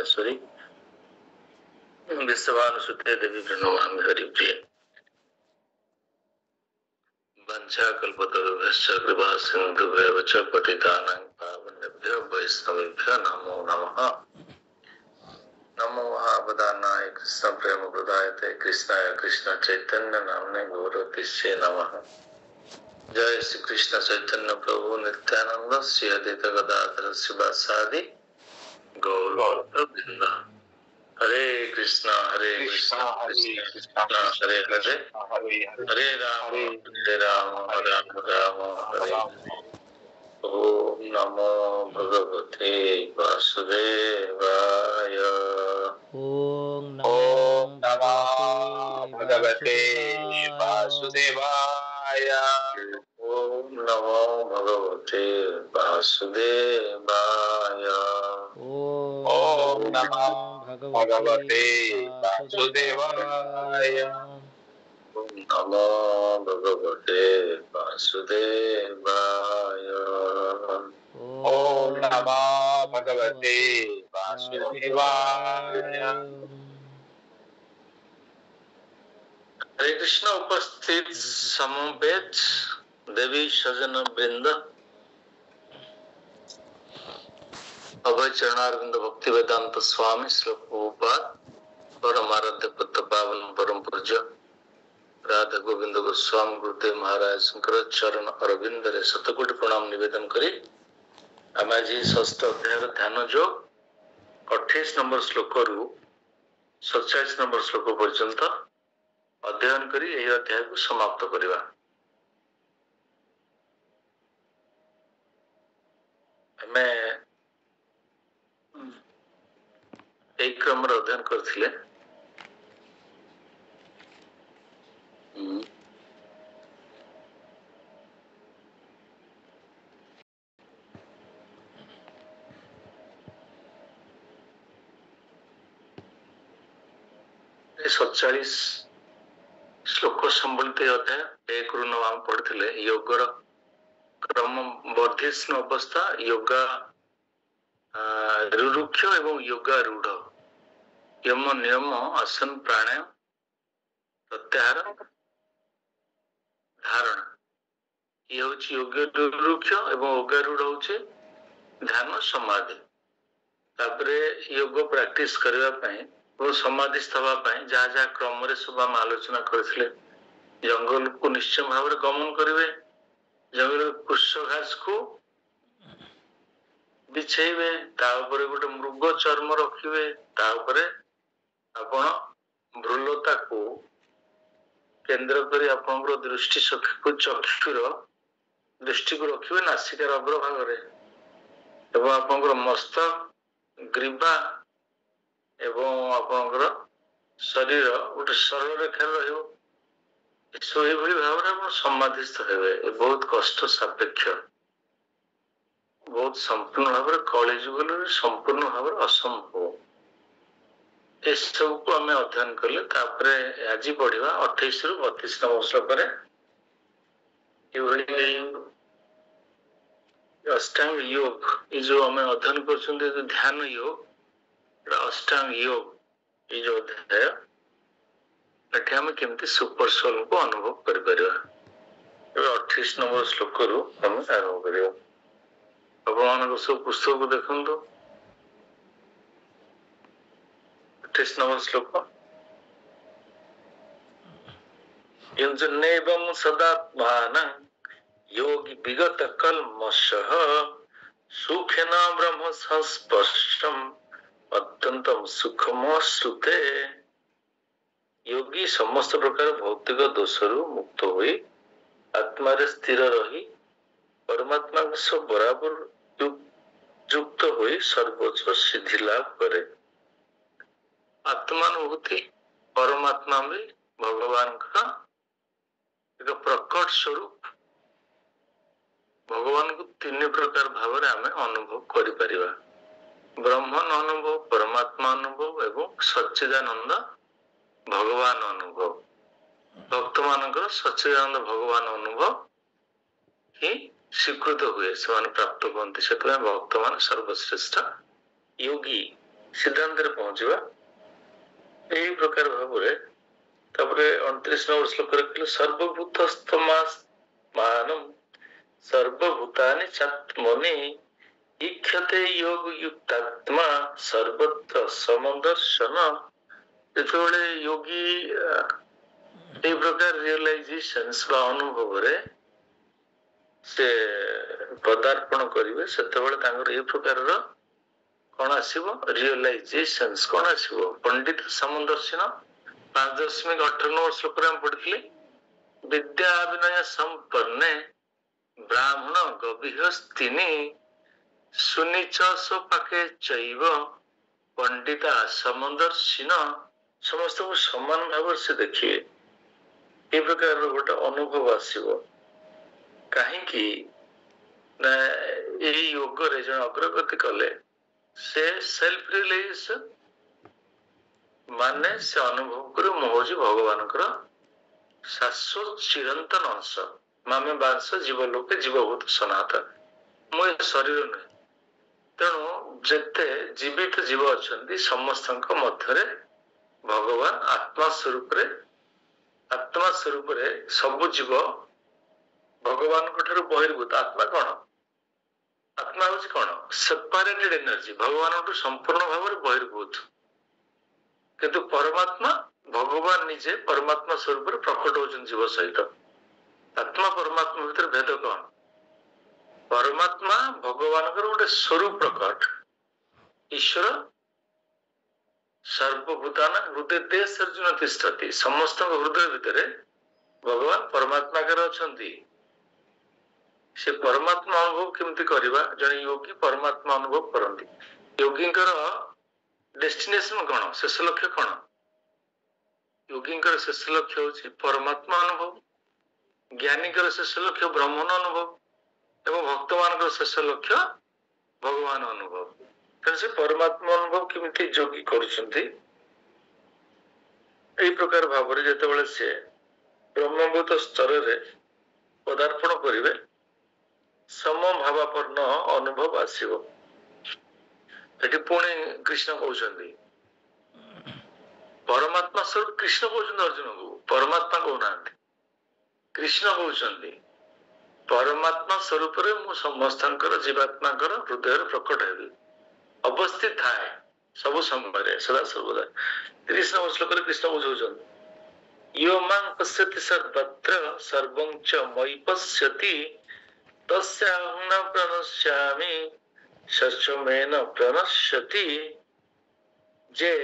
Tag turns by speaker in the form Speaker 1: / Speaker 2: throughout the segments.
Speaker 1: परमेश्वरी विश्वानुसुते देवी प्रणमामि हरिप्रिये। वंशाकल्पतरुभ्यश्च कृपा सिन्धुभ्यः च पतितानां पावनेभ्यो वैष्णवेभ्यो नमो नमः। नमो महावदानाय कृष्ण प्रेम प्रदायते कृष्णाय कृष्ण चैतन्य नामने गौरतिष्ये नमः। जय श्री कृष्ण चैतन्य प्रभु नित्यानंद श्री अद्वैत गदाधर शिवासादि गौर वृंद। हरे कृष्णा हरे कृष्णा कृष्णा हरे हरे हरे राम राम राम हरे। ओम नमो भगवते वासुदेवाय।
Speaker 2: ओम नमो भगवते वासुदेवाय।
Speaker 1: ओम नमो भगवते वासुदेवाय।
Speaker 2: ओम नमो भगवते वासुदेवाय।
Speaker 1: ओम नमो भगवते वासुदेवाय।
Speaker 2: ओम नमो भगवते वासुदेवाय।
Speaker 1: हरे कृष्ण। उपस्थित समवेत देवी सजन वृंद, अभय चरणारविंद भक्ति वेदांत स्वामी श्री प्रभुपाद परम आराध्य पुत्र पावन परम पूज्य राधा गोविंद गोस्वामी गुरुदेव महाराज शंकर चरण अरविंद रे शतकोटि प्रणाम निवेदन करी आम आज षष्ठ अध्याय ध्यान योग 28 नंबर श्लोक रु 47 नंबर श्लोक पर्यंत अध्ययन करी यही अध्याय को समाप्त करिवा। हमें एक क्रम अध्ययन करथिले। सत्ताईस श्लोक संबलित अध्याय एक रु 9 पढ़ते योगर क्रम वर्धिष्णु अवस्था योगा रुरुक्ष एवं योगा रूढ़ यम नियम आसन प्राणायाम प्रत्याहार धारण ये हूँ योग रुरुक्ष एवं योगा रूढ़ हूँ ध्यान समाधि। तापरे योग प्रैक्टिस करबा पई और समाधिस्थ हवा पई जहाँ जहाँ क्रम रे सब हम आलोचना करथिले। जंगल को निश्चय भाव में गमन करिवे, जंगल पुष्प घास को बिछेबे, ताऊपर गोटे मृग चर्म रखिवे, ताऊपर आपण भ्रूलता को केंद्र करी आपनकर दृष्टि चक्षुर दृष्टि को रखिवे नासिकार अग्र भाग रे एवं आपनकर मस्तक ग्रीवा एवं आपनकर शरीर गोटे सरल रेखा रहिबो। सोई भली भाव में समाधिस्थ हेबे। बहुत कष्ट सापेक्ष, बहुत संपूर्ण भाव कलिजुग संपूर्ण भाव असंभव। ए सब को आम अध्ययन कले। आज पढ़ा 28 रु 32 नंबर श्लोक अष्टांग योग ये जो आम अध्ययन कर ध्यान योग अष्टांग योग ये जो अध्याय एठी आम केमती सुपर सोल को अनुभव कर 28 नंबर श्लोक रु आम आरंभ करियो। अपन सब पुस्तक को देखंतु 28 नंबर श्लोक युञ्जन्नेवं सदात्मानं योगी विगत कल्मषः सुखेन ब्रह्म संस्पर्शम् अत्यंतम सुखमश्नुते। योगी समस्त प्रकार भौतिक दोषरु मुक्त हुई आत्मा रे स्थिर रही परमात्मा से बराबर युक्त हुई सर्वोच्च सिद्धि लाभ करे। आत्मानुभूति परमात्मा में भगवान का एक प्रकट स्वरूप भगवान को 3 प्रकार भाव में आम अनुभव करि परिबा। ब्रह्मन अनुभव, परमात्मा अनुभव एवं सच्चिदानंद भगवान अनुभव। भक्त मानकर सच्चिदानंद भगवान अनुभव ही स्वीकृत हुए से प्राप्त करते। भक्त मान सर्वश्रेष्ठ योगी ସିଦ୍ଧାନ୍ତରେ ପହଞ୍ଚିବା। ଏହି ପ୍ରକାର ଭାବରେ ତାପରେ 29 ନମ୍ବର ଶ୍ଲୋକରେ କହିଲେ ସର୍ବଭୂତସ୍ତମାତ୍ମାନଂ ସର୍ବଭୂତାନି ଚାତ୍ମନି ଇକ୍ଷତେ ଯୋଗ ଯୁକ୍ତାତ୍ମା ସର୍ବତ୍ର ସମଦର୍ଶନ। ଯେତେବେଳେ ଯୋଗୀ এই ପ୍ରକାର ରିଅଲାଇଜେସନ୍ସ ବା ଅନୁଭବରେ ସେ ପଦାର୍ପଣ କରିବେ ସେତେବେଳେ ତାଙ୍କର এই ପ୍ରକାରର କଣ ଆସିବ ରିଅଲାଇଜେସନ୍ସ କଣ ଆସିବ ପଣ୍ଡିତ ସମଦର୍ଶନ 5.18 ନମ୍ବର ଶ୍ଲୋକରେ ଆମେ ପଢିଥିଲେ ବିଦ୍ୟା ବିନୟ ସମ୍ପନ୍ନେ ବ୍ରାହ୍ମଣ ଗବିହସ୍ତିନି ସୁନିଚ ପାକେ ଚୈବ ପଣ୍ଡିତା ସମଦର୍ଶିନ। ସମସ୍ତଙ୍କୁ ସମାନ ଭାବରେ ସେ ଦେଖିବେ। এই ପ୍ରକାରର ଗୋଟେ ଅନୁଭବ ଆସିବ। କାହିଁକି ନା ଏହି ଯୋଗରେ ଜଣେ ଅଗ୍ରଗତି କଲେ ସେ ସେଲ୍ଫ ରିୟଲାଇଜେସନ ମାନେ ସେ ଅନୁଭବ କରୁ ମୁଁ ହଉଛି ଭଗବାନଙ୍କର ଶାଶ୍ୱତ ଚିରନ୍ତନ ଅଂଶ। ମାମେ ବାଂଶ ଜୀବ ଲୋକେ ଜୀବଭୂତ ସନାତନ। ମୁଁ ଏ ଶରୀର ନୁହେଁ। ତେଣୁ ଯେତେ ଜୀବିତ ଜୀବ ଅଛନ୍ତି ସମସ୍ତଙ୍କ ମଧ୍ୟରେ ଭଗବାନ ଆତ୍ମା ସ୍ୱରୂପରେ ସବୁ ଜୀବ ଭଗବାନଙ୍କ ଠାରୁ ବହିର୍ଭୂତ। ଆତ୍ମା କଣ? ଆତ୍ମା ହଉଛି କଣ? ସେପାରେଟେଡ ଏନର୍ଜି, ଭଗବାନଙ୍କଠୁ ସମ୍ପୂର୍ଣ୍ଣ ଭାବରେ ବହିର୍ଭୂତ। କିନ୍ତୁ ପରମାତ୍ମା ଭଗବାନ ନିଜେ ପରମାତ୍ମା ସ୍ୱରୂପରେ ପ୍ରକଟ ହଉଛନ୍ତି ଜୀବ ସହିତ। ଆତ୍ମା ପରମାତ୍ମା ଭିତରେ ଭେଦ କଣ? ପରମାତ୍ମା ଭଗବାନଙ୍କର ଗୋଟେ ସ୍ୱରୂପ ପ୍ରକଟ। ଈଶ୍ୱର ସର୍ବଭୂତାନା ହୃଦୟ ସର୍ଜୁନ ତିଷ୍ଠତି। ସମସ୍ତଙ୍କ ହୃଦୟ ଭିତରେ ଭଗବାନ ପରମାତ୍ମାକାର ଅଛନ୍ତି। ସେ ପରମାତ୍ମା ଅନୁଭବ କେମିତି କରିବା? ଜଣେ ଯୋଗୀ ପରମାତ୍ମା ଅନୁଭବ କରନ୍ତି। ଯୋଗୀଙ୍କର ଡେଷ୍ଟିନେସନ କଣ? ଶେଷ ଲକ୍ଷ୍ୟ କଣ? ଯୋଗୀଙ୍କର ଶେଷ ଲକ୍ଷ୍ୟ ହଉଛି ପରମାତ୍ମା ଅନୁଭବ, ଜ୍ଞାନୀଙ୍କର ଶେଷ ଲକ୍ଷ୍ୟ ବ୍ରହ୍ମଣ ଅନୁଭବ ଏବଂ ଭକ୍ତମାନଙ୍କର ଶେଷ ଲକ୍ଷ୍ୟ ଭଗବାନ ଅନୁଭବ। ତେଣୁ ସେ ପରମାତ୍ମା ଅନୁଭବ କେମିତି ଯୋଗୀ କରୁଛନ୍ତି? এই ପ୍ରକାର ଭାବରେ ଯେତେବେଳେ ସେ ବ୍ରହ୍ମଭୂତ ସ୍ତରରେ ପଦାର୍ପଣ କରିବେ ସମଭାବାପନ୍ନ ଅନୁଭବ ଆସିବ। ଏଠି ପୁଣି କୃଷ୍ଣ କହୁଛନ୍ତି ପରମାତ୍ମା ସ୍ୱରୂପ। କୃଷ୍ଣ କହୁଛନ୍ତି ଅର୍ଜୁନକୁ, ପରମାତ୍ମା କହୁନାହାନ୍ତି। କୃଷ୍ଣ କହୁଛନ୍ତି ପରମାତ୍ମା ସ୍ୱରୂପରେ ମୁଁ ସମସ୍ତଙ୍କର ଜୀବାତ୍ମାଙ୍କର ହୃଦୟରେ ପ୍ରକଟ ହେବି, ଅବସ୍ଥିତ ଥାଏ ସବୁ ସମୟରେ ସଦା ସର୍ବଦା। 30 ନମ୍ବର ଶ୍ଲୋକରେ କୃଷ୍ଣ ବୁଝଉଛନ୍ତି ୟୋ ମାଂ ପଶ୍ୟତି ସର୍ବତ୍ର ସର୍ବଂ ଚ ମୟି ପଶ୍ୟତି ତସ୍ୟାହଂ ନ ପ୍ରଣଶ୍ୟାମି ସଚ୍ଚମେନ ପ୍ରଣଶ୍ୟତି। ଯେ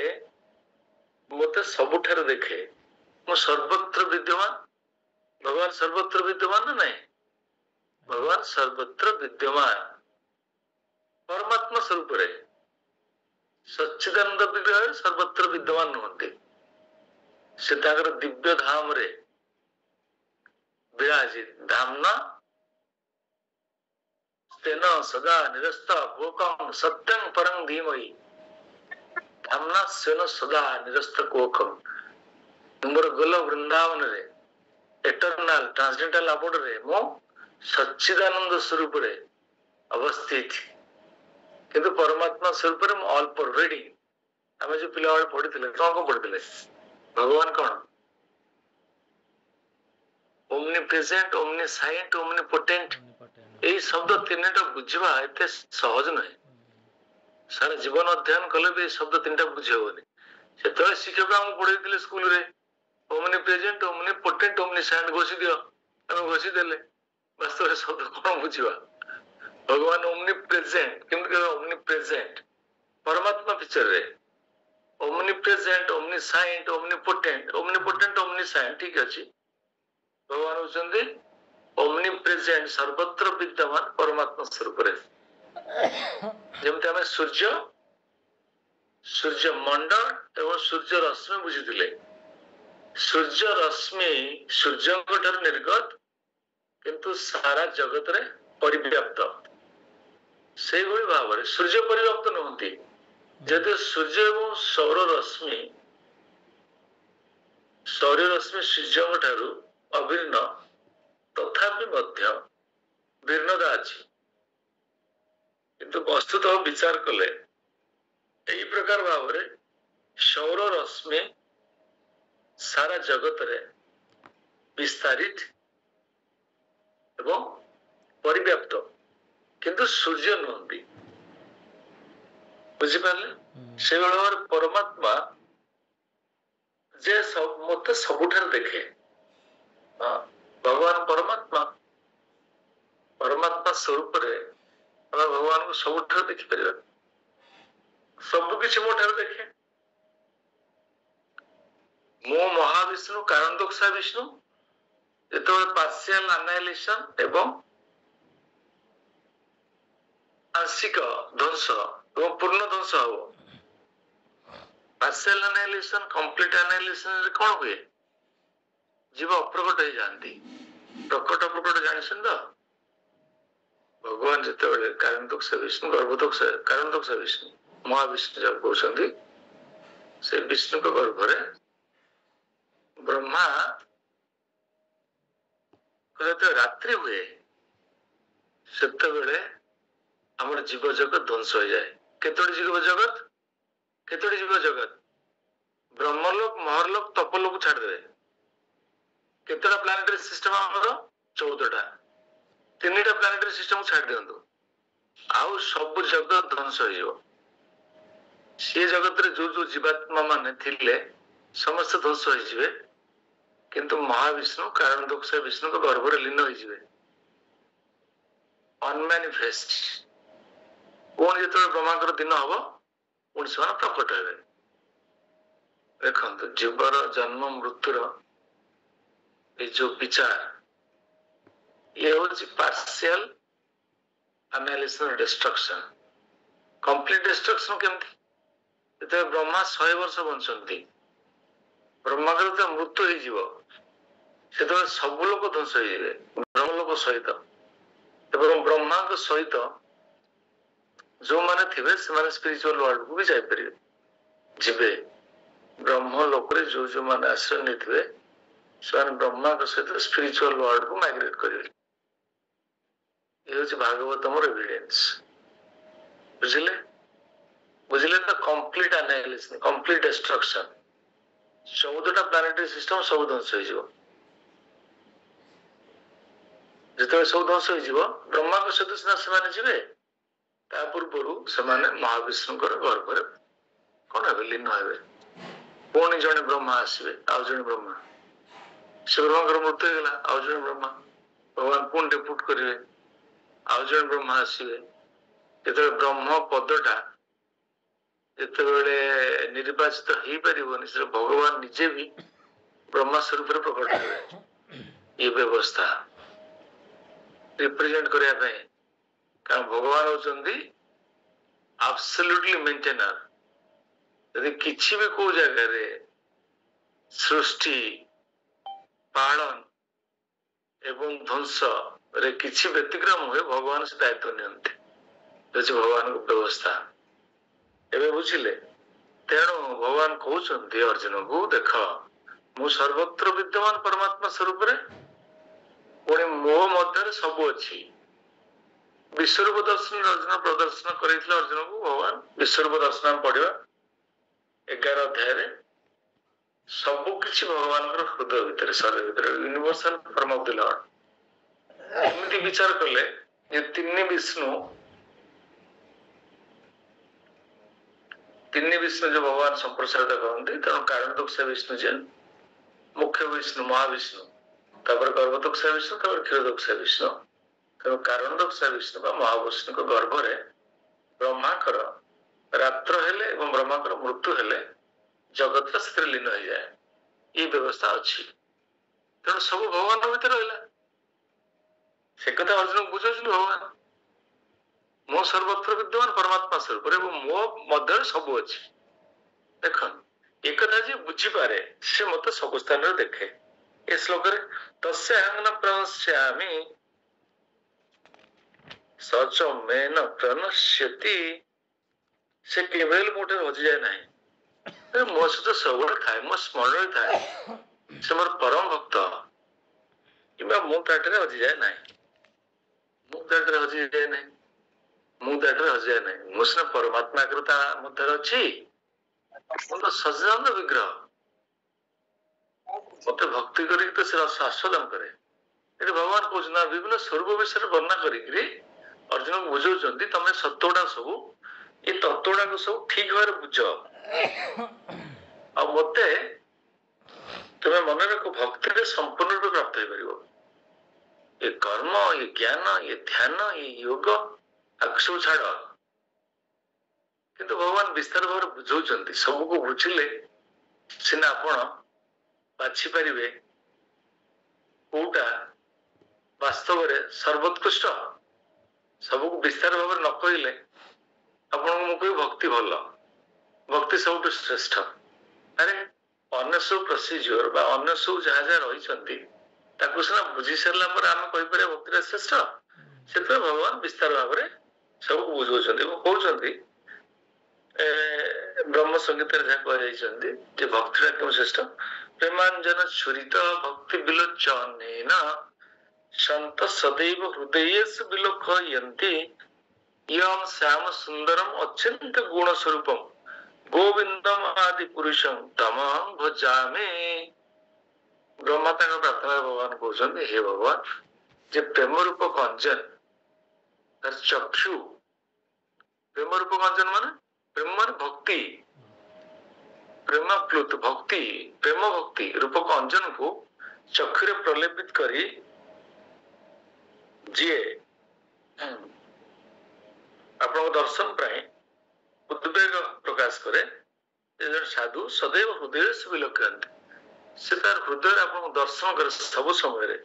Speaker 1: ମୋତେ ସବୁଠାରେ ଦେଖେ, ମୁଁ ସର୍ବତ୍ର ବିଦ୍ୟମାନ। ଭଗବାନ ସର୍ବତ୍ର ବିଦ୍ୟମାନ ନା ନାହିଁ? ଭଗବାନ ସର୍ବତ୍ର ବିଦ୍ୟମାନ ପରମାତ୍ମା ସ୍ୱରୂପରେ ସଚ୍ଚିଦାନନ୍ଦ ବିଗ୍ରହରେ ସର୍ବତ୍ର ବିଦ୍ୟମାନ ନୁହନ୍ତି। ସେ ତାଙ୍କର ଦିବ୍ୟ ଧାମରେ ବିରାଜିତ। ଧାମନା ତେନ ସଦା ନିରସ୍ତ କୋକଂ ସତ୍ୟଂ ପରଂ ଧୀମହି। ଧାମନା ସ୍ୱେନ ସଦା ନିରସ୍ତ କୋକଂ। ତୁମର ଗୋଲ ବୃନ୍ଦାବନରେ ଏଟର୍ନାଲ ଟ୍ରାନ୍ସଡେଣ୍ଟାଲ ଆବୋର୍ଡରେ ମୁଁ ସଚ୍ଚିଦାନନ୍ଦ ସ୍ୱରୂପରେ ଅବସ୍ଥିତ। କିନ୍ତୁ ପରମାତ୍ମା ସ୍ୱରୂପରେ ମୁଁ ଅଲ୍ ପରଭେଡିଂ। ଆମେ ଯୋଉ ପିଲାବେଳେ ପଢିଥିଲେ କଣ ପଢିଥିଲେ? ଭଗବାନ କଣ? ଓମନିପ୍ରେଜେଣ୍ଟ, ଓମନିସାଇଏଣ୍ଟ, ଓମନିପୋଟେଣ୍ଟ। ଏଇ ଶବ୍ଦ ତିନିଟା ବୁଝିବା ଏତେ ସହଜ ନୁହେଁ। ସାରା ଜୀବନ ଅଧ୍ୟୟନ କଲେ ବି ଏଇ ଶବ୍ଦ ତିନିଟା ବୁଝି ହବନି। ସେତେବେଳେ ଶିକ୍ଷକ ଆମକୁ ପଢେଇଥିଲେ ସ୍କୁଲରେ ଓମନିପ୍ରେଜେଣ୍ଟ, ଓମନିପୋଟେଣ୍ଟ, ଓମନିସାଇଏଣ୍ଟ ଘୋଷି ଦିଅ। ଆମେ ଘୋଷି ଦେଲେ। ବାସ୍ତବରେ ଶବ୍ଦ କଣ ବୁଝିବା? ଭଗବାନ ଓମନିପ୍ରେଜେଣ୍ଟ। କେମିତି କହିବା ଓମନିପ୍ରେଜେଣ୍ଟ? ପରମାତ୍ମା ପିକ୍ଚରରେ ଓମନିପ୍ରେଜେଣ୍ଟ, ଓମନିସାଇଏଣ୍ଟ, ଓମନିପୋଟେଣ୍ଟ, ଓମନିପୋଟେଣ୍ଟ, ଓମନିସାଇଏଣ୍ଟ ଠିକ ଅଛି। ଭଗବାନ ହଉଛନ୍ତି ଓମନିପ୍ରେଜେଣ୍ଟ, ସର୍ବତ୍ର ବିଦ୍ୟମାନ ପରମାତ୍ମା ସ୍ୱରୂପରେ। ଯେମିତି ଆମେ ସୂର୍ଯ୍ୟ ମଣ୍ଡଳ ଏବଂ ସୂର୍ଯ୍ୟ ରଶ୍ମି ବୁଝିଥିଲେ। ସୂର୍ଯ୍ୟ ରଶ୍ମି ସୂର୍ଯ୍ୟଙ୍କ ଠାରୁ ନିର୍ଗତ କିନ୍ତୁ ସାରା ଜଗତରେ ପରିବ୍ୟାପ୍ତ। ସେଇଭଳି ଭାବରେ ସୂର୍ଯ୍ୟ ପରିବ୍ୟାପ୍ତ ନୁହନ୍ତି। ଯଦି ସୂର୍ଯ୍ୟ ଏବଂ ସୌରରଶ୍ମି ସୂର୍ଯ୍ୟଙ୍କ ଠାରୁ ଅଭିନ୍ନ, ତଥାପି ମଧ୍ୟ ଭିନ୍ନତା ଅଛି। କିନ୍ତୁ ବସ୍ତୁତଃ ବିଚାର କଲେ एई प्रकार भाव सौर रश्मि सारा जगत रे विस्तारित एवं परिव्याप्त किंतु सूर्य नुहति बुझिपारे से भाव परमात्मा जे सब मत सबुठार देखे भगवान परमात्मा परमात्मा स्वरूप रे भगवान को सबुठार देखि परिबा सब किछि मोठार देखे मो महाविष्णु कारण दक्षा विष्णु जेतबे पार्शियल एनालिसिस एवं आंशिक ध्वंस एवं पूर्ण ध्वंस हो पार्शियल एनालिसिस कंप्लीट एनालिसिस कौन हुए जीव अप्रकट हो जाती प्रकट प्रकट जानछन तो भगवान जिते कारण दक्ष विष्णु गर्भदक्ष कारण दक्ष विष्णु महाविष्णु जब कहते से विष्णु को गर्भरे ब्रह्मा कहते रात्रि हुए से आम जीव जगत ध्वंस हो जाए केतोटी जीव जगत केतोटी जीव जगत ब्रह्मलोक महरलोक तपलोक छाड़दे केतोटा प्लानेटरी सिस्टम आमर 14टा 3टा प्लानेटरी सिस्टम छाड़ दियंतु आउ सब जगत ध्वंस हो सी जगत रे जो जीवात्मा माने थिले समस्त ध्वंस हो किंतु महाविष्णु कारण दक्ष विष्णु को गर्भ रे लीन हो अनमैनिफेस्ट पुणी जो ब्रह्मांकर दिन हम पुणी से प्रकट हे देखो जीवर जन्म मृत्युर ये जो विचार ये हूँ partial analysis destruction complete destruction केमती जो ब्रह्मा 100 वर्ष बंचती ब्रह्मांकर तो मृत्यु हो सब लोग ध्वंस हो ब्रह्मलोक सहित एवं ब्रह्मा सहित जो माने थिबे से माने स्पिरिचुअल वर्ल्ड को भी जाई परिबे जिबे ब्रह्म लोक रे जो माने आश्रय नेथिबे से ब्रह्मा के सहित स्पिरिचुअल वर्ल्ड को माइग्रेट करिवे ये होची भागवतम एविडेंस बुझिले बुझिले तो कंप्लीट एनालिसिस कंप्लीट डिस्ट्रक्शन 14टा प्लानेटरी सिस्टम सब ध्वंस हो जिवो जेते सब ध्वंस हो जिवो ब्रह्मा के सहित सिना से माने जिवे ता पूर्वरु समाने महाविष्णु गर्भ रे कोन हे लीन हेबे पुणी जने ब्रह्मा आसबे आउ जने ब्रह्मा से ब्रह्मा मृत्यु होगा आउ जने ब्रह्मा भगवान पुणी डेपुट करेंगे आउ जने ब्रह्मा आसबे जो ब्रह्म पदटा जिते निर्वाचित हो पारन से भगवान निजे भी ब्रह्मा स्वरूप प्रकट हे ये व्यवस्था रिप्रेजेंट करने कारण भगवान होचंदी एब्सोल्युटली मेंटेनर यदि किसी भी को जगह रे सृष्टि पालन एवं ध्वंस रे किसी व्यतिक्रम हुए भगवान से दायित्व नियंते भगवान को व्यवस्था एवं बुझिले तेणु भगवान कहते अर्जुन को देख मु सर्वत्र विद्यमान परमात्मा स्वरूप रे पुणी मो मध्य सब अच्छी विश्वरूप दर्शन अर्जुन प्रदर्शन कर अर्जुन को भगवान विश्वरूप दर्शन पढ़ा 11 अध्याय सबकि भगवान हृदय भितर शरीर भितर universal form of the Lord एमती विचार कले ये तीन विष्णु जो भगवान संप्रसारित करते तेणु कारण दक्ष विष्णु जे मुख्य विष्णु महाविष्णु तापर गर्भदक्ष विष्णु तापर क्षीरदक्ष विष्णु तेणु कारण दक्ष विष्णु बा महाविष्णु गर्भ रे ब्रह्माकर रात्र हेले एवं ब्रह्माकर मृत्यु हेले जगत स्थिर लीन हो जाए ये व्यवस्था अच्छी तेणु सब भगवान भीतर रहा से कथा अर्जुन बुझे भगवान मो सर्वत्र विद्यमान परमात्मा स्वरूप मो मध्य सब अच्छी देख एक कथा जी बुझीपारे से मत सब स्थान देखे ए श्लोक तस्य न प्रणश्यामि सच में न प्रणश्यति से केवल मोटे हजि जाए ना मो सहित सब थाए मो स्मरण थाए से मोर परम भक्त कि मु ताटे हजि जाए ना मु ताटे हजि जाए ना ମୁଁ ତା ଠାରୁ ହଜିବା ନାହିଁ। ମୁଁ ସିନା ପରମାତ୍ମା ଆଗରେ ତା ମଧ୍ୟରେ ଅଛି, ମୁଁ ତ ସଚ୍ଚିଦାନନ୍ଦ ବିଗ୍ରହ। ମତେ ଭକ୍ତି କରିକି ତ ସେ ଆସ୍ୱାଦନ କରେ। ଏଠି ଭଗବାନ କହୁଛନ୍ତି ନା ବିଭିନ୍ନ ସ୍ୱରୂପ ବିଷୟରେ ବର୍ଣ୍ଣନା କରିକିରି ଅର୍ଜୁନକୁ ବୁଝଉଛନ୍ତି ତମେ ସତ୍ୟଗୁଡା ସବୁ ଏ ତତ୍ତ୍ୱ ଗୁଡାକୁ ସବୁ ଠିକ ଭାବରେ ବୁଝ। ଆଉ ମତେ ତୁମେ ମନେ ରଖ, ଭକ୍ତିରେ ସମ୍ପୂର୍ଣ୍ଣ ରୂପେ ପ୍ରାପ୍ତ ହେଇପାରିବ। ଏ କର୍ମ, ଏ ଜ୍ଞାନ, ଏ ଧ୍ୟାନ, ଏ ଯୋଗ ଆକୁ ସବୁ ଛାଡ। କିନ୍ତୁ ଭଗବାନ ବିସ୍ତାର ଭାବରେ ବୁଝଉଛନ୍ତି, ସବୁକୁ ବୁଝିଲେ ସିନା ଆପଣ ବାଛି ପାରିବେ କୋଉଟା ବାସ୍ତବରେ ସର୍ବୋତ୍କୃଷ୍ଟ। ସବୁକୁ ବିସ୍ତାର ଭାବରେ ନ କହିଲେ ଆପଣଙ୍କୁ ମୁଁ କହିବି ଭକ୍ତି ଭଲ, ଭକ୍ତି ସବୁଠୁ ଶ୍ରେଷ୍ଠ। ଆରେ ଅନ୍ୟ ସବୁ ପ୍ରୋସିଜିଓର ବା ଅନ୍ୟ ସବୁ ଯାହା ଯାହା ରହିଛନ୍ତି ତାକୁ ସିନା ବୁଝି ସାରିଲା ପରେ ଆମେ କହିପାରିବା ଭକ୍ତିଟା ଶ୍ରେଷ୍ଠ। ସେଥିପାଇଁ ଭଗବାନ ବିସ୍ତାର ଭାବରେ ସବୁକୁ ବୁଝଉଛନ୍ତି ଏବଂ କହୁଛନ୍ତି ବ୍ରହ୍ମ ସଂଗୀତରେ ଯାହା କୁହାଯାଇଛନ୍ତି ଯେ ଭକ୍ତିଟା କେଉଁ ଶ୍ରେଷ୍ଠ। ପ୍ରେମାଞ୍ଜନ ଛୁରିତ ଭକ୍ତି ବିଲୋଚନେନ ସନ୍ତ ସदैव ହୃଦୟେଷୁ ବିଲୋକୟନ୍ତି ୟଂ ଶ୍ୟାମ ସୁନ୍ଦରମ୍ ଅଚ୍ୟନ୍ତ ଗୁଣ ସ୍ୱରୂପମ୍ ଗୋବିନ୍ଦମ ଆଦି ପୁରୁଷଂ ତମଂ ଭଜାମେ। ବ୍ରହ୍ମା ତାଙ୍କ ପ୍ରାର୍ଥନା ଭଗବାନ କହୁଛନ୍ତି, ହେ ଭଗବାନ, ଯେ ପ୍ରେମ ରୂପ କଞ୍ଜନ ତାର ଚକ୍ଷୁ, ପ୍ରେମ ରୂପ କଞ୍ଜନ ମାନେ ପ୍ରେମ ମାନେ ଭକ୍ତି, ପ୍ରେମ ପ୍ଲୁତ ଭକ୍ତି, ପ୍ରେମ ଭକ୍ତି ରୂପକ ଅଞ୍ଜନକୁ ଚକ୍ଷୁରେ ପ୍ରଲେପିତ କରି ଯିଏ ଆପଣଙ୍କ ଦର୍ଶନ ପାଇଁ ଉଦ୍ବେଗ ପ୍ରକାଶ କରେ, ଜଣେ ସାଧୁ ସदैବ ହୃଦୟ ବିଲୋକୟନ୍ତି, ସେ ତାର ହୃଦୟରେ ଆପଣଙ୍କୁ ଦର୍ଶନ କରେ ସବୁ ସମୟରେ।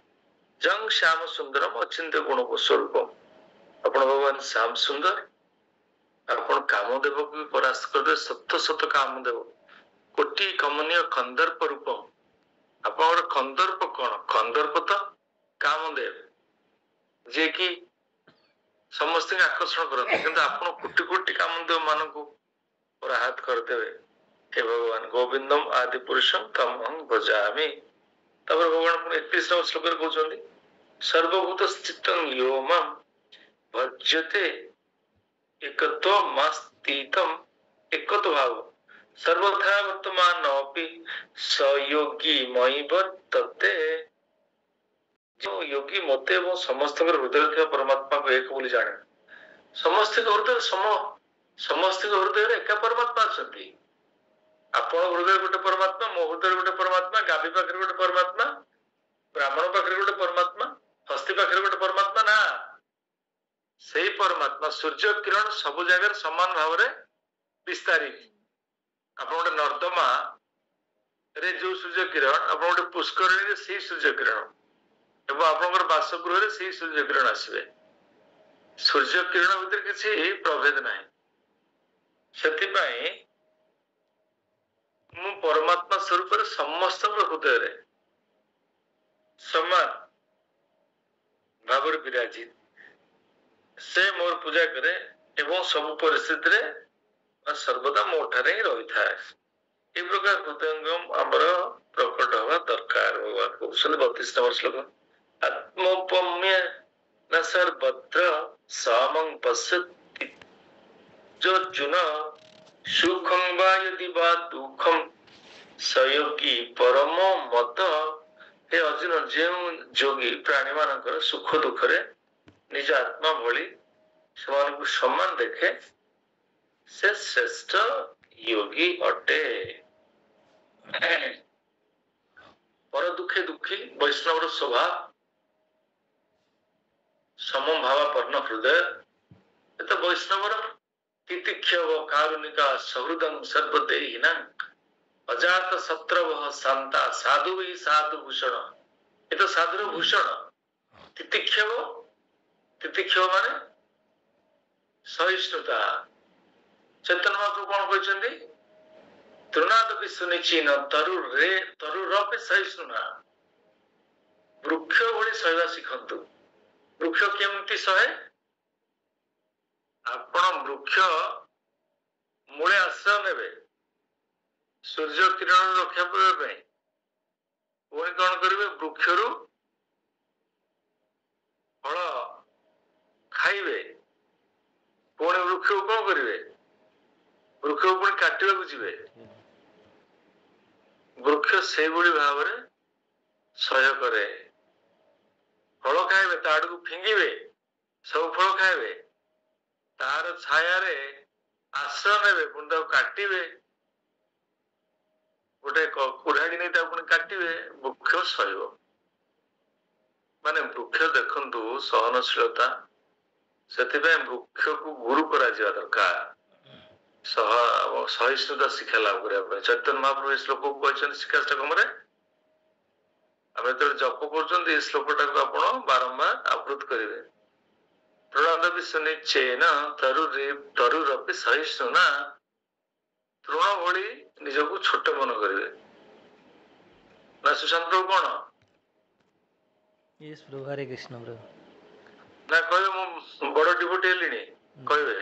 Speaker 1: ଜଂ ଶ୍ୟାମ ସୁନ୍ଦରମ ଅଚିନ୍ତ୍ୟ ଗୁଣ ସ୍ୱରୂପ, ଆପଣ ଭଗବାନ ଶ୍ୟାମ ସୁନ୍ଦର, ଆପଣ କାମଦେବକୁ ବି ପରାସ୍ତ କରିଦେବେ, ସତ ସତ କାମଦେବ, କୋଟି କମନୀୟ କନ୍ଦର୍ପ ରୂପ। ଆପଣଙ୍କର କନ୍ଦର୍ପ କଣ? କନ୍ଦର୍ପ ତ କାମଦେବ, ଯିଏକି ସମସ୍ତଙ୍କୁ ଆକର୍ଷଣ କରନ୍ତି, କିନ୍ତୁ ଆପଣ କୋଟି କୋଟି କାମଦେବ ମାନଙ୍କୁ ପରାହତ କରିଦେବେ। हे भगवान गोविंदम आदि पुरुषम तमहं भजामि। तापर भगवान पुଣି 31 नंबर श्लोकରେ କହୁଛନ୍ତି सर्वभूत स्थितं यो मां भज्यते एकत्वमस्तितं एकत्व भाव सर्वथा वर्तमानोऽपि स योगी मयि वर्तते। जो योगी मते ଏବଂ ସମସ୍ତଙ୍କର ହୃଦୟରେ ଥିବା ପରମାତ୍ମାକୁ ଏକ ବୋଲି ଜାଣେ। ସମସ୍ତଙ୍କ ହୃଦୟରେ ସମସ୍ତଙ୍କ ହୃଦୟରେ ଏକା ପରମାତ୍ମା ଅଛନ୍ତି। ଆପଣ ହୃଦୟରେ ଗୋଟେ ପରମାତ୍ମା, ମୋ ହୃଦୟରେ ଗୋଟେ ପରମାତ୍ମା, ଗାଭୀ ପାଖରେ ଗୋଟେ ପରମାତ୍ମା, ବ୍ରାହ୍ମଣ ପାଖରେ ଗୋଟେ ପରମାତ୍ମା, ହସ୍ତି ପାଖରେ ଗୋଟେ ପରମାତ୍ମା। ନା, ସେଇ ପରମାତ୍ମା ସୂର୍ଯ୍ୟ କିରଣ ସବୁ ଜାଗାରେ ସମାନ ଭାବରେ ବିସ୍ତାରିତ। ଆପଣ ଗୋଟେ ନର୍ଦ୍ଦମା ରେ ଯୋଉ ସୂର୍ଯ୍ୟ କିରଣ, ଆପଣ ଗୋଟେ ପୁଷ୍କରିଣୀରେ ସେଇ ସୂର୍ଯ୍ୟ କିରଣ, ଏବଂ ଆପଣଙ୍କର ବାସଗୃହରେ ସେଇ ସୂର୍ଯ୍ୟ କିରଣ ଆସିବେ। ସୂର୍ଯ୍ୟ କିରଣ ଭିତରେ କିଛି ପ୍ରଭେଦ ନାହିଁ। ସେଥିପାଇଁ ମୁଁ ପରମାତ୍ମା ସ୍ୱରୂପରେ ସମସ୍ତଙ୍କ ହୃଦୟରେ ସମାନ ଭାବରେ ବିରାଜିତ। ସେ ମୋର ପୂଜା କରେ ଏବଂ ସବୁ ପରିସ୍ଥିତିରେ ସର୍ବଦା ମୋ ଠାରେ ହିଁ ରହିଥାଏ। এই ପ୍ରକାର ହୃଦୟଙ୍ଗମ ଆମର ପ୍ରକଟ ହବା ଦରକାର। ଭଗବାନ କହୁଛନ୍ତି 32 ନମ୍ବର ଶ୍ଲୋକ, ଆତ୍ମୋପମ୍ୟ न सर्वत्र सामं पश्यति ଯୋଜୁନ ସୁଖଂ ବା यदि ବା ଦୁଃଖଂ ସୟୋଗୀ ପରମ ମତ। ହେ ଅର୍ଜୁନ, ଯେଉଁ ଯୋଗୀ ପ୍ରାଣୀ ମାନଙ୍କର ସୁଖ ଦୁଃଖରେ ନିଜ ଆତ୍ମା ଭଳି ସେମାନଙ୍କୁ ସମାନ ଦେଖେ, ସେ ଶ୍ରେଷ୍ଠ योगी ଅଟେ। ପର ଦୁଃଖେ ଦୁଃଖୀ ବୈଷ୍ଣବର ସ୍ୱଭାବ, ସମଭାବାପନ୍ନ ହୃଦୟ, ଏ ତ ବୈଷ୍ଣବର ତିତିକ୍ଷବ କାରୁଣିକା ସହୃଦଂ ସର୍ବଦେହିନାଂ ଅଜାତ ଶତ୍ରବଃ ଶାନ୍ତା ସାଧୁ ହି ସାଧୁ ଭୂଷଣ। ଏ ତ ସାଧୁର ଭୂଷଣ। ତିତିକ୍ଷବ, ତିତିକ୍ଷବ ମାନେ ସହିଷ୍ଣୁତା। ଚୈତନ୍ୟ ମହାପ୍ରଭୁ କଣ କହିଛନ୍ତି? ତୃଣାଦପି ସୁନିଚୀନ ତରୁରପି ସହିଷ୍ଣୁନା। ବୃକ୍ଷ ଭଳି ସହିବା ଶିଖନ୍ତୁ। ବୃକ୍ଷ କେମିତି ସହେ? ଆପଣ ବୃକ୍ଷ ମୂଳେ ଆଶ୍ରୟ ନେବେ ସୂର୍ଯ୍ୟ କିରଣ ରକ୍ଷା ପାଇବା ପାଇଁ, ପୁଣି କଣ କରିବେ? ବୃକ୍ଷରୁ ଫଳ ଖାଇବେ, ପୁଣି ବୃକ୍ଷକୁ କଣ କରିବେ? ବୃକ୍ଷକୁ ପୁଣି କାଟିବାକୁ ଯିବେ। ବୃକ୍ଷ ସେଇଭଳି ଭାବରେ ସହ୍ୟ କରେ। ଫଳ ଖାଇବେ, ତା ଆଡକୁ ଫିଙ୍ଗିବେ, ସବୁ ଫଳ ଖାଇବେ, ତାର ଛାୟାରେ ଆଶ୍ରୟ ନେବେ, ପୁଣି ତାକୁ କାଟିବେ, ଗୋଟେ କୁଢାଡି ନେଇ ତାକୁ ପୁଣି କାଟିବେ, ବୃକ୍ଷ ସହିବ। ମାନେ ବୃକ୍ଷ ଦେଖନ୍ତୁ ସହନଶୀଳତା, ସେଥିପାଇଁ ବୃକ୍ଷକୁ ଗୁରୁ କରାଯିବା ଦରକାର, ସହିଷ୍ଣୁତା ଶିକ୍ଷା ଲାଭ କରିବା ପାଇଁ। ଚୈତନ୍ୟ ମହାପ୍ରଭୁ ଏ ଶ୍ଲୋକକୁ କହିଛନ୍ତି ଶିକ୍ଷାଷ୍ଟକମରେ। ଆମେ ଯେତେବେଳେ ଜପ କରୁଛନ୍ତି ଏ ଶ୍ଲୋକଟାକୁ ଆପଣ ବାରମ୍ବାର ଆବୃତ୍ତି କରିବେ। ତୃଣଦପି ସୁନିଶ୍ଚେନ ତରୁରପି ସହିଷ୍ଣୁନା, ତୃଣ ଭଳି ନିଜକୁ ଛୋଟ ମନେ କରିବେ। ନା ସୁଶାନ୍ତ ପ୍ରଭୁ କଣ
Speaker 2: ହରେ କୃଷ୍ଣ ପ୍ରଭୁ
Speaker 1: ନା କହିବେ ମୁଁ ବଡ ଡିଭୋଟି ହେଲିଣି, କହିବେ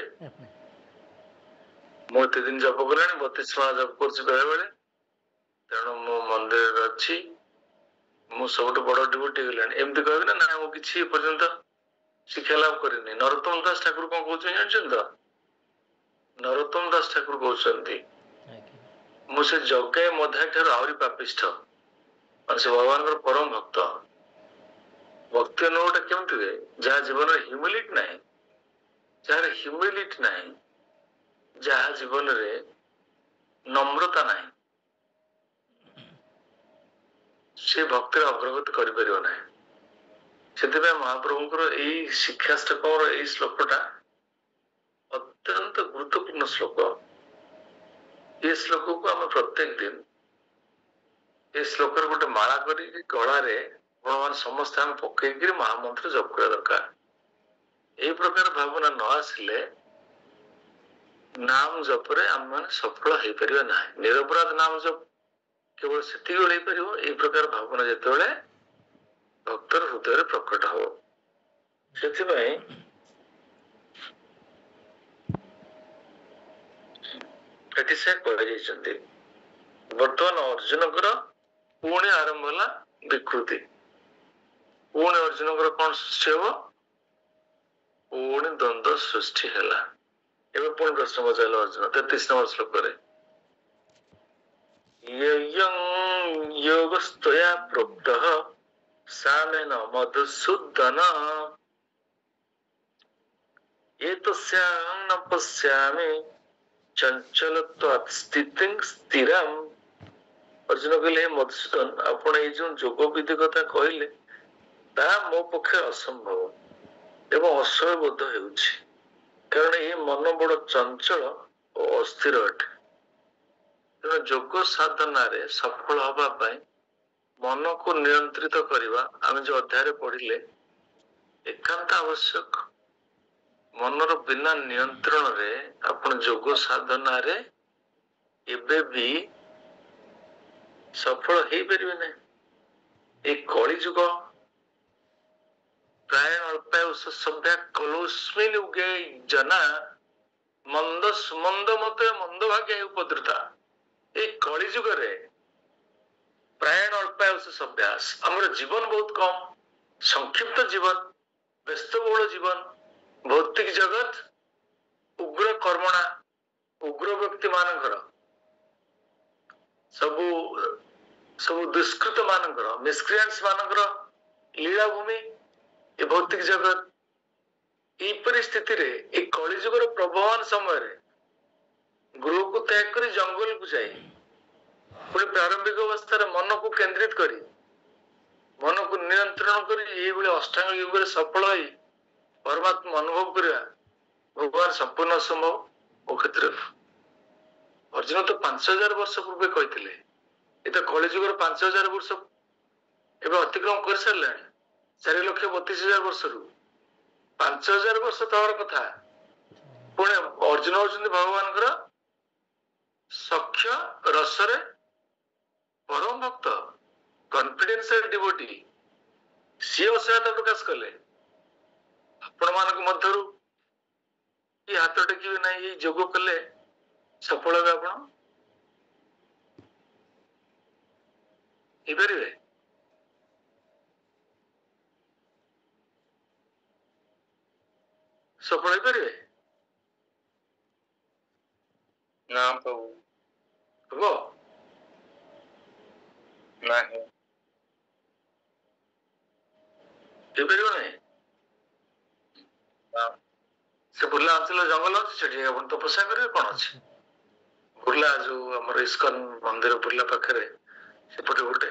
Speaker 1: ମୁଁ ଏତେ ଦିନ ଜପ କଲିଣି, 32 ମାସ ଜପ କରୁଛି ବେଳେ ବେଳେ, ତେଣୁ ମୁଁ ମନ୍ଦିରରେ ଅଛି, ମୁଁ ସବୁଠୁ ବଡ ଡିଭୋଟି ହେଇଗଲାଣି, ଏମିତି କହିବେ ନା? ନା ମୁଁ କିଛି ଏପର୍ଯ୍ୟନ୍ତ ଶିକ୍ଷା ଲାଭ କରିନି। ନରୋତ୍ତମ ଦାସ ଠାକୁର କଣ କହୁଛନ୍ତି ଜାଣିଛନ୍ତି ତ? ନରୋତ୍ତମ ଦାସ ଠାକୁର କହୁଛନ୍ତି ମୁଁ ସେ ଜଗାଏ ମଧାଇ ଠାରୁ ଆହୁରି ପାପିଷ୍ଠ, ମାନେ ସେ ଭଗବାନଙ୍କର ପରମ ଭକ୍ତ। ଭକ୍ତି ଅନୁଭବଟା କେମିତି ହୁଏ? ଯାହା ଜୀବନରେ ହ୍ୟୁମିଲିଟି ନାହିଁ, ଯାହାର ହ୍ୟୁମିଲିଟି ନାହିଁ, ଯାହା ଜୀବନରେ ନମ୍ରତା ନାହିଁ, ସେ ଭକ୍ତିର ଅଗ୍ରଗତି କରିପାରିବ ନାହିଁ। ସେଥିପାଇଁ ମହାପ୍ରଭୁଙ୍କର ଏଇ ଶିକ୍ଷାଷ୍ଟକର ଏଇ ଶ୍ଲୋକଟା ଅତ୍ୟନ୍ତ ଗୁରୁତ୍ୱପୂର୍ଣ୍ଣ ଶ୍ଲୋକ। ଏ ଶ୍ଲୋକକୁ ଆମେ ପ୍ରତ୍ୟେକ ଦିନ ଏ ଶ୍ଲୋକର ଗୋଟେ ମାଳା କରିକି ଗଳାରେ ଆପଣମାନେ ସମସ୍ତେ ଆମେ ପକେଇକିରି ମହାମନ୍ତ୍ର ଜପ କରିବା ଦରକାର। ଏଇ ପ୍ରକାର ଭାବନା ନ ଆସିଲେ ନାମ ଜପରେ ଆମମାନେ ସଫଳ ହେଇପାରିବା ନାହିଁ। ନିରପରାଧ ନାମ ଜପ କେବଳ ସେତିକି ବେଳେ ହେଇପାରିବ ଏଇ ପ୍ରକାର ଭାବନା ଯେତେବେଳେ ଭକ୍ତର ହୃଦୟରେ ପ୍ରକଟ ହବ। ସେଥିପାଇଁ ଏଠି ସେ କୁହାଯାଇଛନ୍ତି। ବର୍ତ୍ତମାନ ଅର୍ଜୁନଙ୍କର ପୁଣି ଆରମ୍ଭ ହେଲା ବିକୃତି। ପୁଣି ଅର୍ଜୁନଙ୍କର କଣ ସୃଷ୍ଟି ହବ? ପୁଣି ଦ୍ୱନ୍ଦ୍ୱ ସୃଷ୍ଟି ହେଲା। ଏବେ ପୁଣି ପ୍ରଶ୍ନ ପଚାରିଲେ ଅର୍ଜୁନ 33 ନମ୍ବର ଶ୍ଲୋକରେ, ଯୋଗସ୍ତ୍ୱୟା ପ୍ରୋକ୍ତଃ ସାମେନ ମଧୁସୂଦନ ଏତସ୍ୟାଂ ନ ପଶ୍ୟାମି ଚଞ୍ଚଳତ୍ୱାତ୍ ସ୍ଥିତିଂ ସ୍ଥିରମ୍। ଅର୍ଜୁନ କହିଲେ, ହେ ମଧୁସୂଦନ, ଆପଣ ଏଇ ଯୋଉ ଯୋଗ ବିଧି କଥା କହିଲେ ତାହା ମୋ ପକ୍ଷେ ଅସମ୍ଭବ ଏବଂ ଅସହ୍ୟ ବୋଧ ହେଉଛି, କାରଣ ଏ ମନ ବଡ ଚଞ୍ଚଳ ଓ ଅସ୍ଥିର ଅଟେ। ତେଣୁ ଯୋଗ ସାଧନାରେ ସଫଳ ହବା ପାଇଁ ମନକୁ ନିୟନ୍ତ୍ରିତ କରିବା ଆମେ ଯୋଉ ଅଧ୍ୟାୟରେ ପଢିଲେ ଏକାନ୍ତ ଆବଶ୍ୟକ। ମନର ବିନା ନିୟନ୍ତ୍ରଣରେ ଆପଣ ଯୋଗ ସାଧନାରେ ଏବେ ବି ସଫଳ ହେଇପାରିବେ ନାହିଁ। ଏ କଳି ଯୁଗ ପ୍ରାୟ ଅଳ୍ପାୟୁଷ ସଭ୍ୟା କଲୋସ୍ମିନ୍ ଉଗେ ଜନା ମନ୍ଦ ସୁମନ୍ଦ ମତେ ମନ୍ଦ ଭାଗ୍ୟ ଉପଦ୍ରୁତା। ଏଇ କଳି ଯୁଗରେ ପ୍ରାୟଣ ଅଳ୍ପାୟୁଷ ସଭ୍ୟାସ, ଆମର ଜୀବନ ବହୁତ କମ, ସଂକ୍ଷିପ୍ତ ଜୀବନ, ବ୍ୟସ୍ତବହୁଳ ଜୀବନ, ଭୌତିକ ଜଗତ ଉଗ୍ର କର୍ମଣା, ଉଗ୍ର ବ୍ୟକ୍ତି ମାନଙ୍କର, ସବୁ ଦୁଷ୍କୃତ ମାନଙ୍କର, ମିସକ୍ରିଏଣ୍ଟସ ମାନଙ୍କର ଲୀଳାଭୂମି ଏ ଭୌତିକ ଜଗତ। ଏଇ ପରିସ୍ଥିତିରେ ଏ କଳିଯୁଗର ପ୍ରବହନ ସମୟରେ ଗୃହକୁ ତ୍ୟାଗ କରି ଜଙ୍ଗଲକୁ ଯାଇ ପୁଣି ପ୍ରାରମ୍ଭିକ ଅବସ୍ଥାରେ ମନକୁ କେନ୍ଦ୍ରିତ କରି ମନକୁ ନିୟନ୍ତ୍ରଣ କରି ଏଇଭଳି ଅଷ୍ଟାଙ୍ଗ ଯୁଗରେ ସଫଳ ହୋଇ ପରମାତ୍ମା ଅନୁଭବ କରିବା ଭଗବାନ ସମ୍ପୂର୍ଣ୍ଣ ଅସମ୍ଭବ ମୋ କ୍ଷେତ୍ରରେ। ଅର୍ଜୁନ ତ 5000 ବର୍ଷ ପୂର୍ବେ କହିଥିଲେ, ଏ ତ କଳିଯୁଗର 5000 ବର୍ଷ ଏବେ ଅତିକ୍ରମ କରିସାରିଲାଣି। 4,32,000 ବର୍ଷରୁ 5000 ବର୍ଷ ତଳର କଥା। ପୁଣି ଅର୍ଜୁନ ହଉଛନ୍ତି ଭଗବାନଙ୍କର ସଖ୍ୟ ରସରେ ପରମ ଭକ୍ତ, କନଫିଡେନ୍ସିଆଲ ଡିଭୋଟି। ସିଏ ଅସହାୟତା ପ୍ରକାଶ କଲେ। ଆପଣ ମାନଙ୍କ ମଧ୍ୟରୁ କି ହାତ ଟେକିବେ ନାହିଁ ଏଇ ଯୋଗ କଲେ ସଫଳ ହେବେ ଆପଣ ହେଇପାରିବେ? ସଫଳ ହେଇପାରିବେ?
Speaker 2: ନା ପ୍ରଭୁ
Speaker 1: ହବ
Speaker 2: ନାହିଁ
Speaker 1: ହେଇପାରିବ ନାହିଁ। ସେ ବୁର୍ଲା ଅଞ୍ଚଳ ଜଙ୍ଗଲ ଅଛି, ସେଠି ଆପଣ ତପସ୍ୟା କରିବେ, କଣ ଅଛି? ବୁର୍ଲା ଯୋଉ ଆମର ଇସ୍କନ ମନ୍ଦିର ବୁର୍ଲା ପାଖରେ ସେପଟେ ଗୋଟେ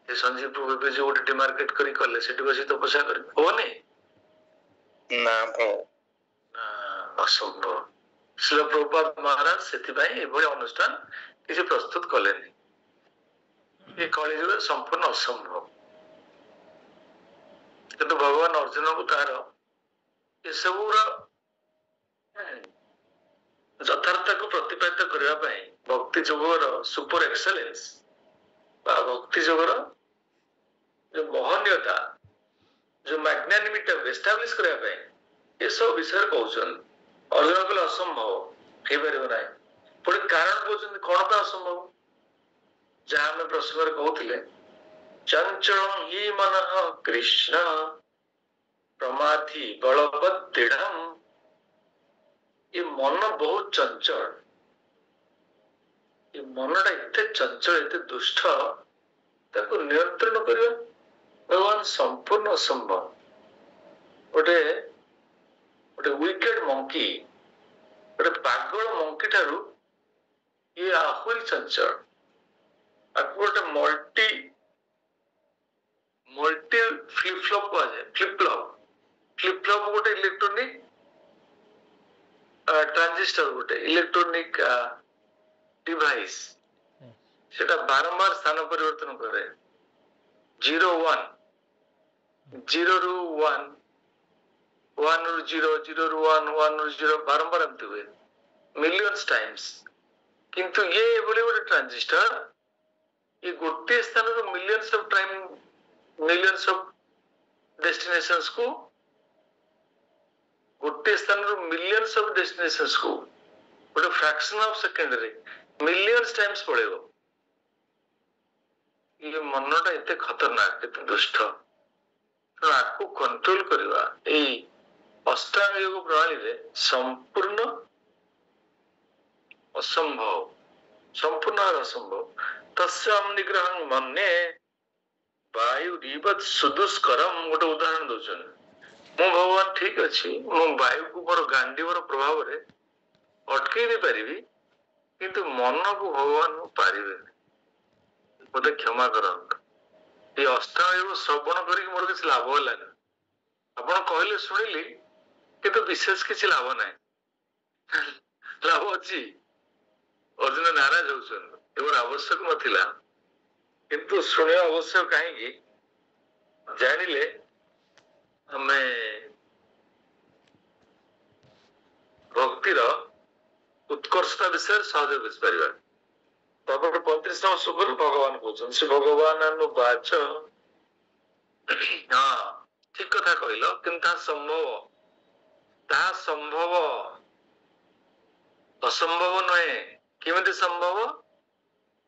Speaker 1: ସଞ୍ଜୀବ ପ୍ରଭୁ ଏବେ ଯୋଉ ଗୋଟେ ଡିମାର୍କେଟ କରି କଲେ, ସେଠି ବସି ତପସ୍ୟା କରିବେ, ହବନି?
Speaker 2: ନା ପ୍ରଭୁ
Speaker 1: ନା, ଅସମ୍ଭବ। ଶ୍ରୀଲ ପ୍ରଭୁପାଦ ମହାରାଜ ସେଥିପାଇଁ ଏଭଳି ଅନୁଷ୍ଠାନ କିଛି ପ୍ରସ୍ତୁତ କଲେନି। ଏ କଳିଯୁଗ ସମ୍ପୂର୍ଣ୍ଣ ଅସମ୍ଭବ। କିନ୍ତୁ ଭଗବାନ ଅର୍ଜୁନକୁ ତାର ଏସବୁର ଯଥାର୍ଥକୁ ପ୍ରତିପାଦିତ କରିବା ପାଇଁ ଭକ୍ତି ଯୋଗର ସୁପର ଏକ୍ସେଲେନ୍ସ ବା ଭକ୍ତି ଯୋଗର ଯୋଉ ମହନୀୟତା, ଯୋଉ ମ୍ୟାଗ୍ନାନିମିଟି ଏଷ୍ଟାବ୍ଲିଶ କରିବା ପାଇଁ ଏସବୁ ବିଷୟରେ କହୁଛନ୍ତି। ଅର୍ଜୁନ କହିଲେ ଅସମ୍ଭବ, ହେଇପାରିବ ନାହିଁ। ପୁଣି କାରଣ କହୁଛନ୍ତି କଣ ପାଇଁ ଅସମ୍ଭବ? ଯାହା ଆମେ ପ୍ରସଙ୍ଗରେ କହୁଥିଲେ, ଚଞ୍ଚଳ ହି ମନଃ କୃଷ୍ଣ ପ୍ରମାଥି ବଳବତ୍ ଦୃଢଂ। ଏ ମନ ବହୁତ ଚଞ୍ଚଳ, ଏ ମନଟା ଏତେ ଚଞ୍ଚଳ, ଏତେ ଦୁଷ୍ଟ, ତାକୁ ନିୟନ୍ତ୍ରଣ କରିବା ଭଗବାନ ସମ୍ପୂର୍ଣ୍ଣ ଅସମ୍ଭବ। ଗୋଟେ ୱିକେଡ ମଙ୍କି, ଗୋଟେ ପାଗଳ ମଙ୍କି ଠାରୁ ଇଏ ଆହୁରି ଚଞ୍ଚଳ। ଆକୁ ଗୋଟେ ମଲ୍ଟି ଫ୍ଲିପଫ୍ଲପ କୁହାଯାଏ। ଫ୍ଲିପଫ୍ଲପ ଗୋଟେ ଇଲେକ୍ଟ୍ରୋନିକ ଟ୍ରାଞ୍ଜିଷ୍ଟର, ଗୋଟେ ଇଲେକ୍ଟ୍ରୋନିକ ଡିଭାଇସ, ସେଟା ବାରମ୍ବାର ସ୍ଥାନ ପରିବର୍ତ୍ତନ କରେ। 0 1 0 ରୁ 1 1 ରୁ 0 0 ରୁ 1 1 ରୁ 0 ବାରମ୍ବାର ଏମିତି ହୁଏ ମିଲିୟନ୍ସ ଟାଇମ୍ସ। କିନ୍ତୁ ଇଏ ଏଭଳି ଗୋଟେ ଟ୍ରାଞ୍ଜିଷ୍ଟର, ये गोटे स्थान millions of time, millions of destinations को, गोटे स्थान मिलियंस ऑफ डेस्टिनेशंस को गोटे फ्रैक्शन ऑफ सेकेंड रे मिलियंस टाइम्स पळेबो। ये मनटा एते खतरनाक, एते दुष्ट, तो आपको कंट्रोल करवा ए अष्टांग योग प्रणाली रे संपूर्ण असंभव, संपूर्ण असंभव। तस्याम निग्रहं मन्ये वायु रिवत् सुदुष्करम। गोटे उदाहरण दौन, मु भगवान ठीक अच्छी, मु वायु को मोर गांडीवर प्रभाव रे अटकई दे पारिबी, किंतु मन को भगवान पारिबे। मते क्षमा करंतु, ये अष्टांग योग श्रवण करी मोर किछ लाभ होलानी। आपण कहले सुनिली, किंतु विशेष किछ लाभ नाही। लाभ अछि, अर्जुन नाराज होउछन, एवर आवश्यक नथिला, किंतु शुणे आवश्यक कहीं जानिले हमें भक्तिर उत्कर्षता विषय सहज बुझिपार। तापर 35 सुपर भगवान कहउछन, से भगवान अनुवाच, हाँ ठीक कथा कहलो, किंतु ता संभव असंभव नहे। किमिति संभव?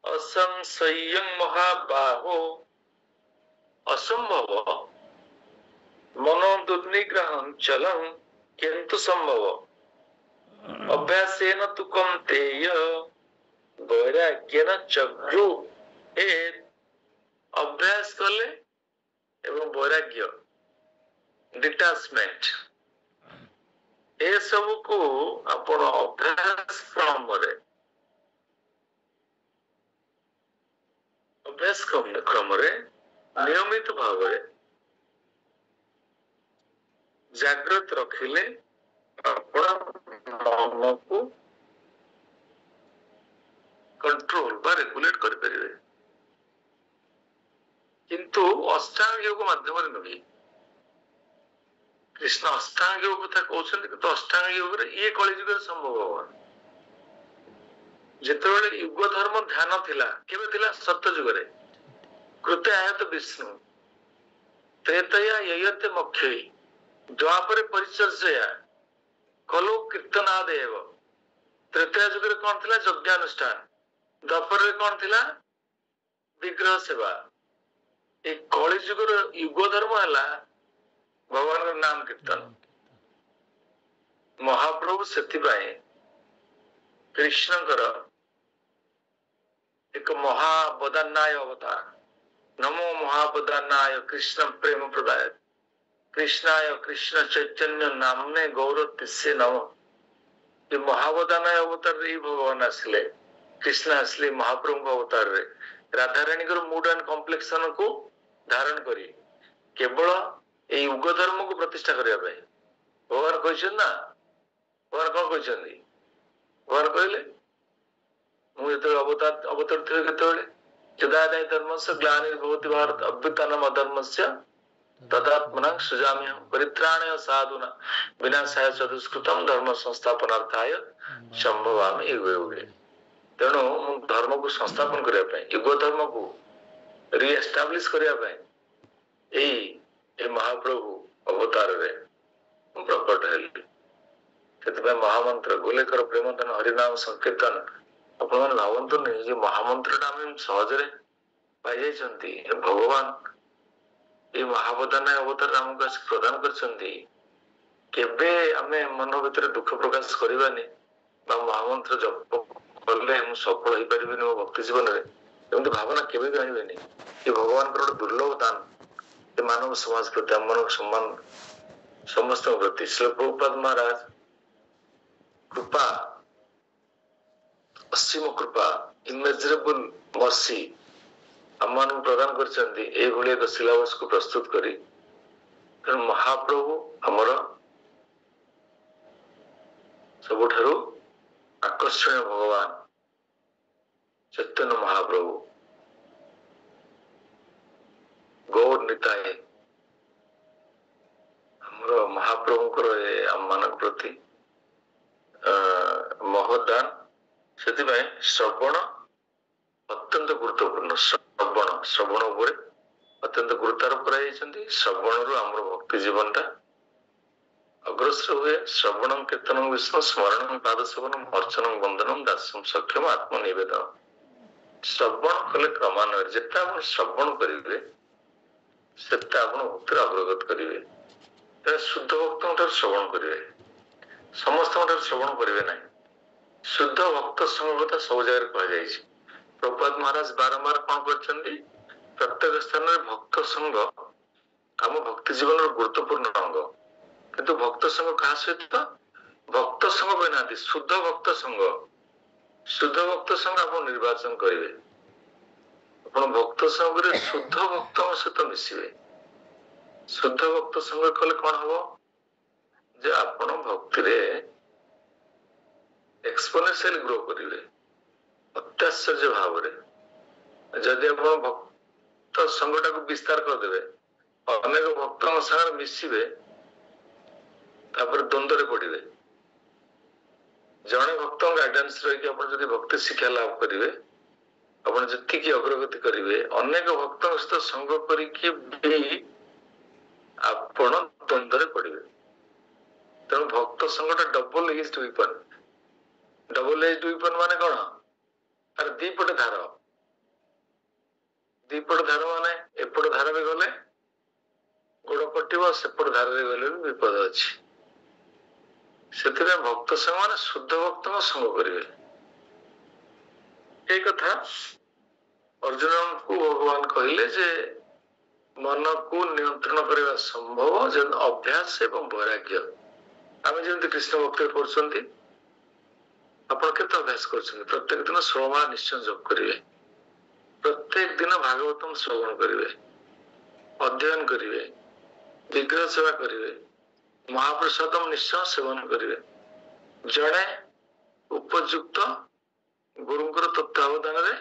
Speaker 1: असंशयं महाबाहो, असंभव मनो दुर्निग्रहं चलं किंतु संभव। अभ्यासेन तु कौन्तेय वैराग्येन चक्षु। अभ्यास कले एवं वैराग्य, डिटाचमेंट, ए सब को आपण अभ्यास क्रम रे नियमित भाव जागृत रखिले आपण मन को कंट्रोल बा रेगुलेट कर परिबे। किंतु अष्टांग योग माध्यम रे नहीं। कृष्ण अष्टांग योग कथा कहउछन, कि अष्टांग योग रे ये कलि युग संभव होबा। जेतेबेले युग धर्म ध्यान थिला, केबे थिला? सत्य युग रे। कृते आयत विष्णु, त्रेतया ययते मोक्षय, द्वापरे परिचर्या, कलो कीर्तनादेव। त्रेतया युग रे कोन थिला? यज्ञानुष्ठान। द्वापर रे कोन थिला? विग्रह सेवा। ए कलि युग रे युग धर्म हला भगवान का नाम कीर्तन। महाप्रभु सेति कृष्णଙ୍କର एक महाबदान्नाय अवतार। नमो महाबदान्नाय कृष्ण प्रेम प्रदाय कृष्णाय कृष्ण चैतन्य नामने गौरतिस्य नम। ये महाबदान्नाय अवतार रे भगवान आसले, कृष्ण आसले महाप्रभु अवतार रे Radha Rani mood and complexion को धारण करी केवल ए युग धर्म को प्रतिष्ठा करने भगवान कहते ना। भगवान कौन कहते? भगवान कहले मुझे अवतरित हुए केतବେଳେ यदा धर्मस्य ग्लानिर्भवति भारत अभ्युत्थानम् अधर्मस्य तदात्मनं सृजाम्यहं परित्राणाय साधूनां विनाशाय च दुष्कृतं धर्म संस्थापनार्थाय संभवामि युगे युगे। तेणु धर्म को संस्थापन करने पे युग धर्म को रिएस्टाब्लिश करने पे ए महाप्रभु अवतार रे प्रकट हेली। से महामंत्र गोलेकर प्रेमधन हरिनाम संकीर्तन अपन भावतु नहीं महामंत्र सहजरे पाई जाइए। भगवान ये महाबदान अवतार आमको प्रदान कर मन भीतर दुख प्रकाश करवानी महामंत्र जप कले सफल हो पारि मो भक्ति जीवन में भावना केवे भी आनी। ये भगवान गोटे दुर्लभ दान मानव समाज प्रति आम मन सम्मान समस्त प्रति। श्री प्रभुपाद महाराज कृपा असीम कृपा इमेजरेबल मर्सी आम मान प्रदान कर सिलेबस को प्रस्तुत करी। महाप्रभु आमर सबुठारु आकर्षणीय भगवान चैतन्य महाप्रभु गौर निताय हमर महाप्रभु आम मान प्रति महदान। से श्रवण अत्यंत गुरुत्वपूर्ण। श्रवण उपरे अत्यंत गुरुत्वारोप कर श्रवण रु आम भक्ति जीवन टा अग्रसर हुए। श्रवण कीर्तन विष्णु स्मरण पाद सेवन अर्चन बंदनम दास्यम सक्षम आत्मनिवेदन। श्रवण कले क्रमान्वय जिते आप श्रवण करेंगे से भक्ति अग्रगत करेंगे। शुद्ध भक्त श्रवण करेंगे, समस्त श्रवण करेंगे ना। शुद्ध भक्त संग कथा सब जगह कह। प्रभुपाद महाराज बारंबार कौन कर प्रत्येक स्थान में भक्त संग आम भक्ति जीवन गुरुत्वपूर्ण अंग। किंतु भक्त संग क्या सहित भक्त संग कहना शुद्ध भक्त संग। शुद्ध भक्त संग आप निर्वाचन करेंगे। आप भक्त संग शुद्ध भक्त सहित मिसवे। शुद्ध भक्त संग कले कौन हम जे आप भक्ति रे एक्सपोनेंशियल ग्रो करेंगे अत्याश्चर्य भाव में। जदि आप भक्त संगटा को विस्तार करदे अनेक भक्तों सागर मिसवे द्वंद्व रे पड़े। जड़े भक्त गाइडेंस रही भक्ति शिक्षा लाभ करेंगे आप जी अग्रगति करेंगे अनेक भक्तों सहित संग करके द्वंद्व रे पड़े। तेणु भक्त संगटा double edged weapon. Double edged weapon माने कौन? तार दीपट धार। दीपट धार माने एपट धार में गले गोड़ कटिव सेपट धार में गले भी विपद अच्छी। से भक्त संग मान शुद्ध भक्त संग करेंगे। ये कथा अर्जुन को भगवान कहले जे मन को नियंत्रण करने संभव जन अभ्यास एवं वैराग्य। आम जमी कृष्ण भक्ति कर अभ्यास कर प्रत्येक दिन 16 माला निश्चय जप करेंगे। प्रत्येक दिन भागवतम श्रवण करेंगे, अध्ययन करेंगे, विग्रह सेवा करेंगे, महाप्रसादम निश्चय सेवन करेंगे। जड़े उपयुक्त गुरुंकर तत्वावधान रे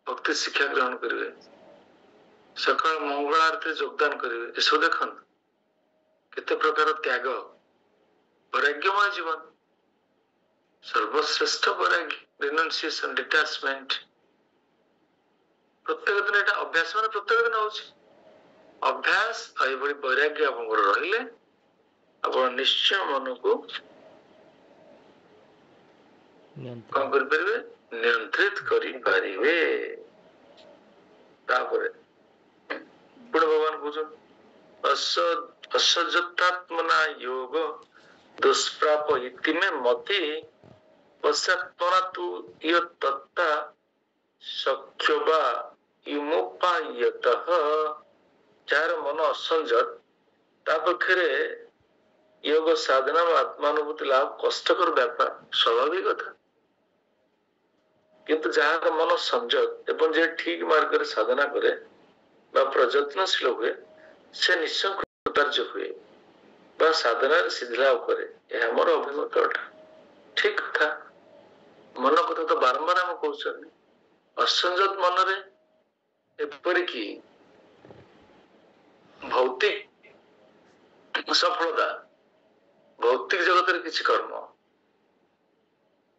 Speaker 1: भक्ति शिक्षा ग्रहण करेंगे। सकाल मंगल आरती योगदान करेंगे। ये सब देखन केते प्रकार त्याग वैराग्यमय जीवन सर्वश्रेष्ठ वैराग्य रिनंसिएशन डिटैचमेंट। प्रत्येक दिन एटा अभ्यास माने प्रत्येक दिन होछि अभ्यास आई बड़ी वैराग्य आपनकर रहिले आपण निश्चय मन को कौन कर परिबे नियंत्रित करि परिबे। तापरे पुण भगवान पूछन असजतात्मना योग दुष्प्राप इति में मति पश्चात्मना तु यो तत्ता सख्य बा युमुपायतः जार मन असंजत ता पक्षरे योग साधना और आत्मानुभूति लाभ कष्टकर व्यापार स्वाभाविक कथा किंतु जार मन संजत एवं जे ठीक मार्ग रे साधना करे बा प्रयत्नशील हुए से निश्चय कृतकार्य हुए बा साधना सिद्धि लाभ करे यह मोर अभिमत अटा ठीक कथा मन कथा तो बारंबार हम कहउछन असंजत मन रे एपरिकी भौतिक सफलता भौतिक जगत रे किसी कर्म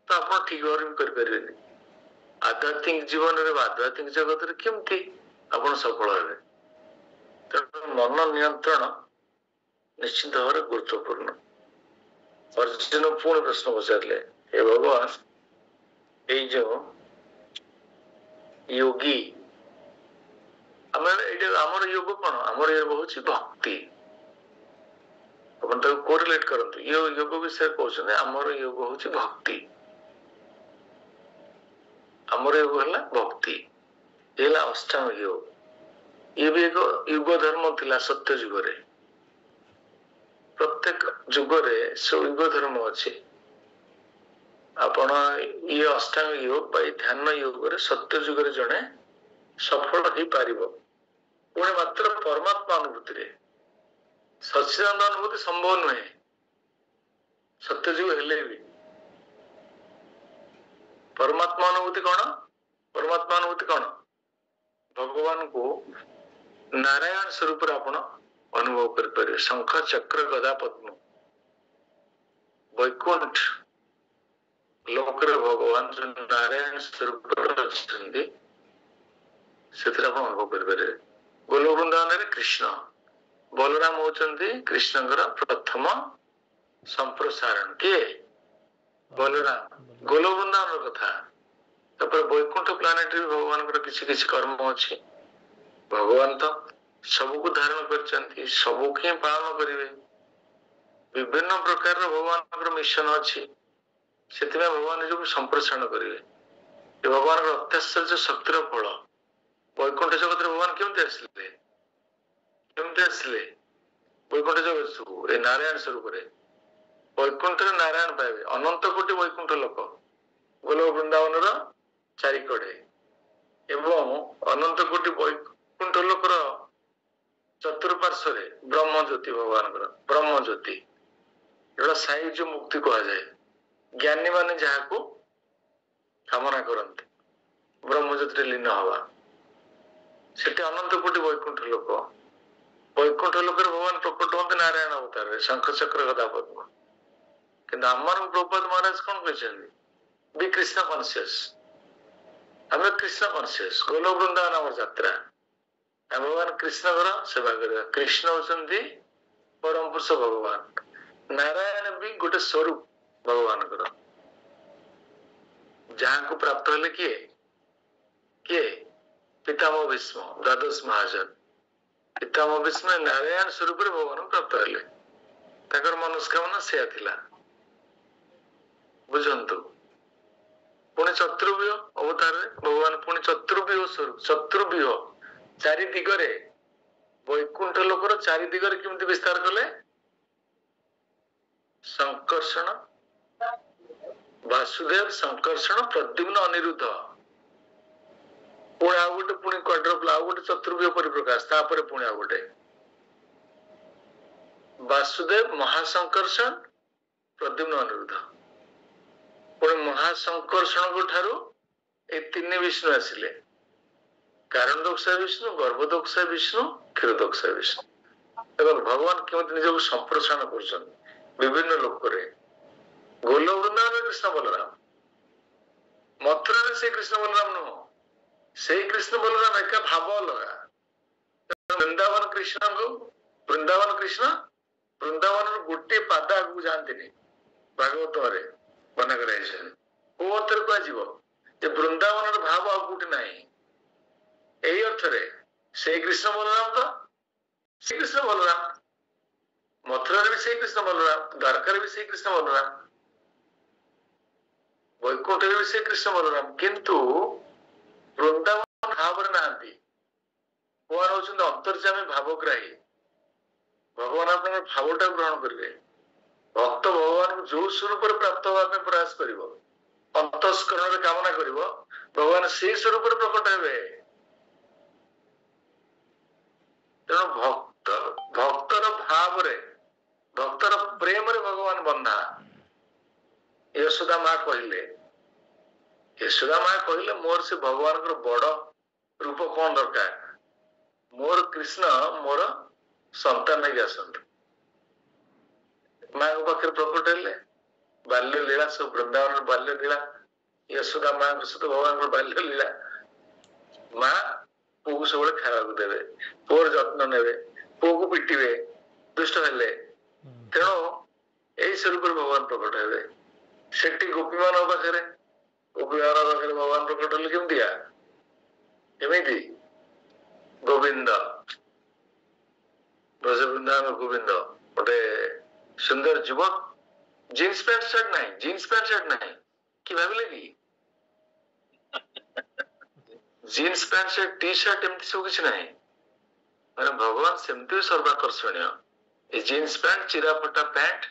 Speaker 1: तो आप ठीक भाव में करें आध्यात्मिक जीवन रे आध्यात्मिक जगत रे केमती आप सफल हे मन नियंत्रण निश्चित भाव गुरुत्वपूर्ण अर्जुन पुणी प्रश्न पचारे हे भगवान ये जो योगी आमर योग कौन आमर योग हूँ भक्ति अपन कोरिलेट करंतु ये योग विषय कहते आमर योग हूँ भक्ति आमर योग है भक्ति ये अष्टांग योग ये भी एक युग धर्म थिला सत्य युग रे प्रत्येक युग रे से युग धर्म अच्छे आपण ये अष्टांग योग ध्यान योग रे सत्य युग रे जड़े सफल हो पारिबो पुणे मात्र परमात्मा अनुभूति रे सच्चिदानंद अनुभूति संभव नुहे सत्य युग हेले भी परमात्मा अनुभूति कौन भगवान को नारायण स्वरूप आपण अनुभव कर पारे शंख चक्र गदा पद्म वैकुंठ लोक भगवान जो नारायण स्वरूप से अनुभव कर गोलोक वृंदावन कृष्ण बलराम होचंदी कृष्णଙ୍କର प्रथम संप्रसारण किए बलराम गोलोक वृंदावन कथा तापर वैकुंठ प्लानेट रे भगवान किसी किसी कर्म अच्छे भगवान तो सबको धारण करचंती सबको ही पालन करिवे विभिन्न प्रकार भगवान मिशन अच्छी से भगवान जो संप्रसारण करेंगे भगवान अत्याश्चर्य शक्तिर फल वैकुंठ जगत भगवान केमती आसले वैकुंठ जगत ए नारायण स्वरूप वैकुंठ नारायण पाइबे अनंत कोटि वैकुंठ लोक गोलोक वृंदावन चारिकड़े एवं अनंत कोटि वैकुंठ लोकर चतुर्पार्श्व ब्रह्म ज्योति भगवान ब्रह्म ज्योति एटा सायुज्य मुक्ति कह जाए ज्ञानी माने जहाको कामना करते ब्रह्म ज्योति लीन हवा सेठी अनंत कोटि वैकुंठ लोक भगवान प्रकट होते नारायण अवतार शंख चक्र गदा पद्म किंतु आमर प्रभुपाद महाराज कौन कहते बी कृष्ण कॉन्शियस आम कृष्ण कॉन्शियस गोलोक वृंदावन आम यात्रा भगवान कृष्ण सेवा करवा कृष्ण होचंदी परम पुरुष भगवान नारायण भी गोटे स्वरूप भगवान जहां को प्राप्त हेले किए किए पितामह भीष्म द्वादश महाजन पितामह भीष्म नारायण स्वरूप भगवान प्राप्त हेले ताकर मनस्कामना से थिला बुझंतु पुणे चतुर्व्यूह अवतार भगवान पुणे चतुर्व्यूह स्वरूप चतुर्व्यूह चारि दिगरे वैकुंठ लोकर चारि दिगरे केमती विस्तार कले संकर्षण वासुदेव संकर्षण प्रद्युम्न अनिरुद्ध पुणे आ गोटे पुणे क्वाड्रप्ल आ गोटे चतुर्व्यूह परिप्रकाश तापर पुणे आ गोटे वासुदेव महासंकर्षण प्रद्युम्न अनिरुद्ध पुणे महासंकर्षण को ठारू ए तीन विष्णु आसिले कारण दोक्षा विष्णु गर्भदोक्षा विष्णु क्षीरदोक्षा विष्णु एवं भगवान केमती निजक संप्रसारण कर विभिन्न लोक गोलोक वृंदावन कृष्ण बलराम मथुरा से कृष्ण बलराम नुह से कृष्ण बलराम एका भाव अलग वृंदावन कृष्ण को वृंदावन गोटे पाद आगे जाती भागवत मना कर वृंदावन भाव आ गोटे ना यही अर्थ से कृष्ण बलराम तो श्री कृष्ण बलराम मथुरा भी से कृष्ण बलराम द्वारका भी से कृष्ण बलराम वैकुंठ भी से कृष्ण बलराम किंतु वृंदावन भाव नहांती भगवान होचंदी अंतर्जामी भावग्राही भगवान अपन भावटा ग्रहण करेंगे भक्त भगवान को जो स्वरूप प्राप्त होगा प्रयास करिवो अंतस्करण रे कामना करिवो भगवान से स्वरूप प्रकट हेबे तेणु भक्तर भाव रे भक्तर प्रेम रे भगवान बंधा यशोदा माँ कहले मोर से भगवान को बड़ रूप कौन दरकार मोर कृष्ण मोर संतान नहीं आसंत माँ पाखे प्रकट हेले बाल्य लीला सब वृंदावन बाल्य लीला यशोदा माँ सहित भगवान बाल्य लीला माँ पुओ को सब खावा देवे पुओर जत्न नेबे पुओ को पिटिबे दुष्ट हेले तेणु यही स्वरूप भगवान प्रकट हेबे सेठी गोपी मान पाखे भगवान प्रकट हेले केमतिया एमिति गोविंद ब्रज वृंदावन गोविंद गोटे सुंदर युवक जीन्स पैंट शर्ट नहीं कि भाविले कि jeans pant shirt T shirt एमती सब किसी नहीं मैंने भगवान सेमती सर्वाकर्षणीय ये जीन्स पैंट चिरा फटा पैंट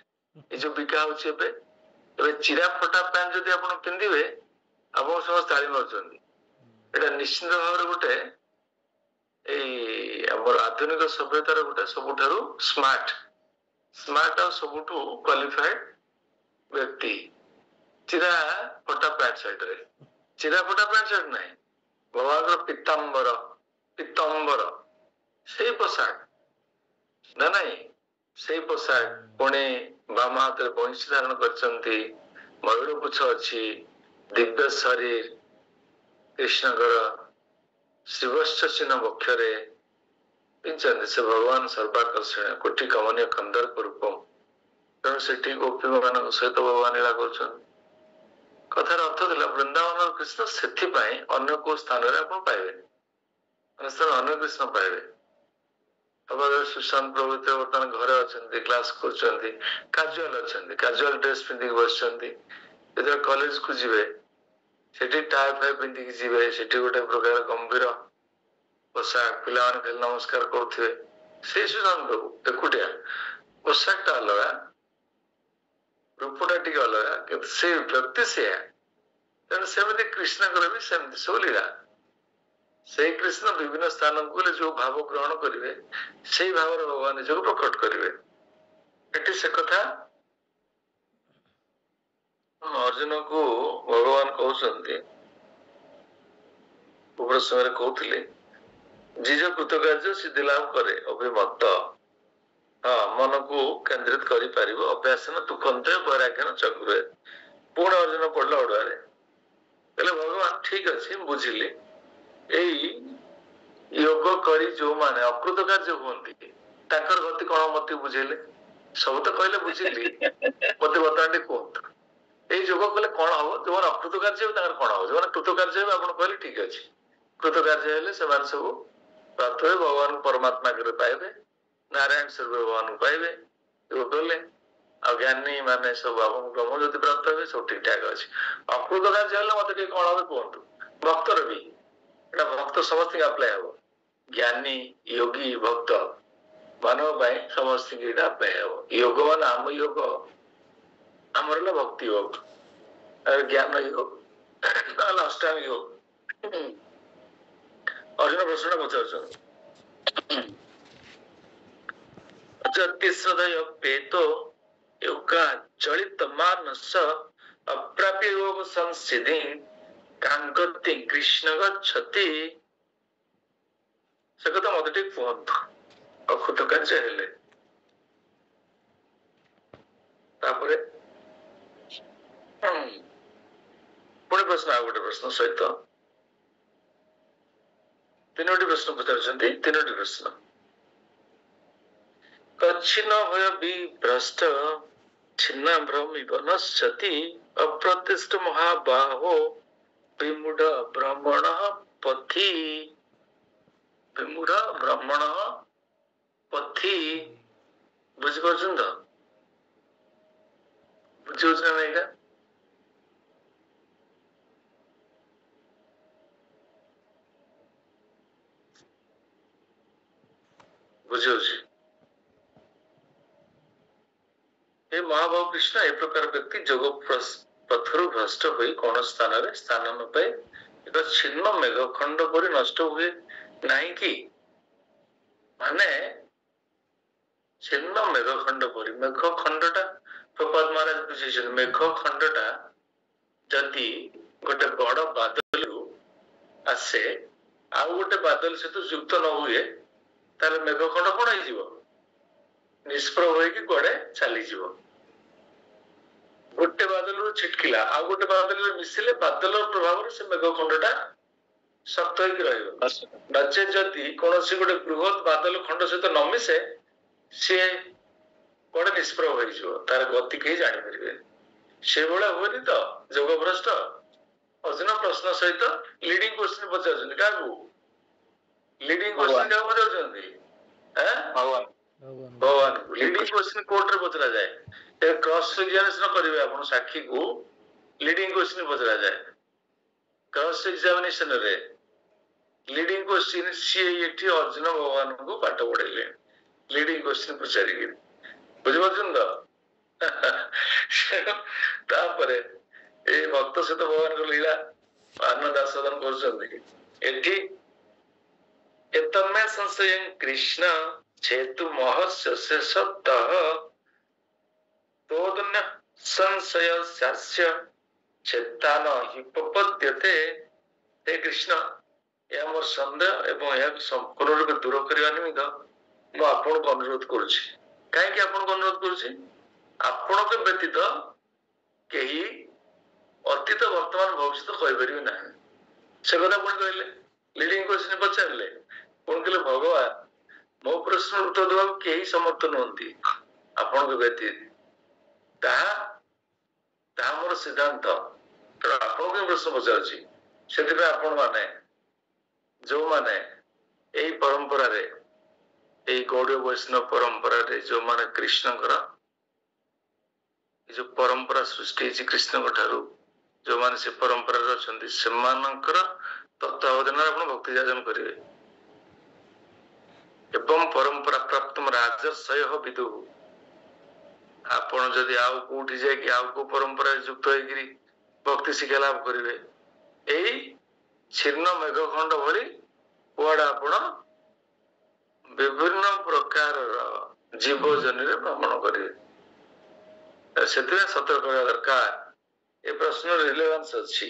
Speaker 1: ये जो बिका होची एबे चिरा फटा पैंट जदि आपण पिंदिबे आपण समस्त ताली मारुचंदी एटा निश्चित भाव गोटे हमर आधुनिक सभ्यतार गोटे सबुठारु स्मार्ट और सबुठु क्वालिफाइड व्यक्ति चिरा फटा पैंट शर्ट रे चिरा फटा पैंट शर्ट नहीं भगवान पीताम्बर से पोशाक ना नहीं से पोशाक पुणे बाम हाथ में बंशी धारण करछंती मयूर पुछ अच्छी दिव्य शरीर कृष्णकर शिवश्च चिन्ह वक्षरे से भगवान सर्वाकर्षण कोटि कमनीय कंदर्प रूपम तेणु से गोपी मान सहित भगवान लीला कर कथार अर्थ था वृंदावन कृष्ण से अन्य को स्थान पाइबे अन्य कृष्ण पाइबे सुशांत प्रभु बर्तमान घरे अच्छा क्लास कर ड्रेस पिंधिक बस कॉलेज को जीवे सेठी टाई फाई पिंधिक जीवे सेठी गोटे प्रकार गंभीर पोशाक पिला खाली नमस्कार करुवे से सुशांत प्रभु एकुटिया पोशाक अलग रूपटा टी अलग से व्यक्ति से तेणु सेमती कृष्ण भी सेमती सब लीला से कृष्ण विभिन्न स्थान को जो भाव ग्रहण करेंगे से भाव भगवान निज प्रकट करेंगे से कथा अर्जुन को भगवान कहते समय कहते जिज कृतकार्य सिद्धि लाभ करे अभिमत हाँ मन को केंद्रित करि परिबो अभ्यासन तुकंत वैराग्यन चक्र पूर्ण अर्जुन पढ़ला ओडारे कहले भगवान ठीक अछि बुझिली एई योग करी जो माने अकृत कार्य होंती ताकर गति कोन मते बुझेले सब तो कहले बुझिली मते बतांडी कोन एई योग कले कोन हो जो अकृत कार्य ताकर कोन हो जो कृत कार्य आपण कहले ठीक अछि कृत कार्य हेले से मान सब प्राप्त हुए भगवान परमात्मा के पाइबे नारायण स्वरूप भगवान पाइबे बोले अज्ञानी माने सब ब्रह्म ज्योति प्राप्त हुए सब ठीक ठाक अच्छे अकृत कार्य मत कौन हम कहतु भक्तर भी भक्त समस्त अप्लाई हम ज्ञानी योगी भक्त मानव समस्त अप्लाई हम योग मान आम योग आमर भक्ति योग ज्ञान योग अष्टांग योग अर्जुन प्रश्न पचार पेतो योगा चलित मानस अप्राप्य योग संसिद्धि कांगति कृष्ण गच्छति से कथा मत ठीक कहतु अकृत कार्य हेले तापरे पुणी प्रश्न आ गोटे प्रश्न सहित तीनोटी प्रश्न पचार तीनोटी प्रश्न कच्छिन्न भय विभ्रष्ट छिन्न भ्रमि वनस्यति अप्रतिष्ठ महाबाहो विमूढ़ ब्रह्मण पथि विमूढ़ ब्रह्मण पथि बुझी पार्छन तो बुझी ना नहीं का ବୁଝିଯାଉଛି। ଏ ମହାବାହୁ କୃଷ୍ଣ ଏ ପ୍ରକାର ବ୍ୟକ୍ତି ଯୋଗ ପଥରୁ ଭ୍ରଷ୍ଟ ହୋଇ କୌଣସି ସ୍ଥାନରେ ସ୍ଥାନ ନ ପାଇ ଏକ ଛିନ୍ନ ମେଘଖଣ୍ଡ ପରି ନଷ୍ଟ ହୁଏ ନାହିଁ କି? ମାନେ ଛିନ୍ନ ମେଘଖଣ୍ଡ ପରି, ମେଘଖଣ୍ଡଟା ପ୍ରପାତ ମହାରାଜ ବୁଝେଇଛନ୍ତି, ମେଘଖଣ୍ଡଟା ଯଦି ଗୋଟେ ବଡ ବାଦଲରୁ ଆସେ ଆଉ ଗୋଟେ ବାଦଲ ସହିତ ଯୁକ୍ତ ନ ହୁଏ ତାହେଲେ ମେଘଖଣ୍ଡ କଣ ହେଇଯିବ? ନିଷ୍ପ୍ରଭ ହେଇକି କୁଆଡେ ଚାଲିଯିବ। ଗୋଟେ ବାଦଲରୁ ଛିଟକିଲା ଆଉ ଗୋଟେ ବାଦଲରେ ମିଶିଲେ ବାଦଲ ପ୍ରଭାବରେ ସେ ମେଘଖଣ୍ଡଟା ଶକ୍ତ ହେଇକି ରହିବ। ନଚେତ ଯଦି କୌଣସି ଗୋଟେ ବୃହତ ବାଦଲ ଖଣ୍ଡ ସହିତ ନ ମିଶେ ସିଏ କୁଆଡେ ନିଷ୍ପ୍ରଭ ହେଇଯିବ, ତାର ଗତି କେହି ଜାଣିପାରିବେନି। ସେଭଳିଆ ହୁଏନି ତ ଯୋଗ ଭ୍ରଷ୍ଟ? ଅର୍ଜୁନ ପ୍ରଶ୍ନ ସହିତ ଲିଡିଂ କ୍ୱେଶ୍ଚିନ୍ ପଚାରୁଛନ୍ତି, କାହାକୁ? ଲିଡିଂ କ୍ୱେଶ୍ଚିନ୍ କାହାକୁ ପଚାରୁଛନ୍ତି? ଭଗବାନଙ୍କୁ। ଲିଡିଂ କ୍ୱେଶ୍ଚିନ୍ କୋର୍ଟରେ ପଚରାଯାଏ। କ୍ରସ୍ ଏକ୍ସାମିନେସନ କରିବେ ଆପଣ ସାକ୍ଷୀକୁ, ଲିଡିଂ କ୍ୱେଶ୍ଚିନ୍ ପଚରାଯାଏ। କ୍ରସ୍ ଏକ୍ସାମିନେସନରେ ଲିଡିଂ କ୍ୱେଶ୍ଚିନ୍ ସିଏ ଏଠି ଅର୍ଜୁନ ଭଗବାନଙ୍କୁ ପାଠ ପଢେଇଲେ ଲିଡିଂ କ୍ୱେଶ୍ଚିନ୍ ପଚାରିକି, ବୁଝିପାରୁଛନ୍ତି ତ? ତାପରେ ଏଇ ଭକ୍ତ ସହିତ ଭଗବାନଙ୍କ ଲୀଳା ଆନନ୍ଦ ଆସ୍ୱାଦନ କରୁଛନ୍ତି। ଏଠି ଏତନ୍ମୟ ସଂଶୟଂ କୃଷ୍ଣ ଛେତୁ ମହସ୍ୟ ଶେଷତଃ ତୋଦନ୍ୟ ସଂଶୟ ସ୍ୟାସ୍ୟ ଚେତାନ ହିପପଦ୍ୟତେ। ହେ କୃଷ୍ଣ, ଏହା ମୋର ସନ୍ଦେହ ଏବଂ ଏହାକୁ ସମ୍ପୂର୍ଣ୍ଣ ରୂପେ ଦୂର କରିବା ନିମିତ୍ତ ମୁଁ ଆପଣଙ୍କୁ ଅନୁରୋଧ କରୁଛି। କାହିଁକି ଆପଣଙ୍କୁ ଅନୁରୋଧ କରୁଛି? ଆପଣଙ୍କ ବ୍ୟତୀତ କେହି ଅତୀତ ବର୍ତ୍ତମାନ ଭବିଷ୍ୟତ କହିପାରିବେ ନାହିଁ। ସେ କଥା ପୁଣି କହିଲେ, ଲିଡିଂ କ୍ୱେଶ୍ଚିନ୍ ପଚାରିଲେ, ପୁଣି କହିଲେ ଭଗବାନ ମୋ ପ୍ରଶ୍ନର ଉତ୍ତର ଦେବାକୁ କେହି ସମର୍ଥ ନୁହନ୍ତି ଆପଣଙ୍କ ବ୍ୟତୀତ। ତାହା ମୋର ସିଦ୍ଧାନ୍ତ। ତେଣୁ ଆପଣଙ୍କୁ ହିଁ ପ୍ରଶ୍ନ ପଚାରୁଛି। ସେଥିପାଇଁ ଆପଣ ମାନେ ଯୋଉମାନେ ଏଇ ପରମ୍ପରାରେ, ଏଇ ଗୌଡୀୟ ବୈଷ୍ଣବ ପରମ୍ପରାରେ ଯୋଉମାନେ କୃଷ୍ଣଙ୍କର ଯୋଉ ପରମ୍ପରା ସୃଷ୍ଟି ହେଇଛି କୃଷ୍ଣଙ୍କ ଠାରୁ, ଯୋଉମାନେ ସେ ପରମ୍ପରାରେ ଅଛନ୍ତି ସେମାନଙ୍କର ତତ୍ତ୍ୱାବଧାନରେ ଆପଣ ଭକ୍ତି ଯାଜନ କରିବେ। ଏବଂ ପରମ୍ପରା ପ୍ରାପ୍ତ ରାଜର୍ଷୟ ବିଦୁଃ। ଆପଣ ଯଦି ଆଉ କୋଉଠି ଯାଇକି ଆଉ କୋଉ ପରମ୍ପରାରେ ଯୁକ୍ତ ହେଇକିରି ଭକ୍ତି ଶିକ୍ଷା ଲାଭ କରିବେ, ଏଇ ଛିନ୍ନ ମେଘଖଣ୍ଡ ଭଳି କୁଆଡେ ଆପଣ ବିଭିନ୍ନ ପ୍ରକାରର ଜୀବଜନିରେ ଭ୍ରମଣ କରିବେ। ସେଥିପାଇଁ ସତର୍କ ରହିବା ଦରକାର। ଏ ପ୍ରଶ୍ନର ରିଲେଭାନ୍ସ ଅଛି।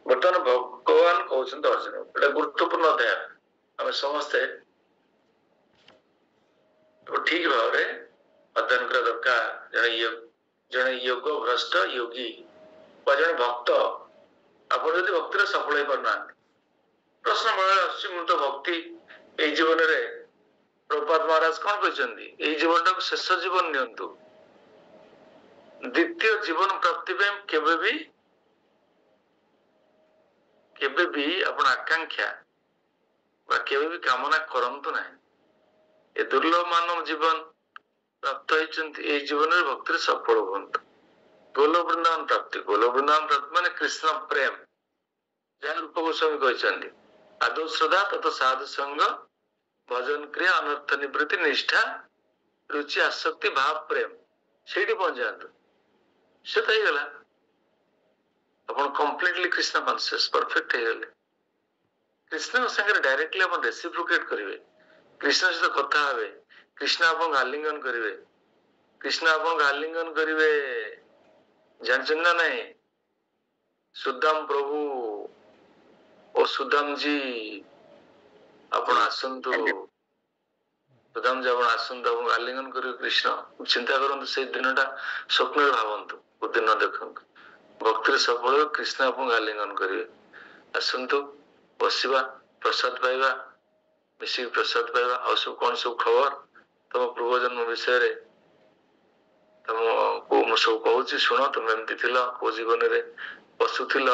Speaker 1: ବର୍ତ୍ତମାନ ଭଗବାନ କହୁଛନ୍ତି ଅର୍ଜୁନ, ଏଟା ଗୁରୁତ୍ୱପୂର୍ଣ୍ଣ ଅଧ୍ୟାୟ। ଆମେ ସମସ୍ତେ ଠିକ ଭାବରେ ଅଧ୍ୟୟନ କରିବା ଦରକାର। ଜଣେ ଯୋଗ ଭ୍ରଷ୍ଟ ଯୋଗୀ ବା ଜଣେ ଭକ୍ତ, ଆପଣ ଯଦି ଭକ୍ତିରେ ସଫଳ ହେଇପାରୁନାହାନ୍ତି, ପ୍ରଶ୍ନ ମନରେ ଆସୁଛି, ମୁଁ ତ ଭକ୍ତି ଏଇ ଜୀବନରେ, ପ୍ରଭୁପାଦ ମହାରାଜ କଣ କହିଛନ୍ତି? ଏଇ ଜୀବନଟାକୁ ଶେଷ ଜୀବନ ନିଅନ୍ତୁ, ଦ୍ୱିତୀୟ ଜୀବନ ପ୍ରାପ୍ତି ପାଇଁ କେବେ ବି ଆପଣ ଆକାଂକ୍ଷା ବା କେବେ ବି କାମନା କରନ୍ତୁ ନାହିଁ। ଏ ଦୁର୍ଲଭ ମାନବ ଜୀବନ ପ୍ରାପ୍ତ ହେଇଛନ୍ତି, ଏଇ ଜୀବନରେ ଭକ୍ତିରେ ସଫଳ ହୁଅନ୍ତୁ। ଗୋଲ ବୃନ୍ଦାବନ ପ୍ରାପ୍ତି, ଗୋଲ ବୃନ୍ଦାବନ ପ୍ରାପ୍ତି ମାନେ କୃଷ୍ଣ ପ୍ରେମ, ଯାହା ରୂପ ଗୋସ୍ୱାମୀ କହିଛନ୍ତି, ଆଦୌ ଶ୍ରଦ୍ଧା ତଥା ସାଧୁ ସଙ୍ଗ ଭଜନ କ୍ରିୟା ଅନର୍ଥ ନିବୃତ୍ତି ନିଷ୍ଠା ରୁଚି ଆସକ୍ତି ଭାବ ପ୍ରେମ, ସେଇଠି ପହଞ୍ଚାନ୍ତୁ। ସେ ତ ହେଇଗଲା, ଆପଣ କମ୍ପ୍ଲିଟଲି କୃଷ୍ଣ କନସିୟସ୍ ପରଫେକ୍ଟ ହେଇଗଲେ। କୃଷ୍ଣଙ୍କ ସାଙ୍ଗରେ ଡାଇରେକ୍ଟଲି ଆପଣ ରେସିପ୍ରୋକେଟ କରିବେ, କୃଷ୍ଣ ସହିତ କଥା ହେବେ, କୃଷ୍ଣ ଆପଣଙ୍କୁ ଆଲିଙ୍ଗନ କରିବେ। କୃଷ୍ଣ ଆପଣଙ୍କୁ ଆଲିଙ୍ଗନ କରିବେ ଜାଣିଛନ୍ତି ନା ନାଇଁ? ସୁଦାମ ପ୍ରଭୁ ଓ ସୁଦାମ ଜୀ ଆପଣ ଆସନ୍ତୁ, ସୁଦାମ ଜୀ ଆପଣ ଆସନ୍ତୁ, ଆପଣଙ୍କୁ ଆଲିଙ୍ଗନ କରିବେ କୃଷ୍ଣ। ଚିନ୍ତା କରନ୍ତୁ, ସେଇ ଦିନଟା ସ୍ୱପ୍ନରେ ଭାବନ୍ତୁ, ଦିନ ଦେଖନ୍ତୁ, ଭକ୍ତିରେ ସଫଳ କୃଷ୍ଣ ଆପଣଙ୍କୁ ଆଲିଙ୍ଗନ କରିବେ। ଆସନ୍ତୁ, ବସିବା, ପ୍ରସାଦ ପାଇବା, ମିଶିକି ପ୍ରସାଦ ପାଇବା। ଆଉ ସବୁ କଣ ସବୁ ଖବର ତମ ପୂର୍ବଜନ୍ମ ବିଷୟରେ ତମକୁ ମୁଁ ସବୁ କହୁଛି, ଶୁଣ। ତମେ ଏମିତି ଥିଲ, କୋଉ ଜୀବନରେ ବସୁଥିଲ,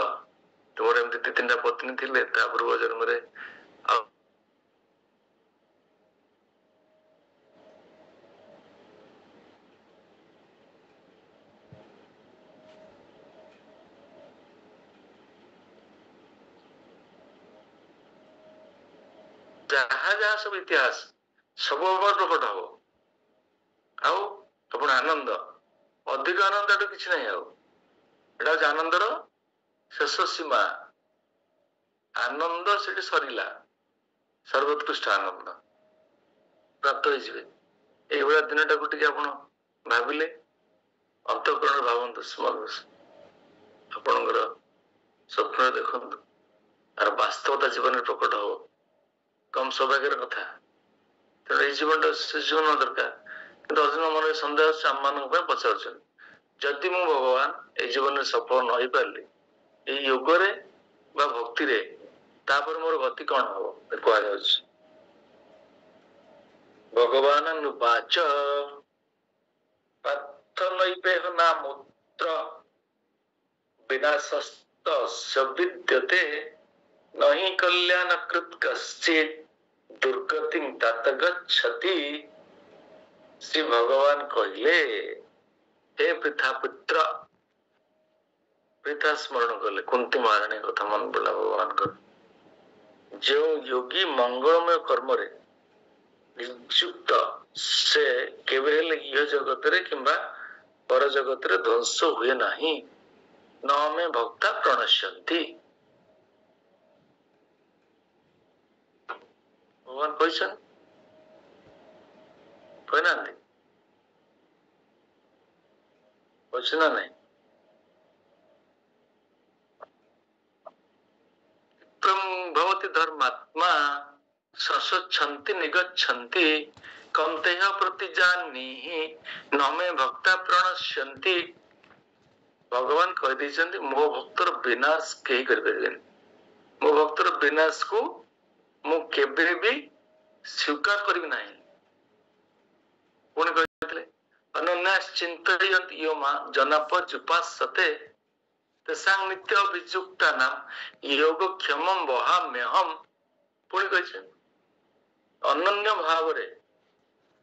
Speaker 1: ତୁମର ଏମିତି 2-3ଟା ପତ୍ନୀ ଥିଲେ, ତା ପୂର୍ବ ଜନ୍ମରେ ଆଉ ଯାହା ଯାହା ସବୁ ଇତିହାସ ସବୁ ଅଭାବ ପ୍ରକଟ ହବ। ଆଉ ଆପଣ ଆନନ୍ଦ, ଅଧିକ ଆନନ୍ଦ ଏଠୁ କିଛି ନାହିଁ। ଆଉ ଏଟା ହଉଛି ଆନନ୍ଦର ଶେଷ ସୀମା। ଆନନ୍ଦ ସେଠି ସରିଲା, ସର୍ବୋତ୍କୃଷ୍ଟ ଆନନ୍ଦ ପ୍ରାପ୍ତ ହେଇଯିବେ। ଏଇଭଳିଆ ଦିନଟାକୁ ଟିକେ ଆପଣ ଭାବିଲେ, ଅନ୍ତଃକରଣ ଭାବନ୍ତୁ, ଆପଣଙ୍କର ସ୍ୱପ୍ନରେ ଦେଖନ୍ତୁ, ଆର ବାସ୍ତବତା ଜୀବନରେ ପ୍ରକଟ ହବ। କମ୍ ସୌଭାଗ୍ୟର କଥା। ତେଣୁ ଏଇ ଜୀବନଟା ସେ ଜୀବନ ଦରକାର। କିନ୍ତୁ ଅର୍ଜୁନ ମନରେ ସନ୍ଦେହ ଅଛି, ଆମମାନଙ୍କ ପାଇଁ ପଚାରୁଛନ୍ତି, ଯଦି ମୁଁ ଭଗବାନ ଏଇ ଜୀବନରେ ସଫଳ ନ ହେଇପାରିଲି ଏଇ ଯୋଗରେ ବା ଭକ୍ତିରେ, ତାପରେ ମୋର ଗତି କଣ ହବ କୁହାଯାଉଛି। ଭଗବାନ ନୁବାଚ ପାର୍ଥ ନୈବେହ ନାମୁତ୍ର ବିନାଶସ୍ତସ୍ୟ ବିଦ୍ୟତେ ନହି କଲ୍ୟାଣ କୃତ୍ କଶ୍ଚିତ୍ ଦୁର୍ଗତିଂ ତତ ଗଚ୍ଛତି। ଶ୍ରୀ ଭଗବାନ କହିଲେ, ହେ ପୃଥା ପୁତ୍ର, ପୃଥା ସ୍ମରଣ କଲେ, କୁନ୍ତୀ ମହାରାଣୀ କଥା ମନେ ପଡିଲା ଭଗବାନଙ୍କର। ଯେଉଁ ଯୋଗୀ ମଙ୍ଗଳମୟ କର୍ମରେ ନିଯୁକ୍ତ, ସେ କେବେ ହେଲେ ଇହ ଜଗତରେ କିମ୍ବା ପର ଜଗତରେ ଧ୍ୱଂସ ହୁଏ ନାହିଁ। ନ ମେ ଭକ୍ତା ପ୍ରଣଶ୍ୟନ୍ତି। ଭଗବାନ କହିଛନ୍ତି, କହିନାହାନ୍ତି? ଅଛି ନା ନାଇଁ? ଭବତି ଧର୍ମାତ୍ମା ସଶୋଚ୍ଛନ୍ତି ନିଗଚ୍ଛନ୍ତି କନ୍ତେହ ପ୍ରତିଜାନିହି ନ ମେ ଭକ୍ତା ପ୍ରଣଶ୍ୟନ୍ତି। ଭଗବାନ କହିଦେଇଛନ୍ତି, ମୋ ଭକ୍ତର ବିନାଶ କେହି କରିପାରିବେନି। ମୋ ଭକ୍ତର ବିନାଶକୁ ମୁଁ କେବେ ବି ସ୍ୱୀକାର କରିବି ନାହିଁ। ପୁଣି କହିଥିଲେ, ଅନନ୍ୟାଶ୍ଚିନ୍ତୟନ୍ତି ୟୋ ମା ଜନାପର୍ଯ୍ୟୁପାସତେ ତେଷାଂ ନିତ୍ୟ ଅଭିଯୁକ୍ତାନାଂ ଯୋଗକ୍ଷେମଂ ବହାମ୍ୟହମ୍। ପୁଣି କହିଛନ୍ତି, ଅନନ୍ୟ ଭାବରେ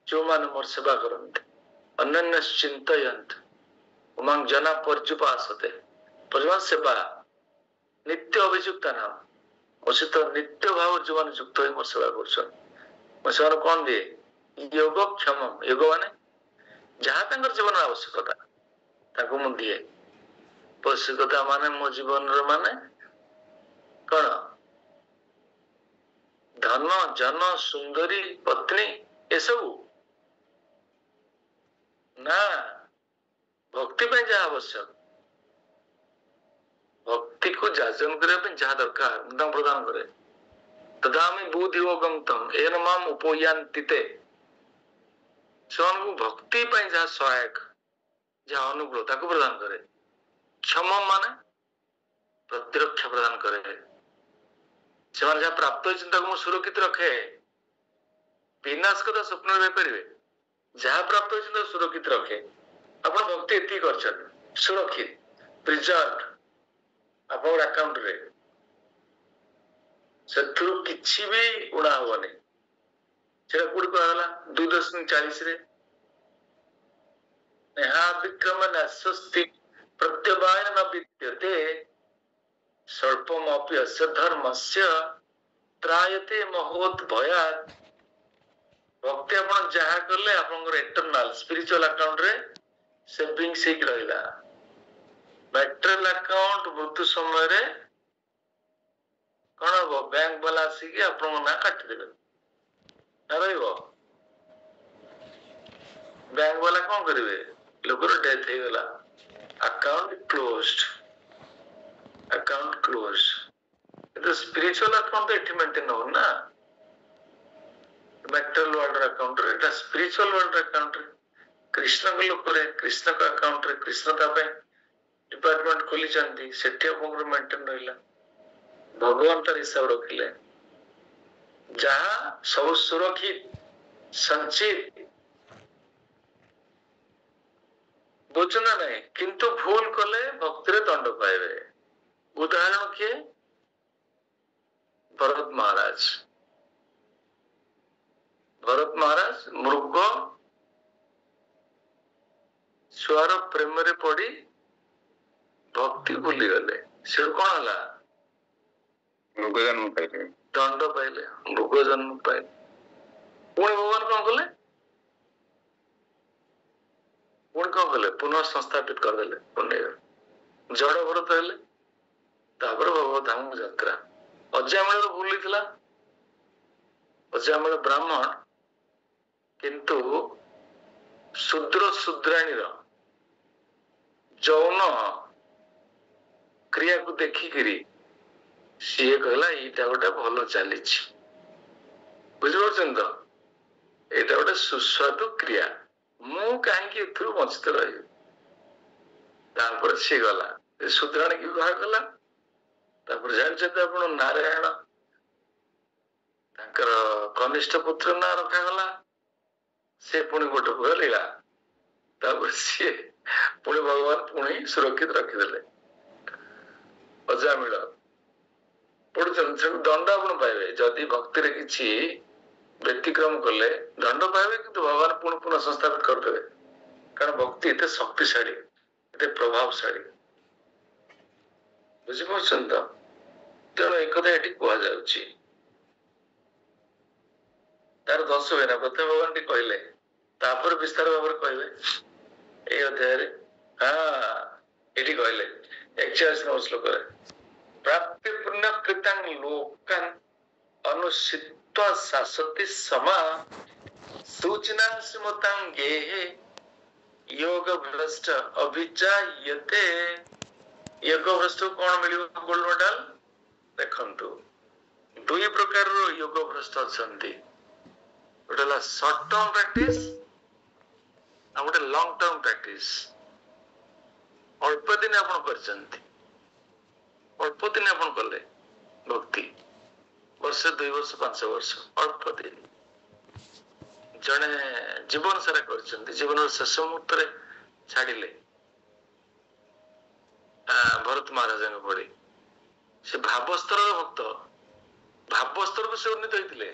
Speaker 1: ଯୋଉମାନେ ମୋର ସେବା କରନ୍ତି, ଅନନ୍ୟଶ୍ଚିନ୍ତୟନ୍ତି ଉମାଂ ଜନାପର୍ଯ୍ୟୁପାସତେ, ସେବା ନିତ୍ୟ ଅଭିଯୁକ୍ତାନାଂ, ମୋ ସହିତ ନିତ୍ୟ ଭାବରେ ଯୋଉମାନେ ଯୁକ୍ତ ହୋଇ ମୋର ସେବା କରୁଛନ୍ତି, ମୁଁ ସେମାନଙ୍କୁ କଣ ଦିଏ? ଯୋଗକ୍ଷେମ। ଯୋଗ ମାନେ ଯାହା ତାଙ୍କର ଜୀବନର ଆବଶ୍ୟକତା ତାକୁ ମୁଁ ଦିଏ। ଆବଶ୍ୟକତା ମାନେ ମୋ ଜୀବନର ମାନେ କଣ? ଧନ, ଜନ, ସୁନ୍ଦରୀ, ପତ୍ନୀ, ଏସବୁ ନା, ଭକ୍ତି ପାଇଁ ଯାହା ଆବଶ୍ୟକ, ଭକ୍ତିକୁ ଯାଜନ କରିବା ପାଇଁ ଯାହା ଦରକାର ମୁଁ ତାଙ୍କୁ ପ୍ରଦାନ କରେ। ତଦାମି ବୁଦ୍ଧି ଗନ୍ତମ ଏନ ମାମ ଉପୟାନ୍ତି ତେ। ସେମାନଙ୍କୁ ଭକ୍ତି ପାଇଁ ଯାହା ସହାୟକ, ଯାହା ଅନୁକୂଳ, ତାକୁ ପ୍ରଦାନ କରେ। କ୍ଷମ ମାନେ ପ୍ରତିରକ୍ଷା ପ୍ରଦାନ କରେ। ସେମାନେ ଯାହା ପ୍ରାପ୍ତ ହେଇଛନ୍ତି ତାକୁ ମୁଁ ସୁରକ୍ଷିତ ରଖେ। ବିନାଶ କଥା ସ୍ୱପ୍ନରେ ରହିପାରିବେ? ଯାହା ପ୍ରାପ୍ତ ହେଇଛନ୍ତି ତାକୁ ସୁରକ୍ଷିତ ରଖେ। ଆପଣ ଭକ୍ତି ଏତିକି କରିଛନ୍ତି, ସୁରକ୍ଷିତ, ପ୍ରିଜର୍ଭ ଆପଣଙ୍କର ଆକାଉଣ୍ଟରେ, ସେଥିରୁ କିଛି ବି ଉଣା ହବନି। ସେଟା କୋଉଠି କୁହାଗଲା? 2:40 ନେହା ବିକ୍ରମ ନାସ୍ତି ପ୍ରତ୍ୟବାୟ ନ ବିଦ୍ୟତେ ସ୍ୱଳ୍ପମପି ଅସ୍ୟ ଧର୍ମସ୍ୟ ତ୍ରାୟତେ ମହୋତ୍ ଭୟାତ୍। ଭକ୍ତି ଆପଣ ଯାହା କଲେ ଆପଣଙ୍କର ଇଣ୍ଟରନାଲ ସ୍ପିରିଚୁଆଲ ଆକାଉଣ୍ଟରେ ସେଭିଙ୍ଗସ ହେଇକି ରହିଲା। ମ୍ୟାଟେରିଆଲ ଆକାଉଣ୍ଟ ମୃତ୍ୟୁ ସମୟରେ କଣ ହବ? ବ୍ୟାଙ୍କ ବାଲା ଆସିକି ଆପଣଙ୍କ ନାଁ କାଟିଦେବେ, ନା ରହିବ? ବ୍ୟାଙ୍କ ବାଲା କଣ କରିବେ? ଲୋକର ଡେଥ ହେଇଗଲା, ଆକାଉଣ୍ଟ କ୍ଲୋଜ୍ଡ, ଆକାଉଣ୍ଟ କ୍ଲୋଜ୍ଡ। କିନ୍ତୁ ସ୍ପିରିଚୁଆଲ ଆକାଉଣ୍ଟ ଏଠି ମେଣ୍ଟେନ ହବ ନା, ମ୍ୟାଟେରିଆଲ ୱାର୍ଲଡ ଆକାଉଣ୍ଟରେ, ଏଟା ସ୍ପିରିଚୁଆଲ ୱାର୍ଲଡ ଆକାଉଣ୍ଟରେ, କୃଷ୍ଣଙ୍କ ଲୋକରେ, କୃଷ୍ଣଙ୍କ ଆକାଉଣ୍ଟରେ, କୃଷ୍ଣ ତା ପାଇଁ ଡିପାର୍ଟମେଣ୍ଟ ଖୋଲିଛନ୍ତି, ସେଠି ଆପଣଙ୍କର ମେଣ୍ଟେନ ରହିଲା। ଭଗବାନ ତାର ହିସାବ ରଖିଲେ, ଯାହା ସବୁ ସୁରକ୍ଷିତ, ସଞ୍ଚିତ, ବୁଝୁ ନା ନାହିଁ? କିନ୍ତୁ ଭୁଲ କଲେ ଭକ୍ତିରେ ଦଣ୍ଡ ପାଇବେ। ଉଦାହରଣ କିଏ? ଭରତ ମହାରାଜ। ଭରତ ମହାରାଜ ମୃଗ ଛୁଆର ପ୍ରେମରେ ପଡି ଭକ୍ତି ଭୁଲିଗଲେ। ସେଠୁ କଣ ହେଲା?
Speaker 2: ମୃଗ ଜନ୍ମ ପାଇଲେ,
Speaker 1: ଦଣ୍ଡ ପାଇଲେ, ମୃଗ ଜନ୍ମ ପାଇଲେ। पुणी भगवान कौन कले पुणी कौन कले पुनः संस्थापित करदेले पुण्य जड़ भरत हेले तापर भगवत धाम यात्रा अजामिल भूली थिला अजामिल ब्राह्मण किंतु शूद्र शूद्राणी जौन क्रिया को देखिकी सी कहला यहाँ गोटे भल चली बुझिपार तो यहाँ गोटे सुस्वादु क्रिया मु कहीं वंचित रही सी गला शूद्राणी की विवाह कला जानते आप नारायण कनिष्ठ पुत्र ना रखागला से पुणी गोटे पुरा लीला सी पुणी भगवान पुणी सुरक्षित रखीदे अजामिल पढ़ुं दंड आप पाइबे जदि भक्ति किसी व्यतिक्रम कले दंड पाइबे कि भगवान पुनः पुनः संस्थापित करदे कारण भक्ति एत शक्तिशाली एत प्रभावशाली बुझीपार तो तेणु एक कथा ये कहुच्छी तार दस हुए ना प्रथम भगवान टी कहले तापर विस्तार भाव में कहे अध्याय हाँ ये कहले 41 नंबर श्लोक प्राप्ति पुण्य कृतांग लोकान अनुसित्वा शासति समा सूचना स्मतांगे योग भ्रष्ट अभिजायते योग भ्रष्ट कौन मिलिबो गोल्ड मेडल देखंतु दुई प्रकार रो योग भ्रष्ट अछंती गोटे शॉर्ट टर्म प्रैक्टिस आ गोटे लॉन्ग टर्म प्रैक्टिस अल्प दिन आपण करचंती अल्प दिन आपण कले भक्ति वर्ष 2 वर्ष 5 वर्ष अल्प दिन जड़े जीवन सारा कर जीवन शेष मुहूर्त छाड़िले भरत महाराज पड़े से भावस्तर भक्त भावस्तर को से उन्नीत होते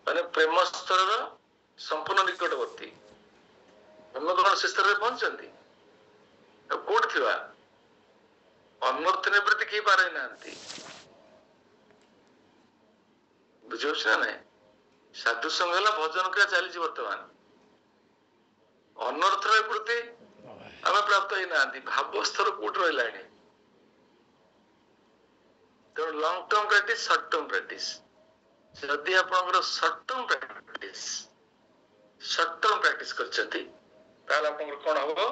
Speaker 1: माने प्रेम स्तर संपूर्ण निकटवर्ती कौन से स्तर में पहुंचती कोट थी अनर्थ निवृत्ति किए पारे ना बुझे ना नहीं साधु संघ भजन क्रिया चली बर्तमान अनर्थ निवृत्ति आम प्राप्त ही ना भाव स्तर कोट रहा तेणु long term practice short term practice जदि आप शॉर्ट टर्म प्रैक्टिस करछंती ताल आपन कोन होबो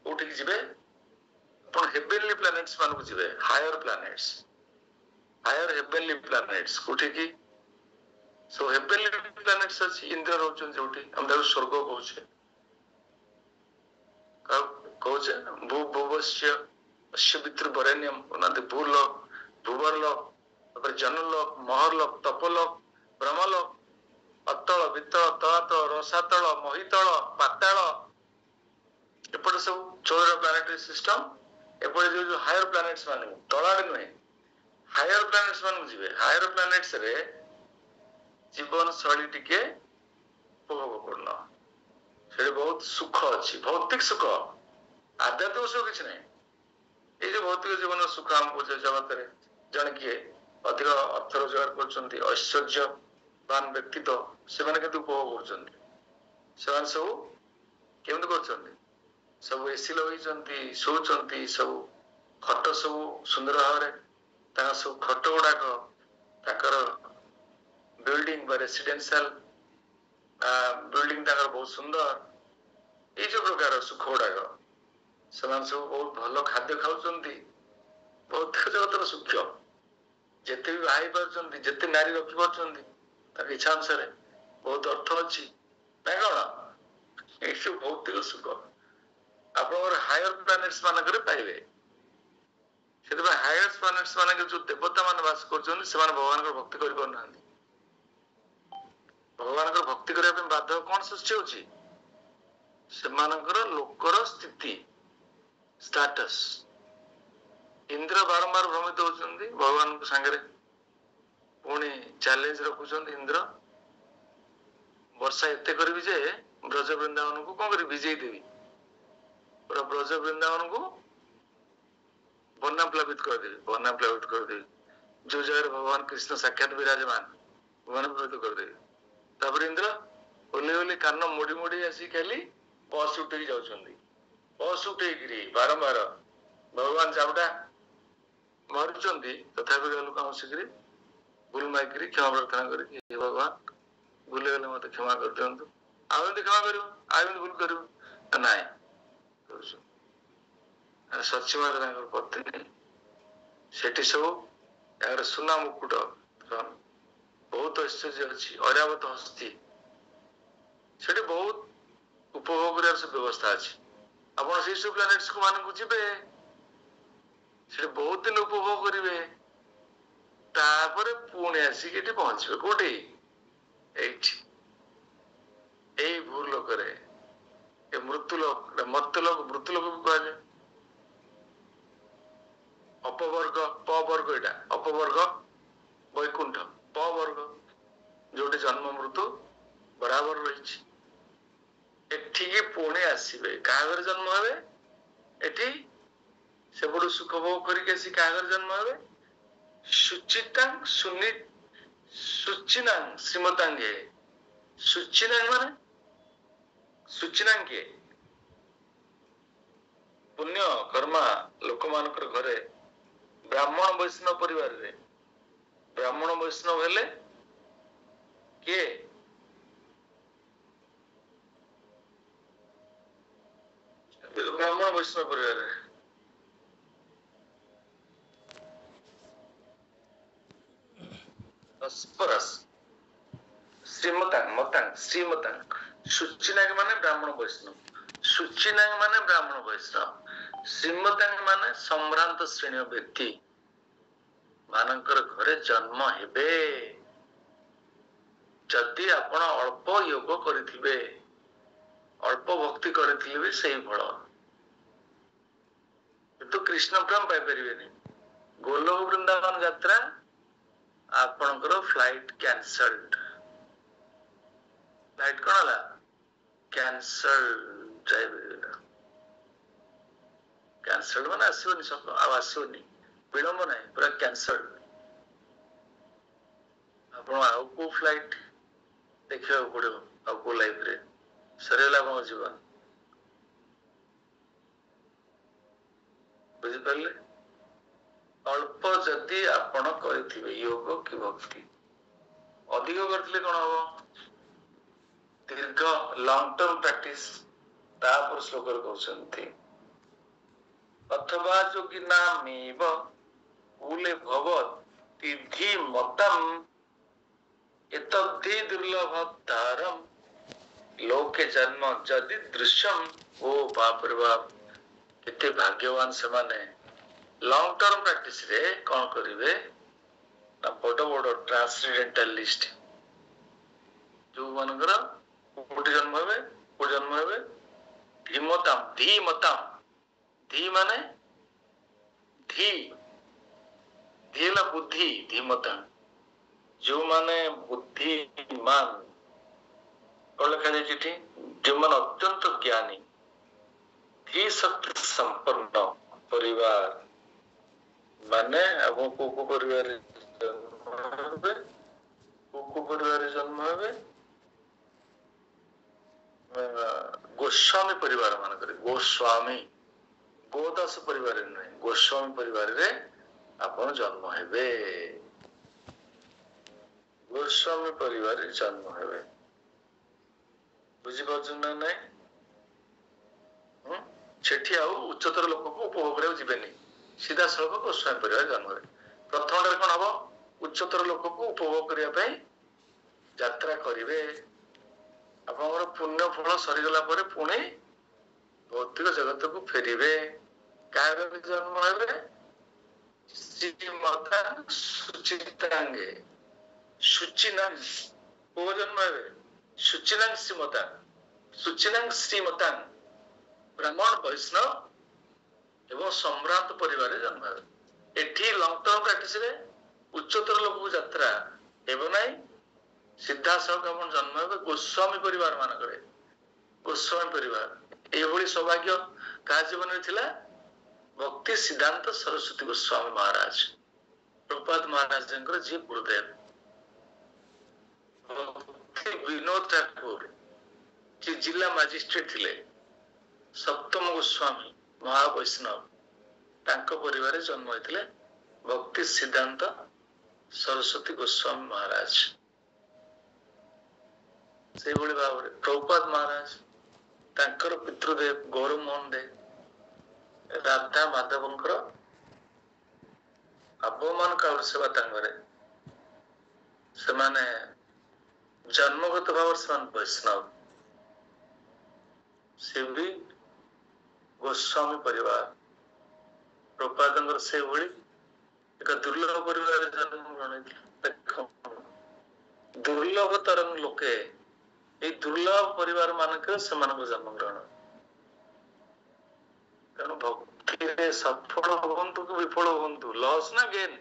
Speaker 1: उठिक जिवे अपन हेवनली प्लैनेट्स मान को जिवे हायर हेवनली प्लैनेट्स उठिकी सो हेवनली प्लैनेट्स अछि इंद्र रोचन जोठी हम दाउ स्वर्ग कहउछे कहउछे भूभुवस्य अस्य पितृवरेण्यम ओनाते भूलोक भूवरलोक तापर जनलोक महरलोक तपलोक ब्रह्मलोक अतल वितल तलातल रसातल महितल पाताल एपटे सब 14 प्लानेटरी सिस्टम एपटे जो हायर प्लैनेट्स मान तलाड़े नुहे हायर प्लैनेट्स मान जिवे हायर प्लैनेट्स रे जीवन शैली टिके उपभोगपूर्ण से बहुत सुख अच्छी भौतिक सुख आध्यात्मिक सुख किसी ना ये जो भौतिक जीवन सुख आमको जगत में जन किए अधिक अर्थ रोजगार कर ऐश्वर्यवान व्यक्ति तो से उपभोग कर सब केमती कर सब एसी लगे शोचंती सब खट सब सुंदर भाव सब खट गुड़ाक बिल्डिंग रेसिडेंशियल बिल्डिंग बहुत सुंदर ये जो प्रकार सुख गुड़ाक से सब बहुत भल खाद्य खाऊं भौतिक जगतर सुख जिते भी बाहर पार्टी जिते नारी रखी पार्टी इच्छा अनुसार बहुत अर्थ अच्छी ना कौन ये सब भौतिक सुख आप हायर प्लैनेट्स मानक पाइबे से हायर प्लैनेट्स मान जो देवता मान बास कर भगवान भक्ति कर भगवान भक्ति करने बाध्य कौन सृष्टि होची लोकर स्थिति स्टेटस इंद्र बारंबार भ्रमित होती भगवान सांगे पुणी चैलेंज रखुंट इंद्र वर्षा एत करी जे ब्रज वृंदावन को कौन कर विजयी देवी पूरा ब्रज वृंदावन को बन्ना प्लावित करदेवी जो जगह भगवान कृष्ण साक्षात विराजमान बन्ना प्लावित करदेवी ତାପରେ ଇନ୍ଦ୍ର ଓହ୍ଲେଇ ଓହ୍ଲେଇ କାନ ମୋଡି ମୋଡି ଆସି ଖାଲି ବସ୍ ଉଠେଇ ଯାଉଛନ୍ତି। ବସ୍ ଉଠେଇକିରି ବାରମ୍ବାର ଭଗବାନ ଚାଉଟା ମାରୁଛନ୍ତି, ତଥାପି ଲୋକ ବସିକିରି ଭୁଲ ମାଗିକିରି କ୍ଷମା ପ୍ରାର୍ଥନା କରିକି, ହେ ଭଗବାନ ଭୁଲିଗଲେ ମତେ କ୍ଷମା କରିଦିଅନ୍ତୁ, ଆଉ ଏମିତି କ୍ଷମା କରିବୁ, ଆଉ ଏମିତି ଭୁଲ କରିବୁ ନାଇଁ କରୁଛୁ। ସଚିମାତା ତାଙ୍କର ପତ୍ନୀ, ସେଠି ସବୁ ତାଙ୍କର ସୁନା ମୁକୁଟ, ବହୁତ ଐଶ୍ୱର୍ଯ୍ୟ ଅଛି, ଐରାବତ ହସ୍ତି, ସେଠି ବହୁତ ଉପଭୋଗ କରିବାର ସବୁ ବ୍ୟବସ୍ଥା ଅଛି। ଆପଣ ସେଇ ସବୁ ପ୍ଲାନେଟ୍ସ ମାନଙ୍କୁ ଯିବେ, ସେଠି ବହୁତ ଦିନ ଉପଭୋଗ କରିବେ, ତାପରେ ପୁଣି ଆସିକି ଏଠି ପହଞ୍ଚିବେ। କୋଉଠି? ଏଇଠି, ଏଇ ଭୂଲୋକରେ, ଏ ମୃତ୍ୟୁଲୋକ, ମର୍ତ୍ତ୍ୟଲୋକ, ମୃତ୍ୟୁଲୋକ ବି କୁହାଯାଏ। ଅପବର୍ଗ, ପବର୍ଗ, ଏଇଟା ଅପବର୍ଗ ବୈକୁଣ୍ଠ, ପବର୍ଗ ଯୋଉଠି ଜନ୍ମ ମୃତ୍ୟୁ ବରାବର ରହିଛି। ଏଠିକି ପୁଣି ଆସିବେ, କାହା ଘରେ ଜନ୍ମ ହେବେ? ଏଠି ସେପଟୁ ସୁଖ ଭୋଗ କରିକି ଆସି କାହା ଘରେ ଜନ୍ମ ହେବେ? ସୁଚିତାଂ ସୁଚିନାଂ ଶ୍ରୀମତାଙ୍ଗେ। ସୁଚିନାଂ ମାନେ ସୁଚିନାଂ କିଏ? ପୁଣ୍ୟ କର୍ମା ଲୋକମାନଙ୍କର ଘରେ, ବ୍ରାହ୍ମଣ ବୈଷ୍ଣବ ପରିବାରରେ। ବ୍ରାହ୍ମଣ ବୈଷ୍ଣବ ହେଲେ କିଏ? ବ୍ରାହ୍ମଣ ବୈଷ୍ଣବ ପରିବାରରେ ଶ୍ରୀମତାଂ ମତାଂ ଶ୍ରୀମତାଂ। ସୁଚିନାଙ୍ଗ ମାନେ ବ୍ରାହ୍ମଣ ବୈଷ୍ଣବ, ସୁଚିନାଙ୍ଗ ମାନେ ବ୍ରାହ୍ମଣ ବୈଷ୍ଣବ, ଶ୍ରୀମତାଙ୍ଗ ମାନେ ସମ୍ଭ୍ରାନ୍ତ ଶ୍ରେଣୀୟ ବ୍ୟକ୍ତି ମାନଙ୍କର ଘରେ ଜନ୍ମ ହେବେ। ଯଦି ଆପଣ ଅଳ୍ପ ଯୋଗ କରିଥିବେ, ଅଳ୍ପ ଭକ୍ତି କରିଥିଲେ ବି ସେଇ ଫଳ, କିନ୍ତୁ କୃଷ୍ଣ ପ୍ରେମ ପାଇପାରିବେନି। ଗୋଲୋକ ବୃନ୍ଦାବନ ଯାତ୍ରା ଆପଣଙ୍କର ଫ୍ଲାଇଟ କ୍ୟାନ୍ସଲ୍ଡ। ଫ୍ଲାଇଟ କଣ ହେଲା? କ୍ୟାନ୍ସଲ୍ଡ। କ୍ୟାନ୍ସଲ୍ଡ ମାନେ ଆସିବନି, ଆଉ ଆସିବନି, ବିଳମ୍ବ ନାହିଁ, ପୁରା କ୍ୟାନ୍ସଲ୍ଡ। ଆପଣ ଆଉ କୋଉ ଫ୍ଲାଇଟ ଦେଖିବାକୁ ପଡିବ, ଆଉ କୋଉ ଲାଇଫରେ ସରିଗଲା ଆପଣଙ୍କ ଜୀବନ। ବୁଝିପାରିଲେ? ଅଳ୍ପ ଯଦି ଆପଣ କରିଥିବେ ଯୋଗ କି ଭକ୍ତି, ଅଧିକ କରିଥିଲେ କଣ ହବ? ଦୀର୍ଘ ଲଙ୍ଗ ଟର୍ମ ପ୍ରାକ୍ଟିସ। ତାପରେ ଶ୍ଲୋକରେ କହୁଛନ୍ତି, ଅଥବା ଯୋଗିନାମେବ କୁଲେ ଭବତ୍ ତିଥି ମତମ୍ ଏତଦ୍ଧି ଦୁର୍ଲଭତରମ୍ ଲୋକେ ଜନ୍ମ ଯଦି ଦୃଶ୍ୟମ୍। ଓ ବାପରେ ବାପ, କେତେ ଭାଗ୍ୟବାନ ସେମାନେ। ଲଙ୍ଗ ଟର୍ମ ପ୍ରାକ୍ଟିସ ରେ କଣ କରିବେ ନା, ବଡ ବଡ ଟ୍ରାନ୍ସଡେଣ୍ଟାଲିଷ୍ଟ ଯୋଉ ମାନଙ୍କର କୋଉଠି ଜନ୍ମ ହେବେ, କୋଉଠି ଜନ୍ମ ହେବେ? ଧୀମତାମ୍, ଧୀମତାମ୍, ଧୀ ମାନେ ଧୀ, ଧୀ ହେଲା ବୁଦ୍ଧି, ଧୀମତାମ୍ ଯୋଉମାନେ ବୁଦ୍ଧିମାନ, କଣ ଲେଖାଯାଇଛି ଏଠି? ଯୋଉମାନେ ଅତ୍ୟନ୍ତ ଜ୍ଞାନୀ, ଧୀ ଶକ୍ତି ସମ୍ପନ୍ନ ପରିବାର ମାନେ, ଆଉ କୋଉ ପରିବାରରେ ଜନ୍ମ ହେବେ? କୋଉ ପରିବାରରେ ଜନ୍ମ ହେବେ? ଗୋସ୍ୱାମୀ ପରିବାର ମାନଙ୍କରେ, ଗୋସ୍ୱାମୀ, ଗୋଦାସ ପରିବାରରେ ନୁହେଁ, ଗୋସ୍ୱାମୀ ପରିବାରରେ ଆପଣ ଜନ୍ମ ହେବେ। ଗୋସ୍ୱାମୀ ପରିବାରରେ ଜନ୍ମ ହେବେ। ବୁଝିପାରୁଛନ୍ତି ନା ନାଇଁ? ସେଠି ଆଉ ଉଚ୍ଚତର ଲୋକକୁ ଉପଭୋଗ କରିବାକୁ ଯିବେନି, ସିଧାସଳଖ ଗୋସ୍ୱାମୀ ପରିବାର ଜନ୍ମ ହେବେ। ପ୍ରଥମଟାରେ କଣ ହବ? ଉଚ୍ଚତର ଲୋକକୁ ଉପଭୋଗ କରିବା ପାଇଁ ଯାତ୍ରା କରିବେ। ଆପଣଙ୍କର ପୁଣ୍ୟ ଫଳ ସରିଗଲା ପରେ ପୁଣି ଭୌତିକ ଜଗତକୁ ଫେରିବେ। କାହା ଘରେ ଜନ୍ମ ହେବେ? ଶ୍ରୀମତା ସୁଚିତାଙ୍ଗେ, ସୁଚିନାଂ। କୋଉ ଜନ୍ମ ହେବେ? ସୁଚିନାଂ ଶ୍ରୀମତା, ସୁଚିନାଂ ଶ୍ରୀମତାଂ, ବ୍ରାହ୍ମଣ ବୈଷ୍ଣବ ଏବଂ ସମ୍ଭ୍ରାନ୍ତ ପରିବାରରେ ଜନ୍ମ ହେବେ। ଏଠି ଲଙ୍ଗ ଟର୍ମ ପ୍ରାକ୍ଟିସରେ ଉଚ୍ଚତର ଲୋକକୁ ଯାତ୍ରା ହେବ ନାହିଁ, ସିଧାସଳଖ ଆପଣ ଜନ୍ମ ହେବେ ଗୋସ୍ୱାମୀ ପରିବାର ମାନଙ୍କରେ। ଗୋସ୍ୱାମୀ ପରିବାର, ଏଇଭଳି ସୌଭାଗ୍ୟ କାହା ଜୀବନରେ ଥିଲା? ଭକ୍ତି ସିଦ୍ଧାନ୍ତ ସରସ୍ୱତୀ ଗୋସ୍ୱାମୀ ମହାରାଜ, ପ୍ରଭୁପାଦ ମହାରାଜଙ୍କର ଯିଏ ଗୁରୁଦେବ। ଭକ୍ତି जिला मजिस्ट्रेट थिले सप्तम गोस्वामी महावैष्णव तांको परिवार जन्म होइतिले भक्ति सिद्धांत सरस्वती गोस्वामी महाराज से भली भाव प्रभुपाद महाराज तांकर पितृदेव गौरमोहन देव राधा माधवंकर अवमान काल सेवा तांगरे से माने जन्मगत भाव से वैष्णव से भी गोस्वामी परिवार प्रभुपादंकर से भली एक दुर्लभ परिवार जन्म ग्रहण दुर्लभ तरंग लोके ये दुर्लभ परिवार मानक से जन्म ग्रहण कारण भक्ति सफल हूँ कि विफल हूँ लॉस ना गेन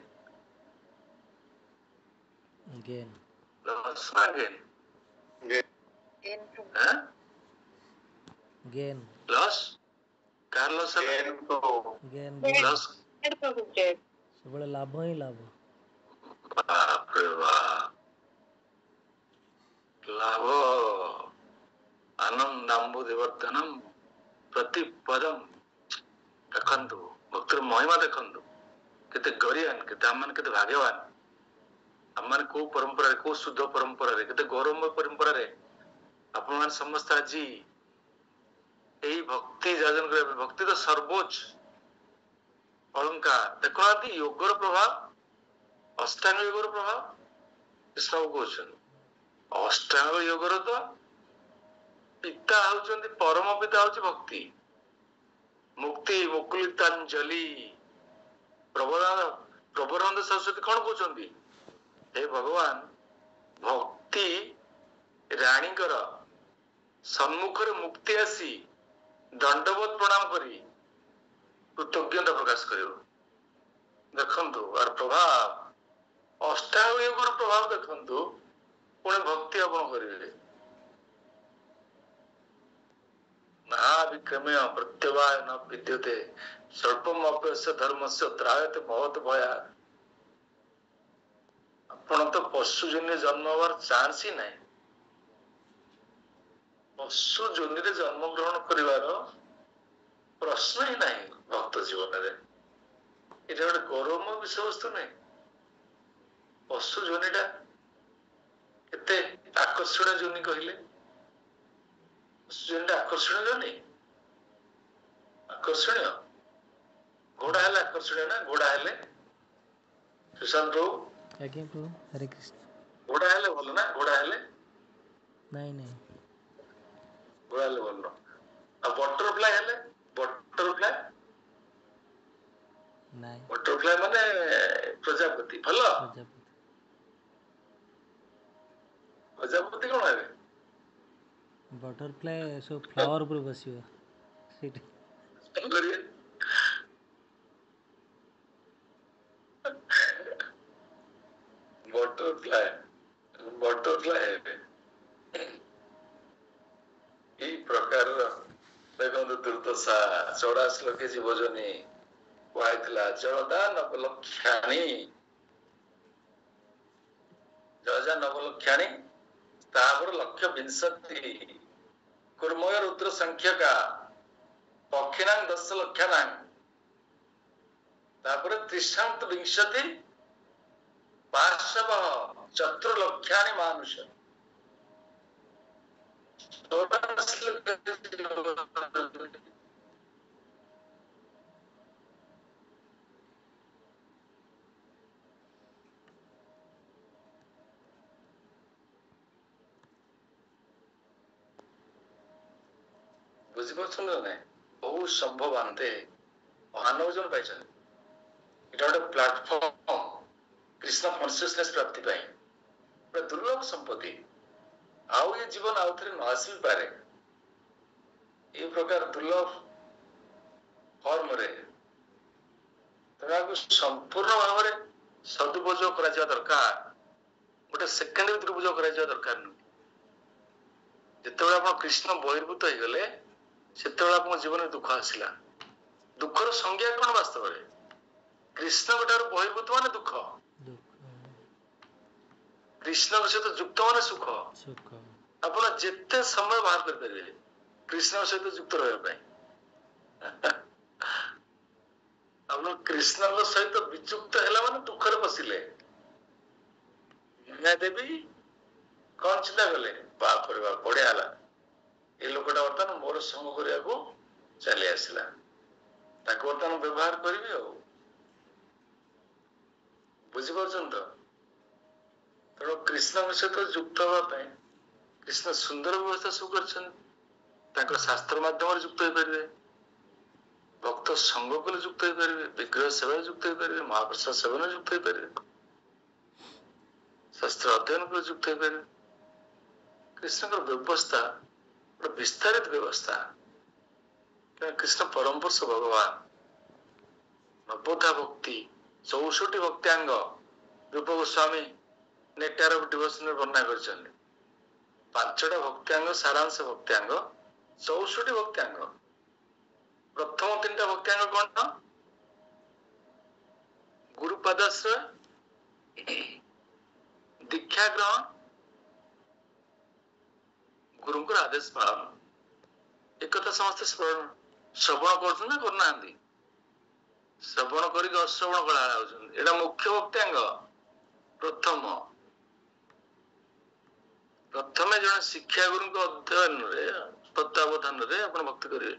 Speaker 3: गेन
Speaker 1: लॉस ना gain
Speaker 3: gain
Speaker 1: loss car loss
Speaker 3: gain
Speaker 1: loss
Speaker 3: सब लाभ ही लाभ
Speaker 1: बाप रे बाप लाभ आनंदाम्बु दिवर्तनम प्रतिपदम देखंतु भक्तर महिमा देखंतु केते गरियान केते आमन केते भाग्यवान आमन को परंपरा को शुद्ध परंपरा रे केते गौरवमय परंपरा रे आपण मान समस्त आजी एही भक्ति जाजन करे भक्ति तो सर्वोच्च अलंकार देखो आदि योगर प्रभाव अष्टांग योगर प्रभाव कृष्ण कहउछन अष्टांग योगर तो पिता होउछन परम पिता होउछ भक्ति मुक्ति मुकुलितांजलि प्रबोधानंद सरस्वती कौन कहते हे भगवान भक्ति राणी सम्मुखर मुक्ति आसी दंडवत प्रणाम करी कृतज्ञता प्रकाश कर देखु आर प्रभाव अष्टांग योगर प्रभाव देखु पुणे भक्ति आपण करेंगे ना विक्रमे प्रत्यवाय न विद्यते स्वल्पम अप्यस्य धर्मस्य त्रायते बहुत भया आपण तो पशु जन्य जन्म हवार चांस ही नहीं पशु जन्य रे जन्म ग्रहण करिवार प्रश्न ही नहीं भक्त जीवन रे एटा गोटे गौरवमय विषय वस्तु नहीं पशु जनिटा केते आकर्षण जनि कहले आकर्षण जनि आकर्षणीय घोड़ा हेले आकर्षणीय ना घोड़ा हेले सुशांत प्रभु
Speaker 3: आज्ञा प्रभु हरे कृष्ण
Speaker 1: घोड़ा हेले बोलो ना घोड़ा हेले
Speaker 3: नहीं नहीं
Speaker 1: घोड़ा हेले बोलो अब बटरफ्लाई हेले बटरफ्लाई
Speaker 3: नहीं
Speaker 1: बटरफ्लाई माने प्रजापति भलो प्रजापति कौन है
Speaker 3: बटरफ्लाई सो फ्लावर पर बसियो सीट
Speaker 1: करिए बटरफ्लाई है ई प्रकार देखो दुर्दशा 84 लक्ष जीवजनी कुआइतला जलदा नवलक्षाणी जलजा नवलक्षाणी तापर लक्ष्य विंशति कुर्मय रुद्र संख्यका पक्षिणां 10 लक्षाणां तापर त्रिशांत विंशति पार्श्व चतुर्लक्षाणि मानुष बुझिपारछन ना बहुत संभव आनते मानव जन पाइछन इटा गोटे प्लेटफॉर्म कृष्ण कॉन्शियसनेस प्राप्ति पाए बड़ा दुर्लभ संपत्ति आउ ये जीवन आउ थे न आसी पारे ये प्रकार दुर्लभ फॉर्म रे संपूर्ण भाव में सदुपयोग करा दरकार गोटे सेकेंड भी दुरुपयोग करा दरकार नुह जिते आप कृष्ण बहिर्भूत हो गले से जीवन में दुख आसला दुखर संज्ञा कौन वास्तव में कृष्ण ठार बहिर्भूत माने दुख कृष्ण सहित युक्त माने सुख ଆପଣ ଯେତେ ସମୟ ବାହାର କରିପାରିବେ କୃଷ୍ଣ ସହିତ ଯୁକ୍ତ ରହିବା ପାଇଁ। ଆପଣ କୃଷ୍ଣଙ୍କ ସହିତ ବିଯୁକ୍ତ ହେଲା ମାନେ ଦୁଃଖରେ ବସିଲେ। ଗଙ୍ଗା ଦେବୀ କଣ ଚିନ୍ତା କଲେ, ବାପରେ ବାପ ବଢିଆ ହେଲା, ଏ ଲୋକଟା ବର୍ତ୍ତମାନ ମୋର ସଙ୍ଗ କରିବାକୁ ଚାଲି ଆସିଲା, ତାକୁ ବର୍ତ୍ତମାନ ବ୍ୟବହାର କରିବି ଆଉ। ବୁଝିପାରୁଛନ୍ତି ତ? ତେଣୁ କୃଷ୍ଣଙ୍କ ସହିତ ଯୁକ୍ତ ହେବା ପାଇଁ କୃଷ୍ଣ ସୁନ୍ଦର ବ୍ୟବସ୍ଥା ସବୁ କରିଛନ୍ତି। ତାଙ୍କ ଶାସ୍ତ୍ର ମାଧ୍ୟମରେ ଯୁକ୍ତ ହେଇପାରିବେ, ଭକ୍ତ ସଙ୍ଗ କଲେ ଯୁକ୍ତ ହେଇପାରିବେ, ବିଗ୍ରହ ସେବାରେ ଯୁକ୍ତ ହେଇପାରିବେ, ମହାପ୍ରସାଦ ସେବନରେ ଯୁକ୍ତ ହେଇପାରିବେ, ଶାସ୍ତ୍ର ଅଧ୍ୟୟନ କରି ଯୁକ୍ତ ହେଇପାରିବେ। କୃଷ୍ଣଙ୍କର ବ୍ୟବସ୍ଥା ଗୋଟେ ବିସ୍ତାରିତ ବ୍ୟବସ୍ଥା। କୃଷ୍ଣ ପରମପୁରୁଷ ଭଗବାନ, ନବୋଧା ଭକ୍ତି, 64 ଭକ୍ତ୍ୟାଙ୍ଗ ରୂପ ଗୋସ୍ୱାମୀ ନେକ୍ଟାର ଅଫ ଡିଭୋସନରେ ବର୍ଣ୍ଣନା କରିଛନ୍ତି। 5ଟା ଭକ୍ତ୍ୟାଙ୍ଗ, ସାରାଂଶ ଭକ୍ତ୍ୟାଙ୍ଗ, 64 ଭକ୍ତ୍ୟାଙ୍ଗ। ପ୍ରଥମ 3ଟା ଭକ୍ତ୍ୟାଙ୍ଗ କଣ? ଗୁରୁପଦାଶ୍ରୟ, ଦୀକ୍ଷା ଗ୍ରହଣ, ଗୁରୁଙ୍କର ଆଦେଶ ପାଳନ। ଏକଥା ସମସ୍ତେ ଶ୍ରବଣ କରୁଛନ୍ତି ନା କରୁନାହାନ୍ତି? ଶ୍ରବଣ କରିକି ଅଶ୍ରବଣ କଳା ହଉଛନ୍ତି। ଏଇଟା ମୁଖ୍ୟ ଭକ୍ତ୍ୟାଙ୍ଗ। ପ୍ରଥମେ ଜଣେ ଶିକ୍ଷା ଗୁରୁଙ୍କ ଅଧ୍ୟୟନରେ ତତ୍ତ୍ୱାବଧାନରେ ଆପଣ ଭକ୍ତି କରିବେ।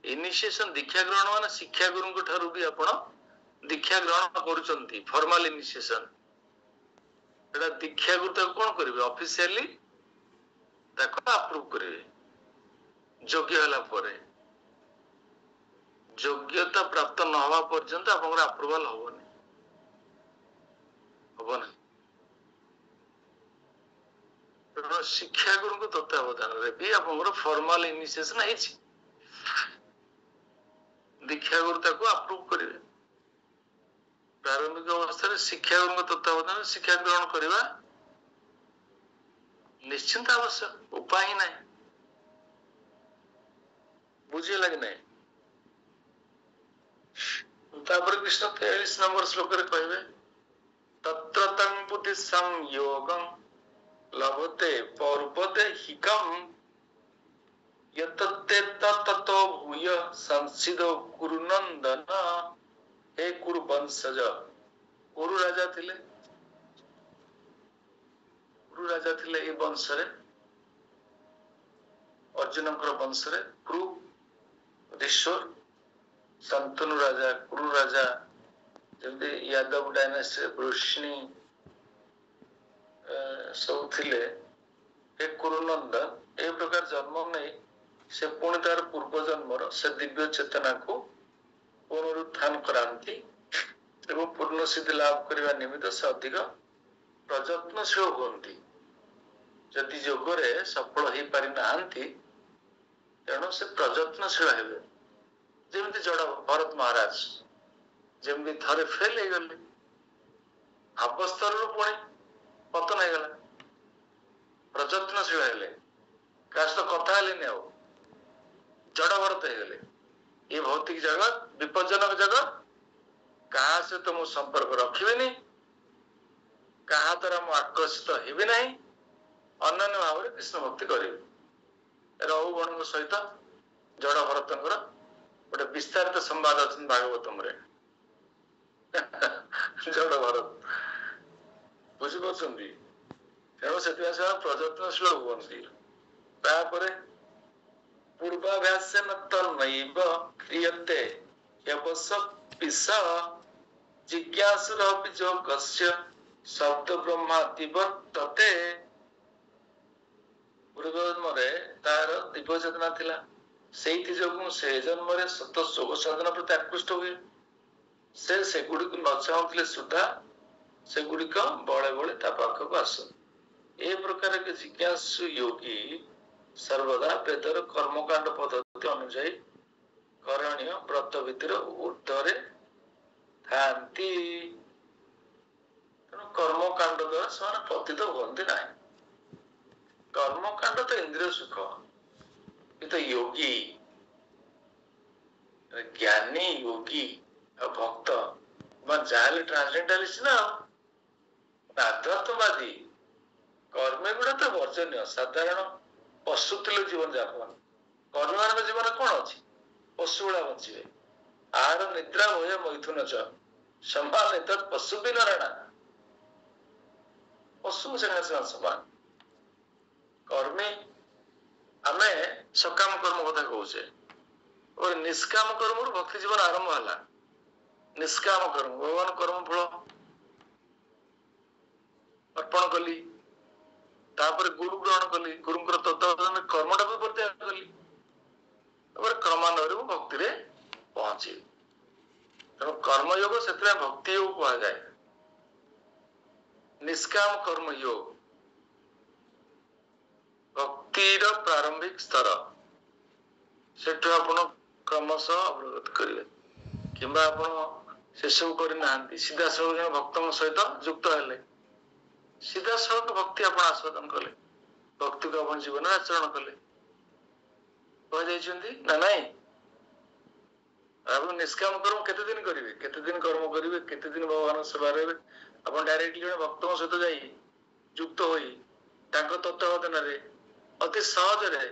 Speaker 1: ଇନିସିଏସନ ଦୀକ୍ଷା ଗ୍ରହଣ ମାନେ ଶିକ୍ଷା ଗୁରୁଙ୍କ ଠାରୁ ବି ଆପଣ ଦୀକ୍ଷା ଗ୍ରହଣ କରୁଛନ୍ତି, ଫର୍ମାଲ ଇନିସିଏସନ। ଏଟା ଦୀକ୍ଷା ଗୁରୁ ତାକୁ କଣ କରିବେ, ଅଫିସିଆଲି ତାକୁ ଆପ୍ରୁଭ କରିବେ। ଯୋଗ୍ୟ ହେଲା ପରେ, ଯୋଗ୍ୟତା ପ୍ରାପ୍ତ ନ ହବା ପର୍ଯ୍ୟନ୍ତ ଆପଣଙ୍କର ଆପ୍ରୁଭାଲ ହବନି। ତେଣୁ ଶିକ୍ଷା ଗୁରୁଙ୍କ ତତ୍ତ୍ୱାବଧାନରେ ବି ଆପଣଙ୍କର ଫର୍ମାଲ ଇନିସିଏସନ ହେଇଛି, ଦୀକ୍ଷା ଗୁରୁ ତାକୁ ଆପ୍ରୁଭ କରିବେ। ପ୍ରାରମ୍ଭିକ ଅବସ୍ଥାରେ ଶିକ୍ଷା ଗୁରୁଙ୍କ ତତ୍ତ୍ୱାବଧାନରେ ଶିକ୍ଷା ଗ୍ରହଣ କରିବା ନିଶ୍ଚିନ୍ତ ଆବଶ୍ୟକ, ଉପାୟ ହିଁ ନାହିଁ। ବୁଝିହେଲା କି ନାହିଁ? ତାପରେ କୃଷ୍ଣ 43 ନମ୍ବର ଶ୍ଲୋକରେ କହିବେ, ତତ୍ର ତଂ ବୁଦ୍ଧି ସଂଯୋଗଂ ଲଭତେ ପର୍ବତେ ହିକମ୍ ୟତତେ ତତୋ ଭୂୟ ସଂସିଦୋ କୁରୁ ନନ୍ଦନ। ହେ କୁରୁ ବଂଶଜ, କୁରୁ ରାଜା ଥିଲେ, କୁରୁ ରାଜା ଥିଲେ ଏ ବଂଶରେ, ଅର୍ଜୁନଙ୍କର ବଂଶରେ। କୁରୁ ଈଶ୍ୱର, ଶାନ୍ତନୁ ରାଜା, କୁରୁ ରାଜା, ଯେମିତି ୟାଦବ ଡାଇନାଷ୍ଟ୍ରିରେ ବୃଷ୍ଣି ସବୁ ଥିଲେ। ଏ କୁରୁନନ୍ଦନ ଏ ପ୍ରକାର ଜନ୍ମ ନେଇ ସେ ପୁଣି ତାର ପୂର୍ବ ଜନ୍ମର ସେ ଦିବ୍ୟ ଚେତନାକୁ ପୁନରୁତ୍ଥାନ କରାନ୍ତି ଏବଂ ପୂର୍ଣ୍ଣ ସିଦ୍ଧି ଲାଭ କରିବା ନିମିତ୍ତ ସେ ଅଧିକ ପ୍ରଯତ୍ନଶୀଳ ହୁଅନ୍ତି। ଯଦି ଯୋଗରେ ସଫଳ ହେଇପାରି ନାହାନ୍ତି, ତେଣୁ ସେ ପ୍ରଯତ୍ନଶୀଳ ହେବେ। ଯେମିତି ଜଡ ଭରତ ମହାରାଜ ଯେମିତି ଥରେ ଫେଲ ହେଇଗଲେ, ଭାବସ୍ତରରୁ ପୁଣି ପତନ ହେଇଗଲା, ପ୍ରଯତ୍ନଶୀଳ ହେଲେ, କାହା ସହିତ କଥା ହେଲେନି, ଆଉ ଜଡ ଭରତ ହେଇଗଲେ। ଏ ଭୌତିକ ଜଗତ ବିପଜ୍ଜନକ ଜଗତ, କାହା ସହିତ ମୁଁ ସମ୍ପର୍କ ରଖିବିନି, କାହା ଦ୍ୱାରା ମୁଁ ଆକର୍ଷିତ ହେବି ନାହିଁ, ଅନନ୍ୟ ଭାବରେ କୃଷ୍ଣ ଭକ୍ତି କରିବି। ରହୁଗଣଙ୍କ ସହିତ ଜଡ ଭରତଙ୍କର ଗୋଟେ ବିସ୍ତାରିତ ସମ୍ବାଦ ଅଛନ୍ତି ଭାଗବତମରେ। ଜଡ ଭରତ, ବୁଝିପାରୁଛନ୍ତି? ତେଣୁ ସେଥିପାଇଁ ସେମାନେ ପ୍ରଯତ୍ନଶୀଳ ହୁଅନ୍ତି। ତାପରେ ପୂର୍ବାଭ୍ୟାସେନ ତନ୍ମୈବ କ୍ରିୟତେ ୟବସ ପିସ ଜିଜ୍ଞାସୁରପି ଯୋଗସ୍ୟ ଶବ୍ଦ ବ୍ରହ୍ମାତିବର୍ତ୍ତତେ। ପୂର୍ବ ଜନ୍ମରେ ତାର ଦିବ୍ୟ ଚେତନା ଥିଲା, ସେଇଥି ଯୋଗୁଁ ସେ ଜନ୍ମରେ ସତ ଯୋଗ ସାଧନ ପ୍ରତି ଆକୃଷ୍ଟ ହୁଏ। ସେ ସେଗୁଡିକୁ ନ ଚାହୁଁଥିଲେ ସୁଦ୍ଧା ସେଗୁଡିକ ବଳେ ବଳେ ତା ପାଖକୁ ଆସ। ଏ ପ୍ରକାର ଏକ ଜିଜ୍ଞାସୁ ଯୋଗୀ ସର୍ବଦା ବେଦର କର୍ମକାଣ୍ଡ ପଦ୍ଧତି ଅନୁଯାୟୀ କରଣୀୟ ବ୍ରତ ଭିତରେ ଉର୍ଦ୍ଧ୍ୱରେ ଥାନ୍ତି। ତେଣୁ କର୍ମକାଣ୍ଡ ଦ୍ୱାରା ସେମାନେ ପତିତ ହୁଅନ୍ତି ନାହିଁ। କର୍ମକାଣ୍ଡ ତ ଇନ୍ଦ୍ରିୟ ସୁଖ, କିନ୍ତୁ ଯୋଗୀ, ଜ୍ଞାନୀ ଯୋଗୀ ଆଉ ଭକ୍ତ ବା ଯାହାହେଲେ ଟ୍ରାନ୍ସେଣ୍ଡାଲିଷ୍ଟ ନା, ଆଧ୍ୟାତ୍ମବାଦୀ, କର୍ମ ଗୁଡା ତ ବର୍ଜନୀୟ। ସାଧାରଣ ପଶୁ ତୁଲ୍ୟ ଜୀବନ ଯାପନ। କର୍ମୀ ମାନଙ୍କ ଜୀବନ କଣ ଅଛି? ପଶୁ ଭଳିଆ ବଞ୍ଚିବେ। ଆହାର ନିଦ୍ରା ଭୟ ମୈଥୁନ ଚ ସମାନ ଏତ ପଶୁ ବି ନରଣା। ପଶୁ ସେମାନେ ସମାନ। କର୍ମୀ ଆମେ ସକାମ କର୍ମ କଥା କହୁଛେ। ନିଷ୍କାମ କର୍ମରୁ ଭକ୍ତି ଜୀବନ ଆରମ୍ଭ ହେଲା। ନିଷ୍କାମ କର୍ମ ଭଗବାନ କର୍ମ ଫଳ ଅର୍ପଣ କଲି, ତାପରେ ଗୁରୁ ଗ୍ରହଣ କଲି, ଗୁରୁଙ୍କର ତତ୍ତ୍ୱାବଧାନରେ କର୍ମଟାକୁ ପରିତ୍ୟାଗ କଲି, ତାପରେ କ୍ରମାନ୍ୱୟରେ ମୁଁ ଭକ୍ତିରେ ପହଞ୍ଚିବି। ତେଣୁ କର୍ମଯୋଗ ସେଥିପାଇଁ ଭକ୍ତି ଯୋଗ କୁହାଯାଏ। ନିଷ୍କାମ କର୍ମ ଯୋଗ ଭକ୍ତିର ପ୍ରାରମ୍ଭିକ ସ୍ତର। ସେଠୁ ଆପଣ କ୍ରମଶଃ ଅଗ୍ରଗତି କରିବେ। କିମ୍ବା ଆପଣ ସେସବୁ କରିନାହାନ୍ତି, ସିଧାସଳଖ ଜଣେ ଭକ୍ତଙ୍କ ସହିତ ଯୁକ୍ତ ହେଲେ, ସିଧାସଳଖ ଭକ୍ତି ଆପଣ ଆସ୍ୱାଦନ କଲେ, ଭକ୍ତିକୁ ଆପଣ ଜୀବନରେ ଆଚରଣ କଲେ, କୁହାଯାଇଛନ୍ତି ନା ନାଇଁ? ଆପଣ ନିଷ୍କାମ କର୍ମ କେତେ ଦିନ କରିବେ, କେତେ ଦିନ କର୍ମ କରିବେ, କେତେ ଦିନ ଭଗବାନଙ୍କ ସେବା ରହିବେ? ଆପଣ ଡାଇରେକ୍ଟଲି ଜଣେ ଭକ୍ତଙ୍କ ସହିତ ଯାଇ ଯୁକ୍ତ ହୋଇ ତାଙ୍କ ତତ୍ତ୍ୱାବଧାନରେ ଅତି ସହଜରେ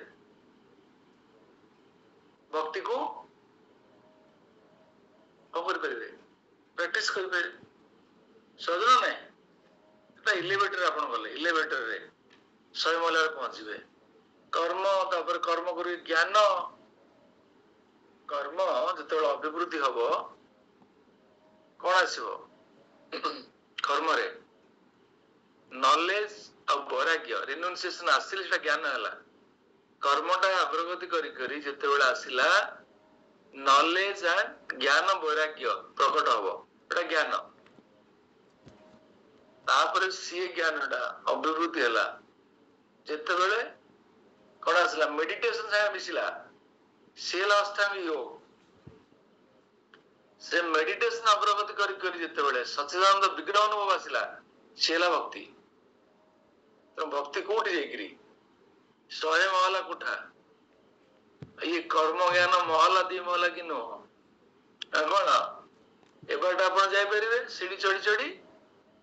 Speaker 1: ଭକ୍ତିକୁ କଣ କରିପାରିବେ? ପ୍ରାକ୍ଟିସ କରିପାରିବେ। ସହଜ ନା ନାହିଁ? ଇଲେଭେଟର ଆପଣ ଗଲେ, ଇଲେଭେଟରରେ 100 ମହଲାରେ ପହଞ୍ଚିବେ। କର୍ମ, ତାପରେ କର୍ମ କରି ଜ୍ଞାନ। କର୍ମ ଯେତେବେଳେ ଅଭିବୃଦ୍ଧି ହବ କଣ ଆସିବ କର୍ମରେ? ନଲେଜ ଆଉ ବୈରାଗ୍ୟ, ରିନୁନ୍ସିଏସନ ଆସିଲେ ସେଟା ଜ୍ଞାନ ହେଲା। କର୍ମଟା ଅଗ୍ରଗତି କରି କରି ଯେତେବେଳେ ଆସିଲା ନଲେଜ ଆଣ୍ଡ ଜ୍ଞାନ ବୈରାଗ୍ୟ ପ୍ରକଟ ହବ, ଏଟା ଜ୍ଞାନ। ତାପରେ ସିଏ ଜ୍ଞାନଟା ଅଭିବୃଦ୍ଧି ହେଲା ଯେତେବେଳେ କଣ ଆସିଲା? ମେଡିଟେସନ ସାଙ୍ଗେ ମିଶିଲା, ସିଏ ହେଲା ଅଷ୍ଟାଙ୍ଗ ଯୋଗ। ସେ ମେଡିଟେସନ ଅଗ୍ରଗତି କରି କରି ଯେତେବେଳେ ସଚ୍ଚିଦାନନ୍ଦ ବିଗ୍ରହ ଅନୁଭବ ଆସିଲା, ସିଏ ହେଲା ଭକ୍ତି। ତେଣୁ ଭକ୍ତି କୋଉଠି ଯାଇକିରି? 100 ମହଲା କୋଠା। ଇଏ କର୍ମ ଜ୍ଞାନ ମହଲା 2 ମହଲା କି ନୁହଁ। କଣ ଏବାରଟା ଆପଣ ଯାଇପାରିବେ ସିଢି ଚଢି ଚଢି,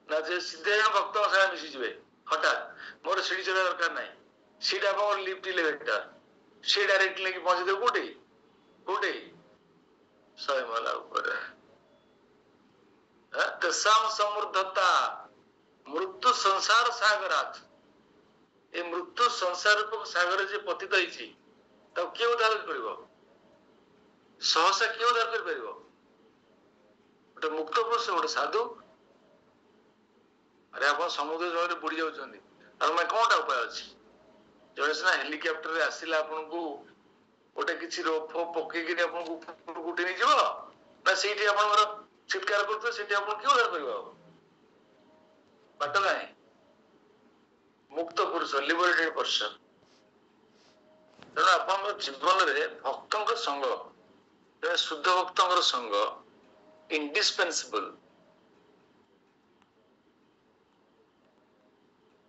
Speaker 1: ନା ଯେ ସିଧେ ଭକ୍ତଙ୍କ ସାଙ୍ଗେ ମିଶିଯିବେ? ହଠାତ୍ ମୋର ସିଢି ଚଢିବା ଦରକାର ନାହିଁ, ସିଟା ଆପଣଙ୍କର ଲିଫ୍ଟ ଇଲେଭେଟର, ସେ ଡାଇରେକ୍ଟ ନେଇକି ପହଞ୍ଚିଦେବ କୋଉଠି? କୋଉଠି? 100 ମହଲା ଉପରେ। ତେସାମ ସମୃଦ୍ଧତା ମୃତ୍ୟୁ ସଂସାର ସାଗରାତ। ଏ ମୃତ୍ୟୁ ସଂସାର ସାଗରରେ ଯେ ପତିତ ହେଇଛି, ତାକୁ କିଏ ଉଦ୍ଧାର କରିପାରିବ? ସହସା କିଏ ଉଦ୍ଧାର କରିପାରିବ? ଗୋଟେ ମୁକ୍ତ ପୁରୁଷ, ଗୋଟେ ସାଧୁ। ଆରେ ଆପଣ ସମୁଦ୍ର ଜଳରେ ବୁଡି ଯାଉଛନ୍ତି, ଆଉ କଣଟା ଉପାୟ ଅଛି? ଜଣେ ସିନା ହେଲିକପ୍ଟରରେ ଆସିଲେ ଆପଣଙ୍କୁ ଗୋଟେ କିଛି ରୋପ ପକେଇକିରି ଆପଣଙ୍କୁ ଉପରକୁ ଉଠେଇ ନେଇଯିବ, ନା ସେଇଠି ଆପଣଙ୍କର ଚିତ୍କାର କରୁଥିବେ, ସେଇଠି ଆପଣ କିଏ ଉଦ୍ଧାର କରିବ? ବାଟ ନାହିଁ। ମୁକ୍ତ ପୁରୁଷ, ଲିବରେଟେଡ ପର୍ସନ। ତେଣୁ ଆପଣଙ୍କ ଜୀବନରେ ଭକ୍ତଙ୍କ ସଙ୍ଗ, ଶୁଦ୍ଧ ଭକ୍ତଙ୍କର ସଙ୍ଗ ଇଣ୍ଡିସ୍ପେନ୍ସିବଲ।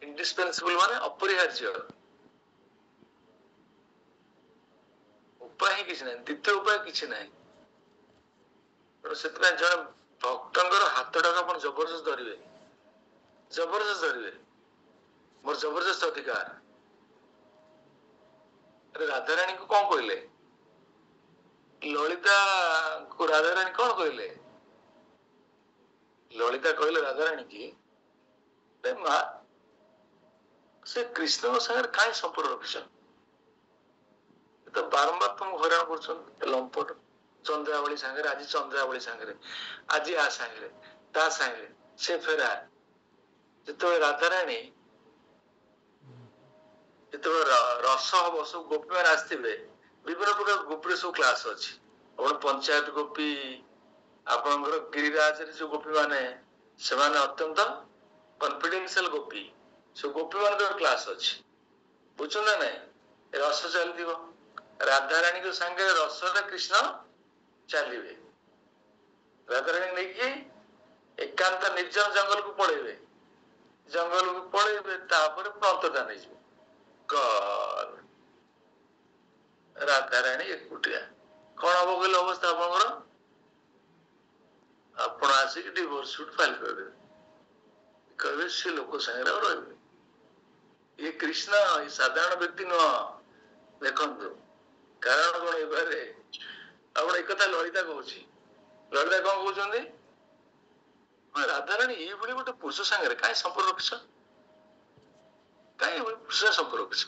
Speaker 1: ଇଣ୍ଡିସ୍ପେନ୍ସିବଲ ମାନେ ଅପରିହାର୍ଯ୍ୟ। ଉପାୟ ହିଁ କିଛି ନାହିଁ, ଦ୍ୱିତୀୟ ଉପାୟ କିଛି ନାହିଁ। ତେଣୁ ସେଥିପାଇଁ ଜଣେ ଭକ୍ତଙ୍କର ହାତଟାକୁ ଆପଣ ଜବରଦସ୍ତ ଧରିବେ, ଜବରଦସ୍ତ ଧରିବେ। ମୋର ଜବରଦସ୍ତ ଅଧିକାର। ରାଧାରାଣୀଙ୍କୁ କଣ କହିଲେ? ଲଳିତାଙ୍କୁ ରାଧାରାଣୀ କଣ କହିଲେ? ଲଳିତା କହିଲେ ରାଧାରାଣୀ କି, ମା ସେ କୃଷ୍ଣଙ୍କ ସାଙ୍ଗରେ କାହିଁ ସମ୍ପର୍କ ରଖିଛ? ତ ବାରମ୍ବାର ତମକୁ ହଇରାଣ କରୁଛନ୍ତି, ଲମ୍ପଟ। ଚନ୍ଦ୍ରାବଳୀ ସାଙ୍ଗରେ, ଆଜି ଚନ୍ଦ୍ରାବଳୀ ସାଙ୍ଗରେ, ଆଜି ଆ ସାଙ୍ଗରେ, ତା ସାଙ୍ଗରେ, ସେ ଫେରା। ଯେତେବେଳେ ରାଧାରାଣୀ ଯେତେବେଳେ ରସ ହବ, ସବୁ ଗୋପୀ ମାନେ ଆସିଥିବେ, ବିଭିନ୍ନ ପ୍ରକାର ଗୋପୀର ସବୁ କ୍ଲାସ ଅଛି। ଆପଣ ପଞ୍ଚାୟତ ଗୋପୀ, ଆପଣଙ୍କର ଗିରିରାଜରେ ଯୋଉ ଗୋପୀ ମାନେ, ସେମାନେ ଅତ୍ୟନ୍ତ କନଫିଡେନ୍ସିଆଲ ଗୋପୀ। ସବୁ ଗୋପୀ ମାନଙ୍କର କ୍ଲାସ ଅଛି, ବୁଝୁଛନ୍ତି ନା ନାଇଁ? ରସ ଚାଲିଥିବ, ରାଧାରାଣୀଙ୍କ ସାଙ୍ଗରେ ରସରେ କୃଷ୍ଣ ଚାଲିବେ। ରାଧାରାଣୀ ନେଇକି ଏକାନ୍ତ ନିର୍ଜନ ଜଙ୍ଗଲକୁ ପଳେଇବେ, ଜଙ୍ଗଲକୁ ପଳେଇବେ, ତାପରେ ଅନ୍ତର୍ଧାନ ହେଇଯିବେ। ରାଧାରାଣୀ ଏକୁଟିଆ। କଣ ହବ କହିଲେ ଅବସ୍ଥା ଆପଣଙ୍କର? ଆପଣ ଆସିକି ଡିଭୋର୍ସ ସୁଟ୍ ଫାଇଲ କରିଦେବେ, କହିବେ ସେ ଲୋକ ସାଙ୍ଗରେ ଆଉ ରହିବେ। कृष्ण ये साधारण व्यक्ति नुह देखु कारण कौन एबारे आप एक कथा ललिता कहूँ ललिता कौन कहते राधाराणी ये गोटे पुरुष सागर कहीं संपर्क रखिछ कहीं पुरुष संपर्क रखिछ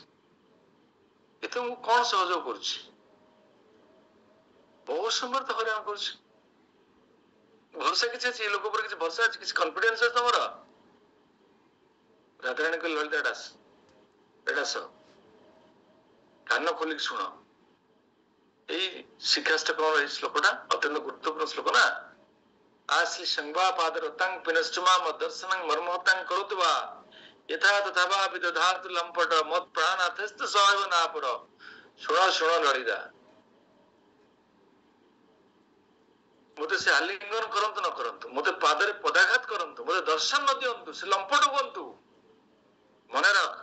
Speaker 1: ये मुझे कौन सहयोग कर बहुत समय तो हरान कर भरोसा किसी अच्छे लोक पर किसी भरोसा अच्छे किसी कॉन्फिडेंस है तुम राधाराणी को ललिता डास कान खोलिक शुण यही शिक्षाष्ट कौन श्लोकटा अत्यंत गुरुत्वपूर्ण श्लोक ना आश्री संवा पादरतां पिनष्टमा मदर्शनं मर्महतां करोतवा यथा तथा वा विदधातु लंपट मत प्राणाथस्त सहैव नापड़ शुण शुण ललिता मते से आलिंगन करंतु न करंतु मते पादरे पदाघात करंतु मते दर्शन न दियंतु से लंपट हुअंतु मने रख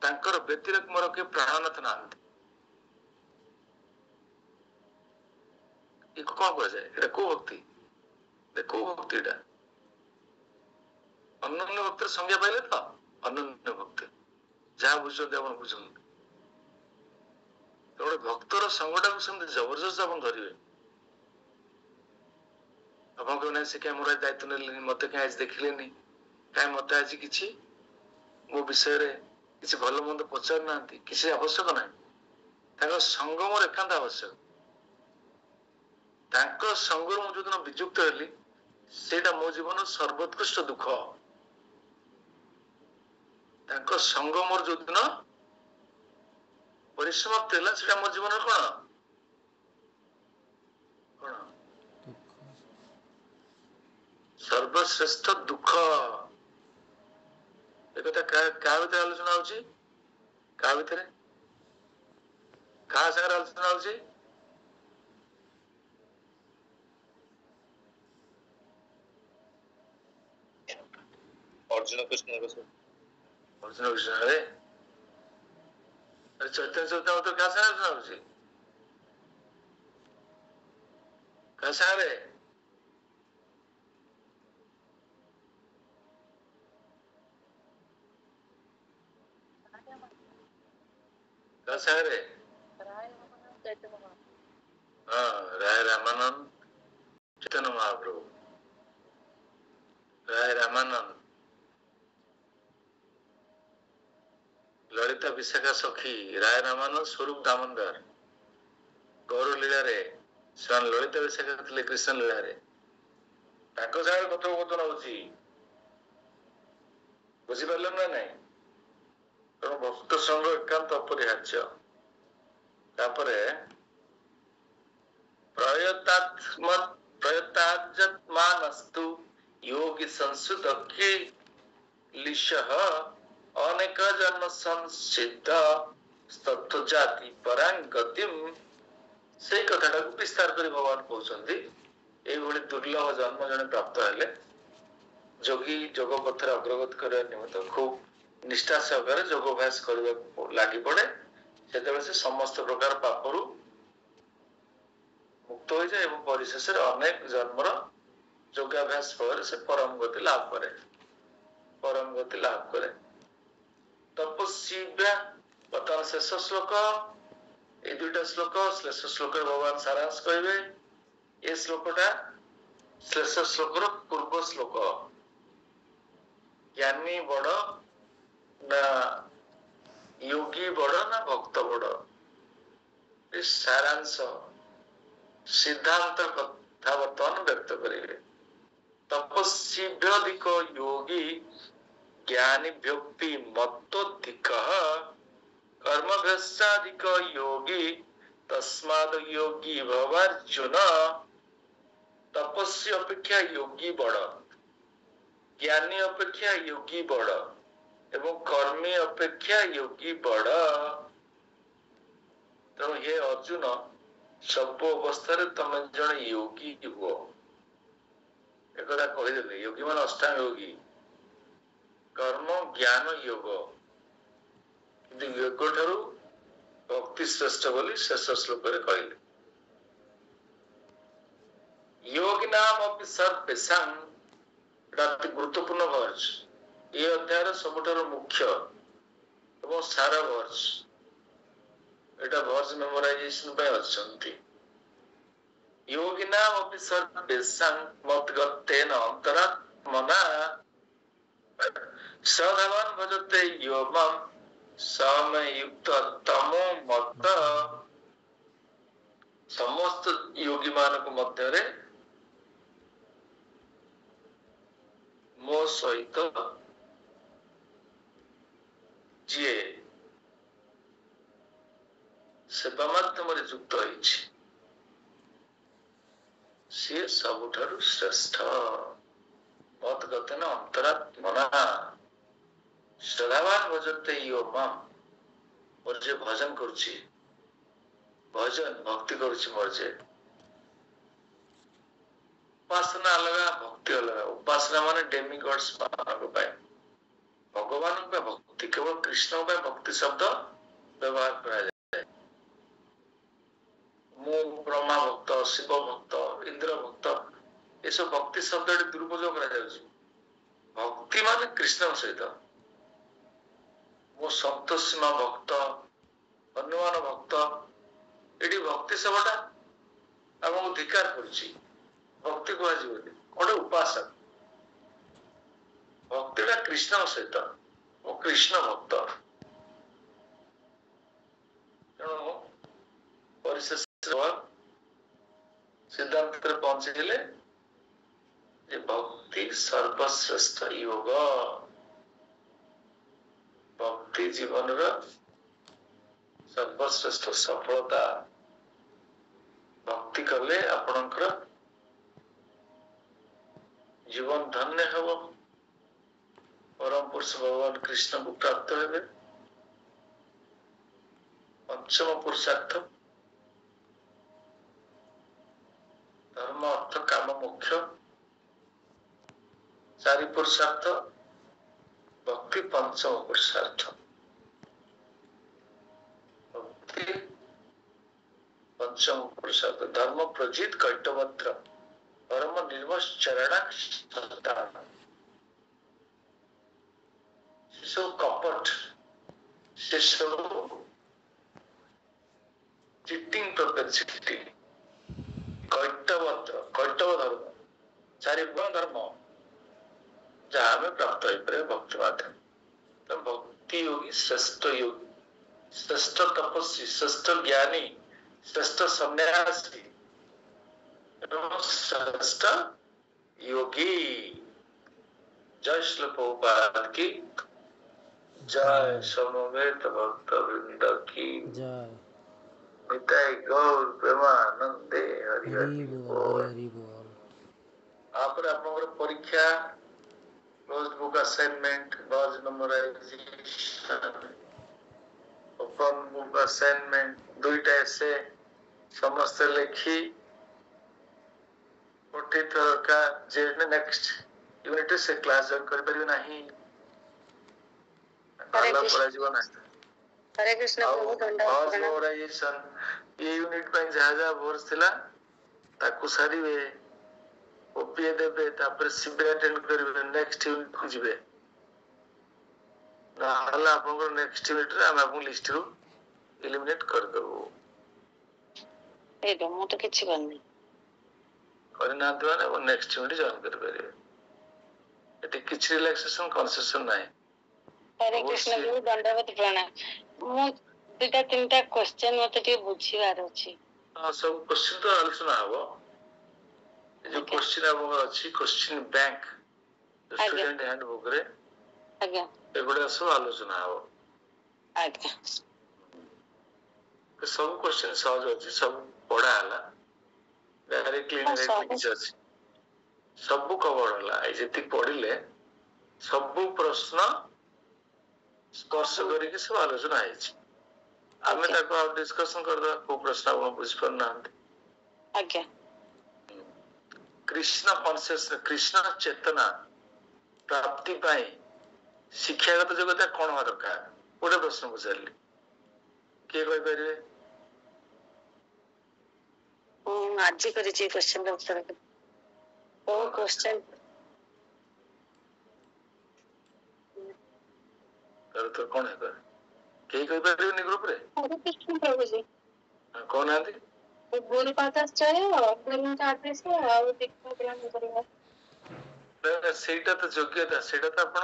Speaker 1: तांकर व्यतिरेक मोर के प्राणनाथ नांती इको कौन कह जाए एटा को भक्ति देखो भक्ति एटा अनन्य भक्त संज्ञा पाइले तो अनन्य भक्त जहाँ बुझते आप बुझे गोटे भक्तर संगटा को सेमती जबरदस्त आप धरवे आप कहना से क्या मोर दायित्व ने मत कहीं देखिले कहीं मत आज कि मो विषय किसी भल मंद पचार ना किसी आवश्यक ना संग मोर एकांत आवश्यक संग जो दिन विजुक्त हली सेटा मो जीवन सर्वोत्कृष्ट दुख संग मोर जो दिन परिसमाप्त है सेटा मो जीवन कौन कौन सर्वश्रेष्ठ दुख एक क्या भीतर आलोचना होची क्या भीतर क्या सागर आलोचना होची
Speaker 2: अर्जुन कृष्ण
Speaker 1: अर्जुन कृष्ण अरे चैतन्य चैतन्य तो क्या सागर आलोचना होची क्या सागर सागरे राय रामानंद चैतन्य महाप्रभु राय रामानंद ललिता विशाखा सखी राय रामानंद स्वरूप दामोदर गौर लीला रे ललिता विशाखा थे कृष्ण लीला रे कथोपकथन होची बुझिपारे ना नहीं तेणु भक्त संग एकांत अपरिहार्य प्रयतात्मानस्तु योगी संसुत लिशः अनेक जन्म संसिद्ध तत्व जाति परांग गतिम से कथाटा को विस्तार कर भगवान कहते ये दुर्लभ जन्म जन प्राप्त हेले जोगी जोग पथर अग्रगत करने निमित्त खूब निष्ठा सहकार योगाभ्यास करने लगी पड़े से समस्त प्रकार पापरू मुक्त हो जाए एवं परिशेष अनेक जन्मर योगाभ्यास फल से परम गति लाभ करे तपस्या बर्तमान शेष श्लोक ये दुईटा श्लोक श्लेष श्लोक भगवान सारांश कहे ये श्लोकटा श्लेष श्लोक पूर्व श्लोक ज्ञानी बड़ ना योगी बड़ ना भक्त बड़ सारांश सिद्धांत कथा बर्तमान व्यक्त करेंगे तपस्वीभ्यधिक योगी ज्ञानीभ्योऽपि मत्तोऽधिक कर्मभ्यश्चाधिक योगी तस्माद् योगी भवार्जुन तपस्वी अपेक्षा योगी बड़ ज्ञानी अपेक्षा योगी बड़ एवं कर्मी अपेक्षा योगी बड़ तेणु हे अर्जुन सब अवस्था तुम जन योगी हुओ एक कहीदेले योगी मान अष्टांग योगी कर्म ज्ञान योग योग ठारू भक्ति श्रेष्ठ बोली शेष श्लोक कहले योगी नाम अपि सर्वेषां अति गुरुत्वपूर्ण वर्ष ये अध्याय सबुठार मुख्य ଏବଂ ସାରା ଭର୍ସ ଏଟା ଭର୍ସ ମେମୋରାଇଜେସନ ପାଇଁ ଅଛନ୍ତି। योगिनाम अपि सर्वेषां मद्गतेन अन्तरात्मना श्रद्धावान् भजते यो मां स मे युक्त तमो मत। समस्त योगी मानक मध्यरे मो सहित जीए सेवा माध्यमରେ ଯୁକ୍ତ ହେଇଛି ସିଏ ସବୁଠାରୁ ଶ୍ରେଷ୍ଠ। ମଦ୍ଗତେନ ଅନ୍ତରାତ୍ମନା ଶ୍ରଦ୍ଧାବାନ୍ ଭଜତେ ୟୋ ମାମ୍, ମୋର ଯେ ଭଜନ କରୁଛି, ଭଜନ ଭକ୍ତି କରୁଛି, ମୋର ଯେ ଉପାସନା ଅଲଗା ଭକ୍ତି ଅଲଗା। ଉପାସନା ମାନେ ଡେମିଗଡ୍ସ ମାନଙ୍କ ପାଇଁ, ଭଗବାନଙ୍କ ପାଇଁ ଭକ୍ତି, କେବଳ କୃଷ୍ଣଙ୍କ ପାଇଁ ଭକ୍ତି ଶବ୍ଦ ବ୍ୟବହାର କରାଯାଏ। ମୁଁ ବ୍ରହ୍ମା ଭକ୍ତ, ଶିବ ଭକ୍ତ, ଇନ୍ଦ୍ର ଭକ୍ତ, ଏସବୁ ଭକ୍ତି ଶବ୍ଦ ଏଠି ଦୁରୁପଯୋଗ କରାଯାଉଛି। ଭକ୍ତି ମାନେ କୃଷ୍ଣଙ୍କ ସହିତ। ମୁଁ ସନ୍ତୋଷୀମା ଭକ୍ତ, ହନୁମାନ ଭକ୍ତ, ଏଠି ଭକ୍ତି ଶବ୍ଦଟା ଆମକୁ ଧିକାର କରୁଛି। ଭକ୍ତି କୁହାଯିବନି, ଗୋଟେ ଉପାସକ। ଭକ୍ତିଟା କୃଷ୍ଣଙ୍କ ସହିତ, ମୁଁ କୃଷ୍ଣ ଭକ୍ତ। ତେଣୁ ପରିଶେଷ ସିଦ୍ଧାନ୍ତରେ ପହଞ୍ଚିଲେ ଯେ ଭକ୍ତି ସର୍ବଶ୍ରେଷ୍ଠ ଯୋଗ। ଭକ୍ତି ଜୀବନର ସର୍ବଶ୍ରେଷ୍ଠ ସଫଳତା। ଭକ୍ତି କଲେ ଆପଣଙ୍କର ଜୀବନ ଧନ୍ୟ ହେବ, ପରମ ପୁରୁଷ ଭଗବାନ କୃଷ୍ଣଙ୍କୁ ପ୍ରାପ୍ତ ହେବେ। ପଞ୍ଚମ ପୁରୁଷାର୍ଥ ଧର୍ମ ଅର୍ଥ କାମ ମୋକ୍ଷ। ଚାରି ପୁରୁଷାର୍ଥ, ଭକ୍ତି ପଞ୍ଚମ ପୁରୁଷାର୍ଥ। ଭକ୍ତି ପଞ୍ଚମ ପୁରୁଷାର୍ଥ। ଧର୍ମ ପ୍ରଜିତ କୈଟବତ୍ର ଧର୍ମ ନିର୍ମଶ୍ଚରଣ ସେସବୁ କପଟ, ସେସବୁ ଚିଟିଂ ପ୍ରପେସିଟି, କୈଟବତ୍ର, କୈଟବ ଧର୍ମ, ଚାରି ଗୁଣ ଧର୍ମ ଯାହା ଆମେ ପ୍ରାପ୍ତ ହେଇପାରିବେ ଭକ୍ତି ମାଧ୍ୟମ। ଭକ୍ତି ଯୋଗୀ ଶ୍ରେଷ୍ଠ ଯୋଗୀ, ଶ୍ରେଷ୍ଠ ତପସ୍ୱୀ, ଶ୍ରେଷ୍ଠ ଜ୍ଞାନୀ, ଶ୍ରେଷ୍ଠ ସନ୍ନ୍ୟାସୀ ଏବଂ ଶ୍ରେଷ୍ଠ योगी। जय श्री प्रभुपाद की जय। समवेत भक्त वृंद की
Speaker 3: जय।
Speaker 1: निताय गौर प्रेमानंदे हरि हरि बोल।
Speaker 3: हरि बोल।
Speaker 1: आपरे आपनकर परीक्षा, close book assignment, verge memorisation, open book assignment, दुईटा एसे समस्त लिखी गोटे थरका जे नेक्स्ट यूनिट से क्लास जॉइन कर परिबे नाही। आला परा जीवन है।
Speaker 4: हरे कृष्ण प्रभु दंडवत
Speaker 1: मेमोराइजेशन ये यूनिट पे जहा जहा वर्स थिला ताकू सारीबे, ओपीए देबे, तापर शिविर अटेंड करिबे, नेक्स्ट यूनिट को जिबे ना हला आपन नेक्स्ट यूनिट रे हम आपन लिस्ट रो एलिमिनेट कर देबो।
Speaker 4: ए तो मु तो किछि करनी
Speaker 1: करना दवाने वो नेक्स्ट यूनिट जॉइन कर परिबे। एते किछि रिलैक्सेशन कंसेशन नाही।
Speaker 4: हरे कृष्ण प्रभु दंडवत प्रणाम। मु दुटा तीनटा क्वेश्चन मते टी बुझिबार अछि।
Speaker 1: हां सब क्वेश्चन तो आलोचना हबो। जो क्वेश्चन अब अछि क्वेश्चन बैंक स्टूडेंट हैंडबुक रे
Speaker 4: आज्ञा
Speaker 1: एगुडा सब आलोचना हबो।
Speaker 4: आज्ञा
Speaker 1: सब क्वेश्चन सहज अछि, सब पढ़ा हला डायरेक्टली डायरेक्टली अछि, सब कवर हला। आई जति पढ़िले सब प्रश्न स्पर्श करिके सब आलोचना आइछि। आमे ताको आ डिस्कशन कर दो को प्रश्न आप बुझ पड़ना।
Speaker 4: आज्ञा
Speaker 1: कृष्ण कॉन्शियस, कृष्ण चेतना प्राप्ति पाई शिक्षागत जगत कौन हो दरकार गोटे प्रश्न पचारि किए कहि परिबे?
Speaker 4: आज करी छी क्वेश्चन द उत्तर ओ क्वेश्चन
Speaker 1: कर तो कौन है कर କେହି କହିପାରିବେନି ଗ୍ରୁପରେ?
Speaker 4: हरे कृष्ण प्रभु जी
Speaker 1: କହୁନାହାନ୍ତି।
Speaker 4: गुरुपादाचार्य गुरुଙ୍କ ଆଦେଶ ଆଉ ଦୀକ୍ଷା ଗ୍ରହଣ କରିବା।
Speaker 1: ସେଇଟା ତ ଯୋଗ୍ୟତା, ସେଇଟା ତ ଆପଣ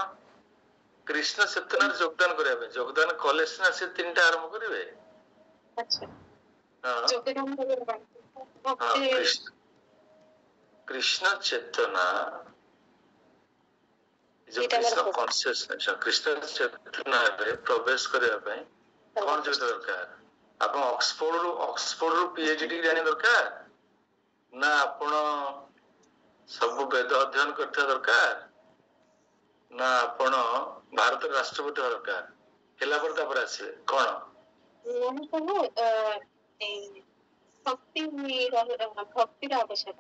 Speaker 1: କୃଷ୍ଣ ଚେତନାରେ ଯୋଗଦାନ କରିବା ପାଇଁ ଯୋଗଦାନ କଲେ ସିନା ସେ 3ଟା ଆରମ୍ଭ କରିବେ।
Speaker 4: ଆଚ୍ଛା
Speaker 1: ହଁ
Speaker 4: ଯୋଗଦାନ କରିବା
Speaker 1: ହଁ,
Speaker 4: ଭକ୍ତି
Speaker 1: କୃଷ୍ଣ ଚେତନା ଯୋଉ
Speaker 4: ଏଇଟା
Speaker 1: କୃଷ୍ଣ
Speaker 4: ଆମର
Speaker 1: କନସିୟସନେସ, କୃଷ୍ଣ ଚେତନାରେ ପ୍ରବେଶ କରିବା ପାଇଁ କଣ ଯୋଗ୍ୟତା ଦରକାର? ଆପଣ ଅକ୍ସଫୋର୍ଡରୁ PhD ଜାଣିବା ଦରକାର, ନା ଆପଣ ସବୁ ବେଦ ଅଧ୍ୟୟନ କରିଥିବା ଦରକାର, ନା ଆପଣ ଭାରତର ରାଷ୍ଟ୍ରପତି ହେବା ଦରକାର? ହେଲା ପରେ ତାପରେ ଆସିବେ କଣ?
Speaker 4: ସବୁ ଭକ୍ତିର ଆବଶ୍ୟକ।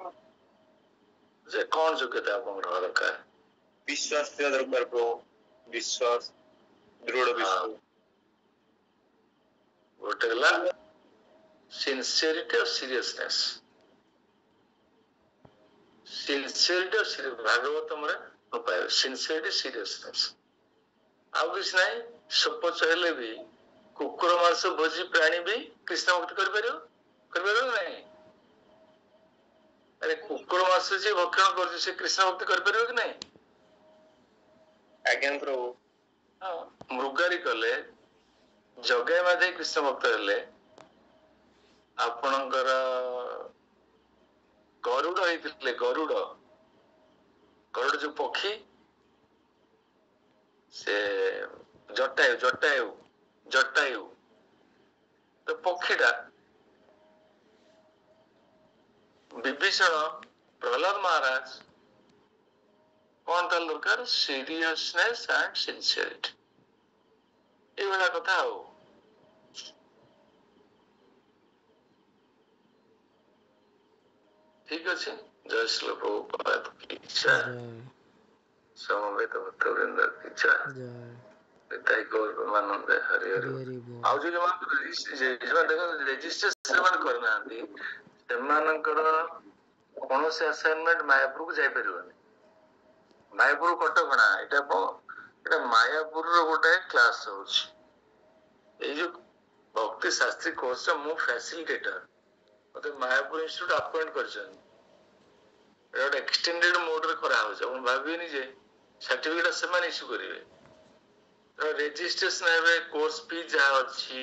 Speaker 1: ଯେ କଣ ଯୋଗ୍ୟତା ଆପଣଙ୍କର ହବା ଦରକାର?
Speaker 2: विश्वास ଥିବା ଦରକାର ପ୍ରଭୁ, विश्वास, ଦୃଢ ବିଶ୍ୱାସ।
Speaker 1: ଗୋଟେ ହେଲା ସିନସିୟରିଟି ଆଉ ସିରିୟସନେସ। ସିନସିୟରିଟି ଆଉ ଭାଗବତମରେ ପାଇବେ ସିନସିୟରିଟି ସିରିୟସନେସ। ଆଉ କିଛି ନାହିଁ। ସପୋଜ ହେଲେ ବି କୁକୁର ମାଂସ ଭୋଜି ପ୍ରାଣୀ ବି କୃଷ୍ଣ ଭକ୍ତି କରିପାରିବ ନା ନାହିଁ? ଆରେ କୁକୁର ମାଂସ ଯିଏ ଭକ୍ଷଣ କରୁଛି ସେ କୃଷ୍ଣ ଭକ୍ତି କରିପାରିବ କି ନାହିଁ?
Speaker 2: ଆଜ୍ଞା ପ୍ରଭୁ।
Speaker 1: ହଁ, ମୃଗାରୀ କଲେ, ଜଗାଇ ମାଧେଇ କୃଷ୍ଣ ଭକ୍ତ ହେଲେ, ଆପଣଙ୍କର ଗରୁଡ ହେଇଥିଲେ, ଗରୁଡ ଯୋଉ ପକ୍ଷୀ, ସେ ଜଟାୟୁ ତ ପକ୍ଷୀଟା ବିଭୀଷଣ, ପ୍ରହ୍ଲାଦ ମହାରାଜ କଣ ତାହେଲେ ଦରକାର? ସିରିୟସନେସ ଆଣ୍ଡ ସିନସିୟରିଟି। ଏଇଭଳିଆ କଥା ଆଉ। ଠିକ ଅଛି। ଜୟ ଶ୍ରୀ ପ୍ରଭୁପାଦ କି ଜୟ। ସମବେତ ଭକ୍ତବୃନ୍ଦ କି ଜୟ। ନିତାଇ ଗୌର ପ୍ରେମାନନ୍ଦେ ହରି ହରି। ଆଉ ଯୋଉମାନେ ରେଜିଷ୍ଟ୍ରେସନ ସେମାନେ କରିନାହାନ୍ତି, ସେମାନଙ୍କର କୌଣସି ଆସାଇନମେଣ୍ଟ ମାୟାପୁରକୁ ଯାଇପାରିବନି। ମାୟାପୁର କଟକଣା ଏଇଟା ମାୟାପୁରର ଗୋଟେ କ୍ଲାସ ହଉଛି। ଏଇ ଯୋଉ ଭକ୍ତି ଶାସ୍ତ୍ରୀ କୋର୍ସର ମୁଁ ଫ୍ୟାସିଲିଟେଟର। ମତେ ମାୟାପୁର ଇନଷ୍ଟିଚ୍ୟୁଟ ଆପଏଣ୍ଟ କରିଛନ୍ତି। ଏଇଟା ଗୋଟେ ଏକ୍ସଟେଣ୍ଡେଡ ମୋଡରେ କରାହଉଛି। ଆପଣ ଭାବିବେନି ଯେ ସାର୍ଟିଫିକେଟ ସେମାନେ ଇସ୍ୟୁ କରିବେ। ରେଜିଷ୍ଟ୍ରେସନ ହେବେ, କୋର୍ସ ଫି ଯାହା ଅଛି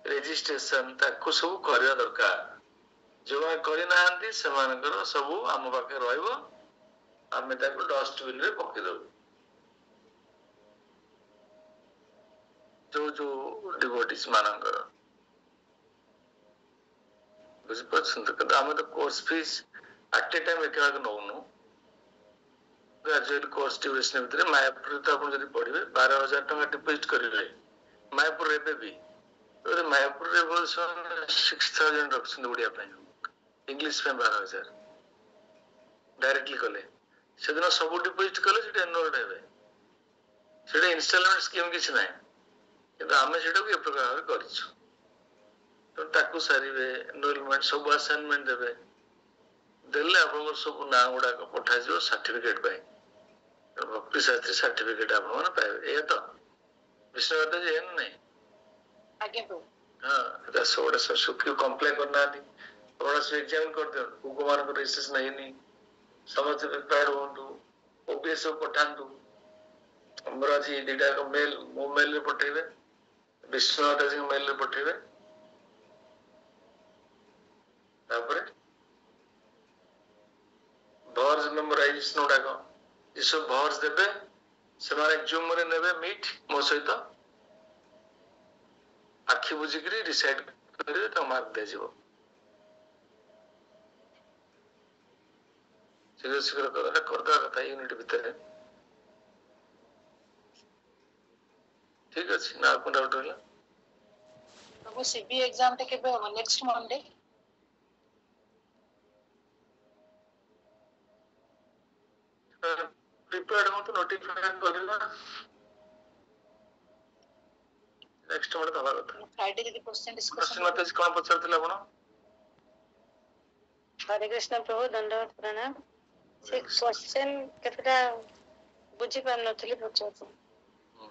Speaker 1: ରେଜିଷ୍ଟ୍ରେସନ ତାକୁ ସବୁ କରିବା ଦରକାର। ଯୋଉମାନେ କରିନାହାନ୍ତି ସେମାନଙ୍କର ସବୁ ଆମ ପାଖରେ ରହିବ, ଆମେ ତାକୁ ଡଷ୍ଟବିନ ରେ ପକେଇଦବୁ। ଯୋଉ ଡିଭୋଟିସ୍ ମାନଙ୍କର, ବୁଝିପାରୁଛନ୍ତି? କିନ୍ତୁ ଆମେ ତ course fees at a time ଏକାବେଳକେ ନଉନୁ। ଗ୍ରାଜୁଏଟ କୋର୍ସ ଡ୍ୟୁରେସନ ଭିତରେ ମାୟାପୁରରେ ତ ଆପଣ ଯଦି ପଢିବେ 12,000 ଟଙ୍କା ଡିପୋଜିଟ କରିବେ ମାୟାପୁରରେ। ଏବେ ବି ମାୟାପୁରରେ 6,000 ରଖୁଛନ୍ତି ଓଡିଆ ପାଇଁ, ଇଂଲିଶ ପାଇଁ 12,000 ଡାଇରେକ୍ଟଲି କଲେ। ସେଦିନ ସବୁ ଡିପୋଜିଟ କଲେ ସେଟା ଏନରୋଲ୍ଡ ହେବେ। ସେଟା ଇନଷ୍ଟଲମେଣ୍ଟ ସ୍କିମ୍ କିଛି ନାହିଁ, କିନ୍ତୁ ଆମେ ସେଟାକୁ ଏ ପ୍ରକାର ଭାବରେ କରିଛୁ। ତ ତାକୁ ସାରିବେ, ଏନରୋଲମେଣ୍ଟ ସବୁ ଆସାଇନମେଣ୍ଟ ଦେବେ, ଦେଲେ ଆପଣଙ୍କର ସବୁ ନାଁ ଗୁଡାକ ପଠାଯିବ ସାର୍ଟିଫିକେଟ ପାଇଁ। ଭକ୍ତି ଶାସ୍ତ୍ରୀ ସାର୍ଟିଫିକେଟ ଆପଣ ମାନେ ପାଇବେ। ଏଇଆ ତ ବିଷ୍ଣୁ ଯେ ନାହିଁ।
Speaker 4: ଆଜ୍ଞା ପ୍ରଭୁ।
Speaker 1: ହଁ, ସୁଖୀ କମ୍ପ୍ଲେନ କରିନାହାନ୍ତି, ଆପଣ ଏକ୍ସାମିନ କରିଦିଅନ୍ତୁ। କୋଉ ମାନଙ୍କର ରେଜିଷ୍ଟ୍ରେସନ ହେଇନି, ସମସ୍ତେ ପ୍ରିପେୟାର୍ଡ ହୁଅନ୍ତୁ, ଓବିଏସ୍ ପଠାନ୍ତୁ। ଆମର ଆଜି 2ଟା ମେଲ ମୋ ମେଲରେ ପଠେଇବେ, ବିଷ୍ଣୁ ମେଲରେ ପଠେଇବେ। ତାପରେ ଭର୍ସ ମେମୋରାଇଜେସନ ଗୁଡାକ ଏସବୁ ଭର୍ସ ଦେବେ, ସେମାନେ ଜୁମରେ ନେବେ ମିଟ୍ ମୋ ସହିତ, ଆଖି ବୁଝିକିରି ଡିସାଇଡ କରିବେ, ତାଙ୍କୁ ମାର୍କ ଦିଆଯିବ। ଶୀଘ୍ର ଶୀଘ୍ର କରିଦେବା କଥା ୟୁନିଟ୍ ଭିତରେ। ଠିକ ଅଛି ନା? ଆଉ କଣ ଡାଉଟ ରହିଲା?
Speaker 4: ପ୍ରଭୁ ସିବି ଏକ୍ସାମ ଟା କେବେ ହବ? Next Monday?
Speaker 1: ପ୍ରିପେୟାର୍ଡ ହୁଅନ୍ତୁ, ନୋଟିଫାଏ କରିବା। ନେକ୍ସଟ ମଣ୍ଡେ ଦବା କଥା।
Speaker 4: ଫ୍ରାଇଡେ ଯଦି କ୍ୱେଶ୍ଚନ ଡିସ୍କସନ
Speaker 1: କଣ ପଚାରୁଥିଲେ ଆପଣ?
Speaker 4: ହରେ କୃଷ୍ଣ ପ୍ରଭୁ, ଦଣ୍ଡବତ ପ୍ରଣାମ। ସେ କ୍ୱେଶ୍ଚନ କେତେଟା ବୁଝି ପାରୁନଥିଲି, ପଚାରୁଥିଲି।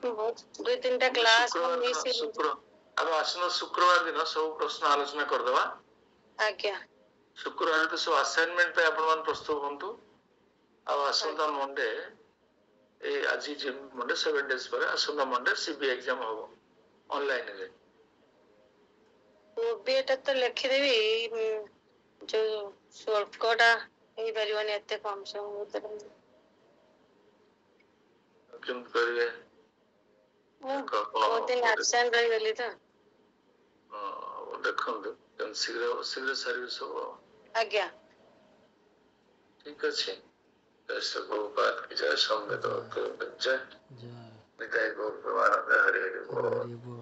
Speaker 4: दुई तीनटा क्लास
Speaker 1: शुक्रवार दिन
Speaker 4: मिस
Speaker 1: अब आसन शुक्रवार दिन सब प्रश्न आलोचना करदवा
Speaker 4: आज्ञा
Speaker 1: शुक्रवार तो सब असाइनमेंट पे आपण मान प्रस्तुत होंतु अब आसंता मंडे ए आज मंडे 7 डेज पर आसंता मंडे सीबी एग्जाम हो ऑनलाइन रे
Speaker 4: तो बेटा तो लिखि देबी जो शुल्कटा हेई परिवनी एते कम से कम
Speaker 1: केम करिवे
Speaker 4: बहुत दिन एब्सेंट रही गली तो
Speaker 1: देखंतु केम शीघ्र शीघ्र सर्विस हो
Speaker 4: आज्ञा
Speaker 1: ठीक अछि जैसे को बात की जाए संवेद तो जय
Speaker 3: जय
Speaker 1: निताय गौर प्रमाण हरि हरि बोल
Speaker 3: हरि बोल।